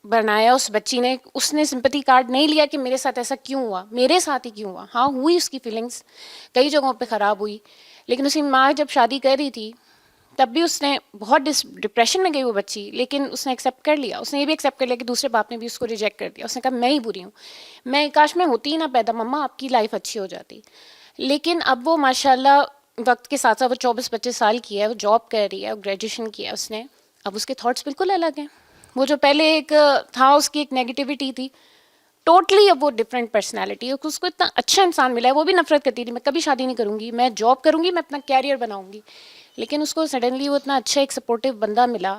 بنایا اس بچی نے, اس نے سمپتھی کارڈ نہیں لیا کہ میرے ساتھ ایسا کیوں ہوا, میرے ساتھ ہی کیوں ہوا. ہاں ہوئی اس کی فیلنگس کئی جگہوں پہ خراب ہوئی, لیکن اس کی ماں جب شادی کر رہی تھی تب بھی اس نے بہت ڈپریشن میں گئی وہ بچی, لیکن اس نے ایکسیپٹ کر لیا. اس نے یہ بھی ایکسیپٹ کر لیا کہ دوسرے باپ نے بھی اس کو ریجیکٹ کر دیا. اس نے کہا میں ہی بری ہوں, میں کاش میں ہوتی ہی نہ پیدا مما, آپ کی لائف اچھی ہو جاتی. لیکن اب وہ ماشاءاللہ وقت کے ساتھ ساتھ وہ 24-25 سال کی ہے, وہ جاب کر رہی ہے, وہ گریجویشن کی ہے اس نے. اب اس کے تھاٹس بالکل الگ ہیں. وہ جو پہلے ایک تھا اس کی ایک نیگیٹیوٹی تھی, ٹوٹلی اب وہ ڈفرینٹ پرسنالٹی ہے. اس کو اتنا اچھا انسان ملا ہے, وہ بھی نفرت کرتی تھی میں کبھی شادی نہیں کروں گی, میں جاب کروں گی, میں اپنا کیریئر بناؤں گی. لیکن اس کو سڈنلی وہ اتنا اچھا ایک سپورٹیو بندہ ملا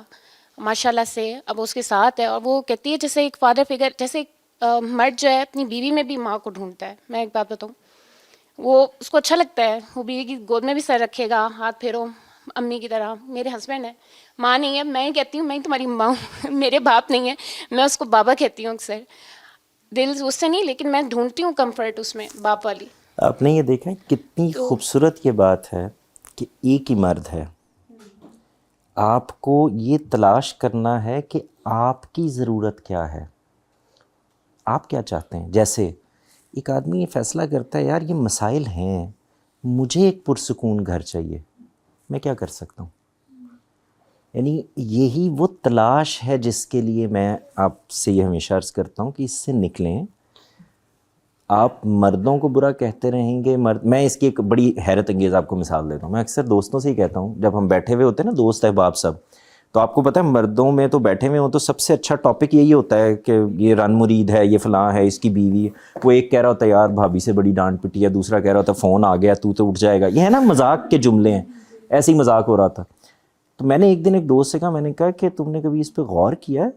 ماشاءاللہ سے, اب اس کے ساتھ ہے. اور وہ کہتی ہے جیسے ایک فادر فگر, جیسے ایک مرد جو ہے اپنی بیوی میں بھی ماں کو ڈھونڈتا ہے. میں ایک بات بتاؤں, وہ اس کو اچھا لگتا ہے, وہ بیوی کی گود میں بھی سر رکھے گا, ہاتھ پھیرو امی کی طرح. میرے ہسبینڈ ہے, ماں نہیں ہے, میں کہتی ہوں میں تمہاری ماں ہوں, میرے باپ نہیں ہے, میں اس کو بابا کہتی ہوں اکثر. دل اس سے نہیں, لیکن میں ڈھونڈتی ہوں کمفرٹ اس میں باپ والی. آپ نے یہ دیکھا کتنی خوبصورت یہ بات ہے کہ ایک ہی مرد ہے, آپ کو یہ تلاش کرنا ہے کہ آپ کی ضرورت کیا ہے, آپ کیا چاہتے ہیں. جیسے ایک آدمی یہ فیصلہ کرتا ہے یار یہ مسائل ہیں, مجھے ایک پرسکون گھر چاہیے, میں کیا کر سکتا ہوں. یعنی یہی وہ تلاش ہے جس کے لیے میں آپ سے یہ ہمیشہ عرض کرتا ہوں کہ اس سے نکلیں. آپ مردوں کو برا کہتے رہیں گے, میں اس کی ایک بڑی حیرت انگیز آپ کو مثال دیتا ہوں. میں اکثر دوستوں سے ہی کہتا ہوں, جب ہم بیٹھے ہوئے ہوتے ہیں نا دوست احباب سب, تو آپ کو پتہ ہے مردوں میں تو بیٹھے ہوئے ہوں تو سب سے اچھا ٹاپک یہی ہوتا ہے کہ یہ رن مرید ہے, یہ فلاں ہے, اس کی بیوی. وہ ایک کہہ رہا ہوتا ہے یار بھابھی سے بڑی ڈانٹ پٹی ہے, دوسرا کہہ رہا ہوتا ہے فون آ گیا تو اٹھ جائے گا. یہ ہے نا مذاق کے جملے ہیں, ایسے ہی مذاق ہو رہا تھا. تو میں نے ایک دن ایک دوست سے کہا, میں نے کہا کہ تم نے کبھی اس پہ غور کیا ہے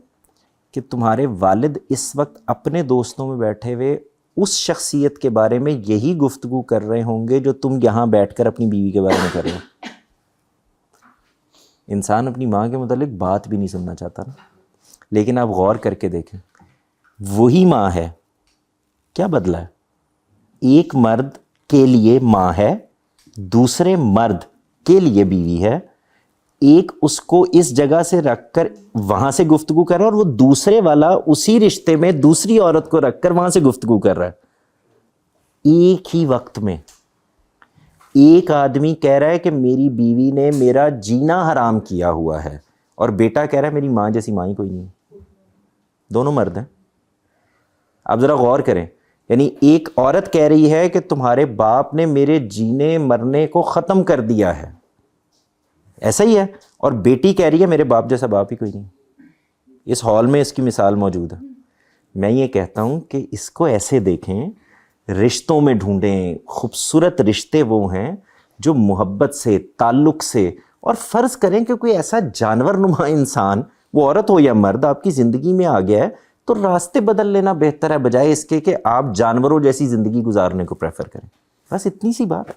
کہ تمہارے والد اس وقت اپنے دوستوں میں بیٹھے ہوئے اس شخصیت کے بارے میں یہی گفتگو کر رہے ہوں گے جو تم یہاں بیٹھ کر اپنی بیوی کے بارے میں کر رہے ہو. انسان اپنی ماں کے متعلق بات بھی نہیں سننا چاہتا نا. لیکن آپ غور کر کے دیکھیں, وہی ماں ہے, کیا بدلا ہے. ایک مرد کے لیے ماں ہے, دوسرے مرد کے لیے بیوی ہے. ایک اس کو اس جگہ سے رکھ کر وہاں سے گفتگو کر رہا ہے, اور وہ دوسرے والا اسی رشتے میں دوسری عورت کو رکھ کر وہاں سے گفتگو کر رہا ہے. ایک ہی وقت میں ایک آدمی کہہ رہا ہے کہ میری بیوی نے میرا جینا حرام کیا ہوا ہے, اور بیٹا کہہ رہا ہے میری ماں جیسی ماں ہی کوئی نہیں. دونوں مرد ہیں. آپ ذرا غور کریں, یعنی ایک عورت کہہ رہی ہے کہ تمہارے باپ نے میرے جینے مرنے کو ختم کر دیا ہے, ایسا ہی ہے, اور بیٹی کہہ رہی ہے میرے باپ جیسا باپ ہی کوئی نہیں. اس ہال میں اس کی مثال موجود ہے. میں یہ کہتا ہوں کہ اس کو ایسے دیکھیں, رشتوں میں ڈھونڈیں. خوبصورت رشتے وہ ہیں جو محبت سے, تعلق سے, اور فرض کریں کہ کوئی ایسا جانور نما انسان, وہ عورت ہو یا مرد, آپ کی زندگی میں آ گیا ہے, تو راستے بدل لینا بہتر ہے بجائے اس کے کہ آپ جانوروں جیسی زندگی گزارنے کو پریفر کریں. بس اتنی سی بات.